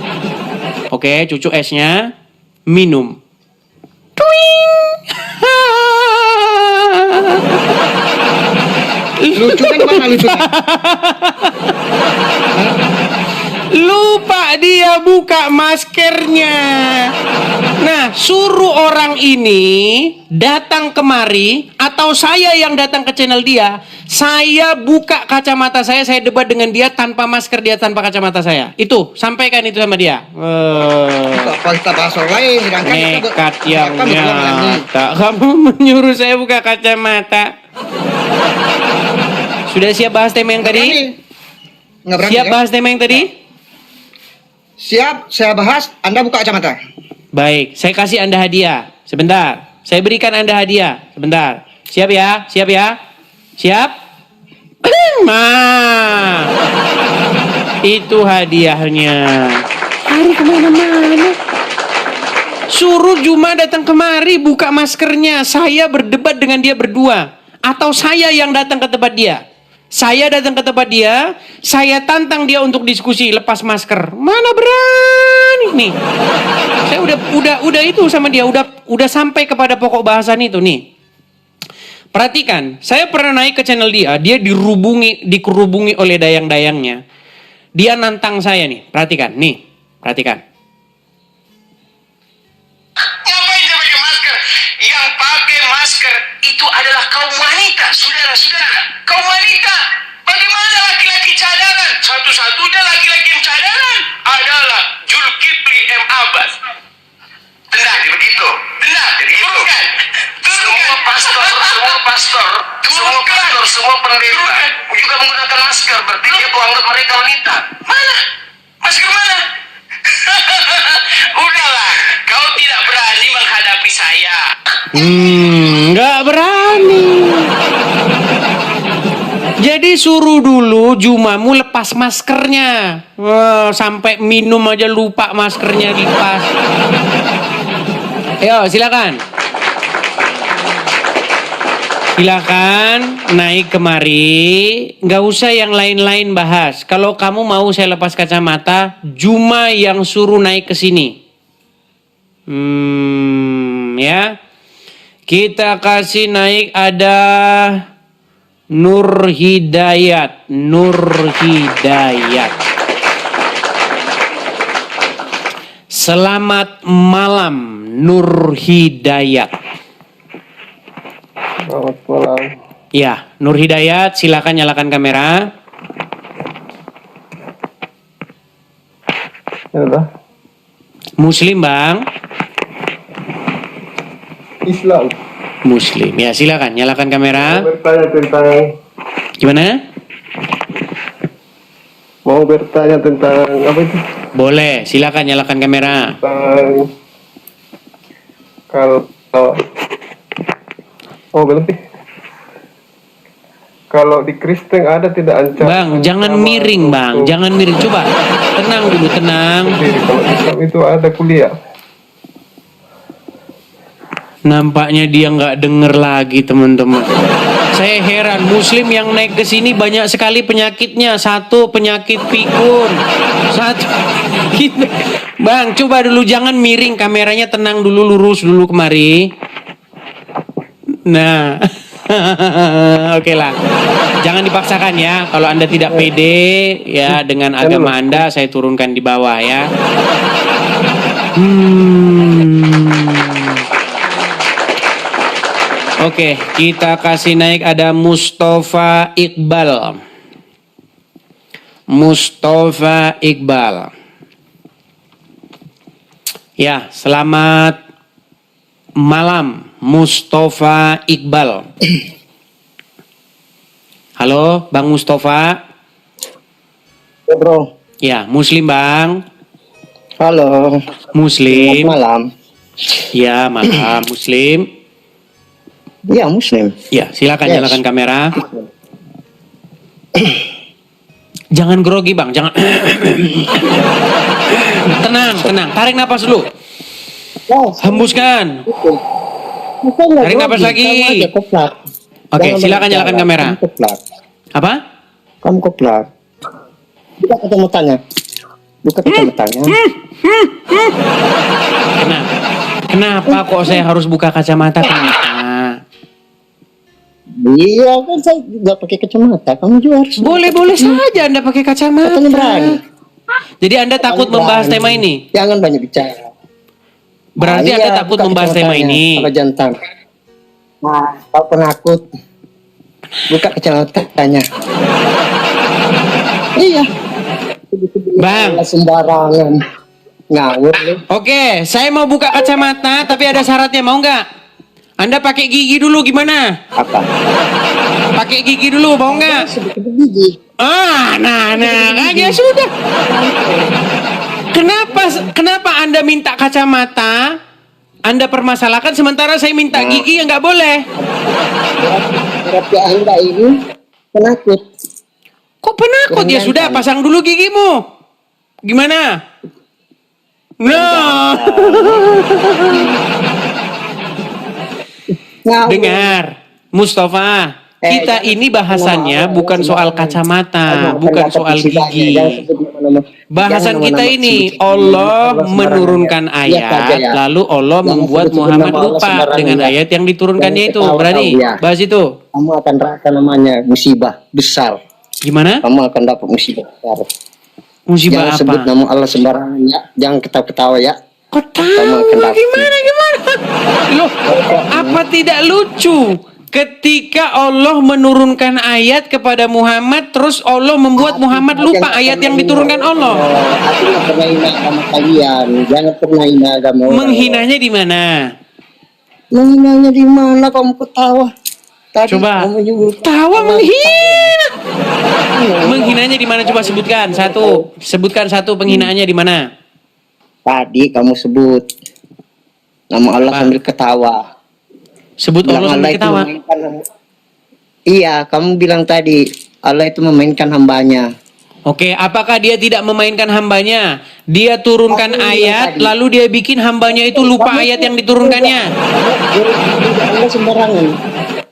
Oke, cucu esnya. Minum. Lucu kan mana lucu? Lupa dia buka maskernya. Nah, suruh orang ini datang kemari atau saya yang datang ke channel dia. Saya buka kacamata saya debat dengan dia tanpa masker, dia tanpa kacamata saya. Itu, sampaikan itu sama dia. Nekat yang nyata. Kamu menyuruh saya buka kacamata. Sudah siap bahas tema yang tadi? Siap bahas tema yang tadi? Siap, saya bahas. Anda buka kacamata. Baik, saya kasih Anda hadiah. Sebentar, saya berikan Anda hadiah. Sebentar. Siap ya? Siap ya? Siap? Nah, itu hadiahnya. Hari kemana-mana. Suruh Juma datang kemari, buka maskernya. Saya berdebat dengan dia berdua. Atau saya yang datang ke tempat dia. Saya datang ke tempat dia, saya tantang dia untuk diskusi lepas masker. Mana berani nih? Saya udah itu sama dia, udah sampai kepada pokok bahasan itu nih. Perhatikan, saya pernah naik ke channel dia dikerubungi oleh dayang-dayangnya. Dia nantang saya nih, perhatikan, nih, perhatikan. Ngapain dia pakai masker? Yang pakai masker itu adalah kaum wanita, saudara-saudara. Kaum wanita, bagaimana laki-laki cadangan? Satu-satunya laki-laki yang cadangan adalah Zulkifli M. Abbas. Benar, begitu. Benar, begitu. Semua pastor, semua pendeta juga menggunakan masker. Berarti dia anggap mereka wanita. Mana? Masker mana? Udahlah, kau tidak berani menghadapi saya. Nggak berani. Jadi suruh dulu Jumamu lepas maskernya. Sampai minum aja lupa maskernya dilepas. Ayo silakan. Silakan naik kemari. Nggak usah yang lain-lain bahas. Kalau kamu mau saya lepas kacamata, Juma yang suruh naik ke sini. Ya. Kita kasih naik ada Nur Hidayat. Selamat malam Nur Hidayat. Selamat malam. Ya, Nur Hidayat, silakan nyalakan kamera. Ya, Muslim, Bang. Islam. Muslim. Ya, silakan nyalakan kamera. Mau bertanya tentang Gimana? Mau bertanya tentang apa itu? Boleh, silakan nyalakan kamera. Tentang kalau belum sih. Kalau di Kristen ada tidak ancaman? Bang, jangan miring, Bang. Jangan miring. Coba tenang dulu, tenang. Kalau Islam itu ada kuliah. Nampaknya dia nggak denger lagi, teman-teman. Saya heran, Muslim yang naik ke sini banyak sekali penyakitnya. Satu, penyakit pikun. Satu, gitu. Bang, coba dulu jangan miring, kameranya tenang dulu, lurus dulu kemari. Nah, oke lah. Jangan dipaksakan ya. Kalau Anda tidak pede ya dengan agama Anda, saya turunkan di bawah ya. Oke, kita kasih naik ada Mustafa Iqbal. Ya, selamat malam Mustafa Iqbal. Halo, Bang Mustafa. Ya, bro. Ya, Muslim, Bang. Halo. Muslim. Selamat malam. Ya, malam Muslim. Ya, Muslim. Ya, silakan nyalakan kamera. Jangan grogi, Bang. Jangan. Tenang. Tarik napas dulu. Hembuskan. Tarik nafas lagi. Oke, silakan nyalakan kamera. Apa? Kamu koplar. Buka kacamatanya. Buka kacamatanya. Kenapa kok saya harus buka kacamata? Kenapa? Iya kan saya nggak pakai kacamata. Kamu juga harus. Boleh saja Anda pakai kacamata. Katanya berani. Jadi Anda takut membahas tema ini? Jangan banyak bicara. Berarti Iya, Anda takut buka membahas tema kacamatanya, ini? Kalau jantan. Nah, kau penakut. Buka kacamatanya. Iya. Bang. Sembarangan. Ngawur lu. Oke, saya mau buka kacamata, tapi ada syaratnya, mau nggak? Anda pakai gigi dulu gimana? Apa? Pakai gigi dulu, mau nggak? Gigi. Nah, ya sudah. Kenapa Anda minta kacamata? Anda permasalahkan, sementara saya minta gigi yang nggak boleh. Berarti Anda ini penakut. Kok penakut? Ya sudah, pasang dulu gigimu. Gimana? Nah. Dengar, Mustafa. Kita ini bahasannya bukan soal kacamata, bukan soal gigi. Bahasan kita ini, Allah menurunkan ayat, lalu Allah membuat Muhammad lupa dengan ayat yang diturunkannya itu. Berani bahas itu. Kamu akan rasa namanya musibah besar. Gimana? Kamu akan dapat musibah besar. Musibah Jangan apa? sebut nama Allah sembarangan ya. Jangan ketawa-ketawa ya. Kok tahu? Gimana? Loh, apa tidak lucu? Ketika Allah menurunkan ayat kepada Muhammad, terus Allah membuat Muhammad lupa ayat yang diturunkan Allah. Aku nggak pernah hina agama kalian. Jangan pernah hina agama orang. Menghinanya di mana? Menghinanya di mana? Kamu ketawa. Tadi Coba. kamu juga Tawa menghina. Menghinanya di mana? Coba sebutkan satu. Sebutkan satu penghinaannya di mana? Tadi kamu sebut nama Allah sambil ketawa. Sebut Allah sambil ketawa. Iya, kamu bilang tadi Allah itu memainkan hambanya. Oke, apakah dia tidak memainkan hambanya? Dia turunkan ayat, lalu dia bikin hambanya itu lupa ayat yang diturunkannya. Anda sembarangan.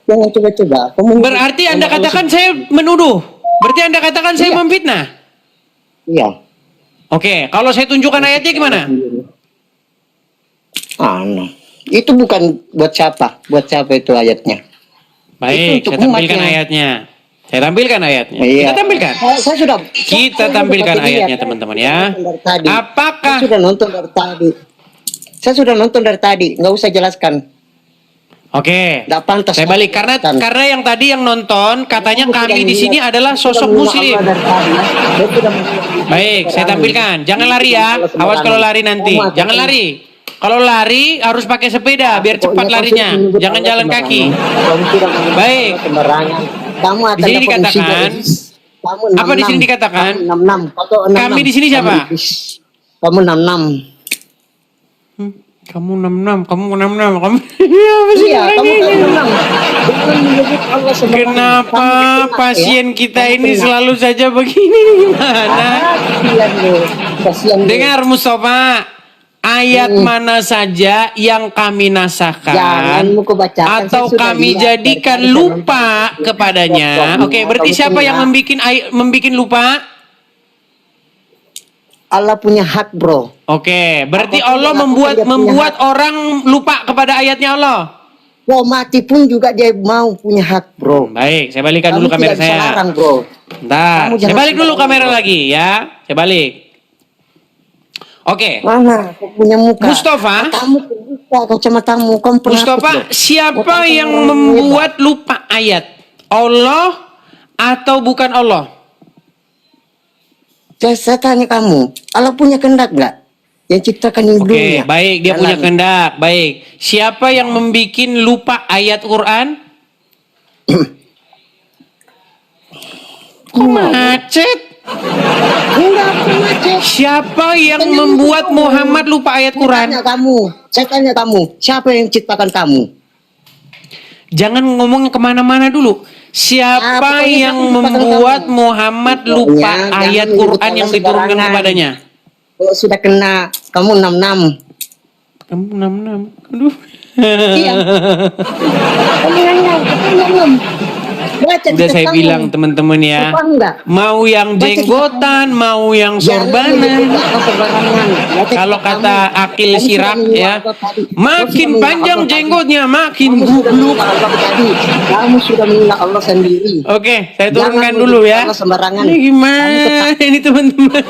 Jangan coba-coba. Berarti Anda katakan saya menuduh. Berarti Anda katakan saya memfitnah. Iya. Oke, kalau saya tunjukkan ayatnya gimana? Itu bukan buat siapa? Buat siapa itu ayatnya? Baik, saya tampilkan ayatnya. Saya tampilkan ayatnya. Iya. Kita tampilkan. Kita tampilkan ayatnya, teman-teman ya. Apakah? Saya sudah nonton dari tadi. Saya sudah nonton dari tadi. Nggak usah jelaskan. Oke. Nggak pantas. Saya balik karena yang tadi yang nonton katanya kami di sini adalah sosok muslim. Baik, saya tampilkan. Jangan lari ya. Awas kalau lari nanti. Jangan lari. Kalau lari harus pakai sepeda biar cepat larinya. Jangan jalan kaki. Baik. Di sini dikatakan. Apa di sini dikatakan? Kami di sini siapa? Kamu 66. Kamu 66. Kamu 66. Kamu. Iya, kamu 66. Kenapa pasien kita ini selalu saja begini? Gimana? Dengar Mustafa. Ayat mana saja yang kami nasahkan atau kami jadikan lupa kepadanya. Oke, berarti siapa yang membikin lupa? Allah punya hak, bro. Oke, berarti Allah membuat orang lupa kepada ayatnya Allah. Mau mati pun juga dia mau punya hak, bro. Baik, saya balikan dulu kamera saya. Larang, bro. Bentar, saya balik dulu kamera lagi ya. Saya balik. Oke. Mana? Punya muka. Mustafa. Kamu buka kacamatamu. Mustafa, siapa yang membuat lupa ayat? Allah atau bukan Allah? Saya tanya kamu. Allah punya kehendak nggak? Yang ciptakan ini dunia. Oke, baik. Dia punya kehendak. Baik. Siapa yang membuat lupa ayat Quran? Kok macet? Siapa yang membuat Muhammad lupa ayat Quran? Saya tanya kamu, siapa yang ciptakan kamu? Jangan ngomong kemana-mana dulu. Siapa yang membuat Muhammad lupa ayat Quran yang diturunkan kepadanya? Oh, sudah kena, kamu 66. 666. Aduh. Iya. Udah saya bilang teman-teman ya, mau yang jenggotan, mau yang sorbanan. Kalau kata Akil Sirak ya, makin panjang jenggotnya, makin gubluk. Kamu sudah mengenal Allah sendiri. Oke, saya turunkan dulu ya. Sembarangan. Ini gimana ini teman-teman?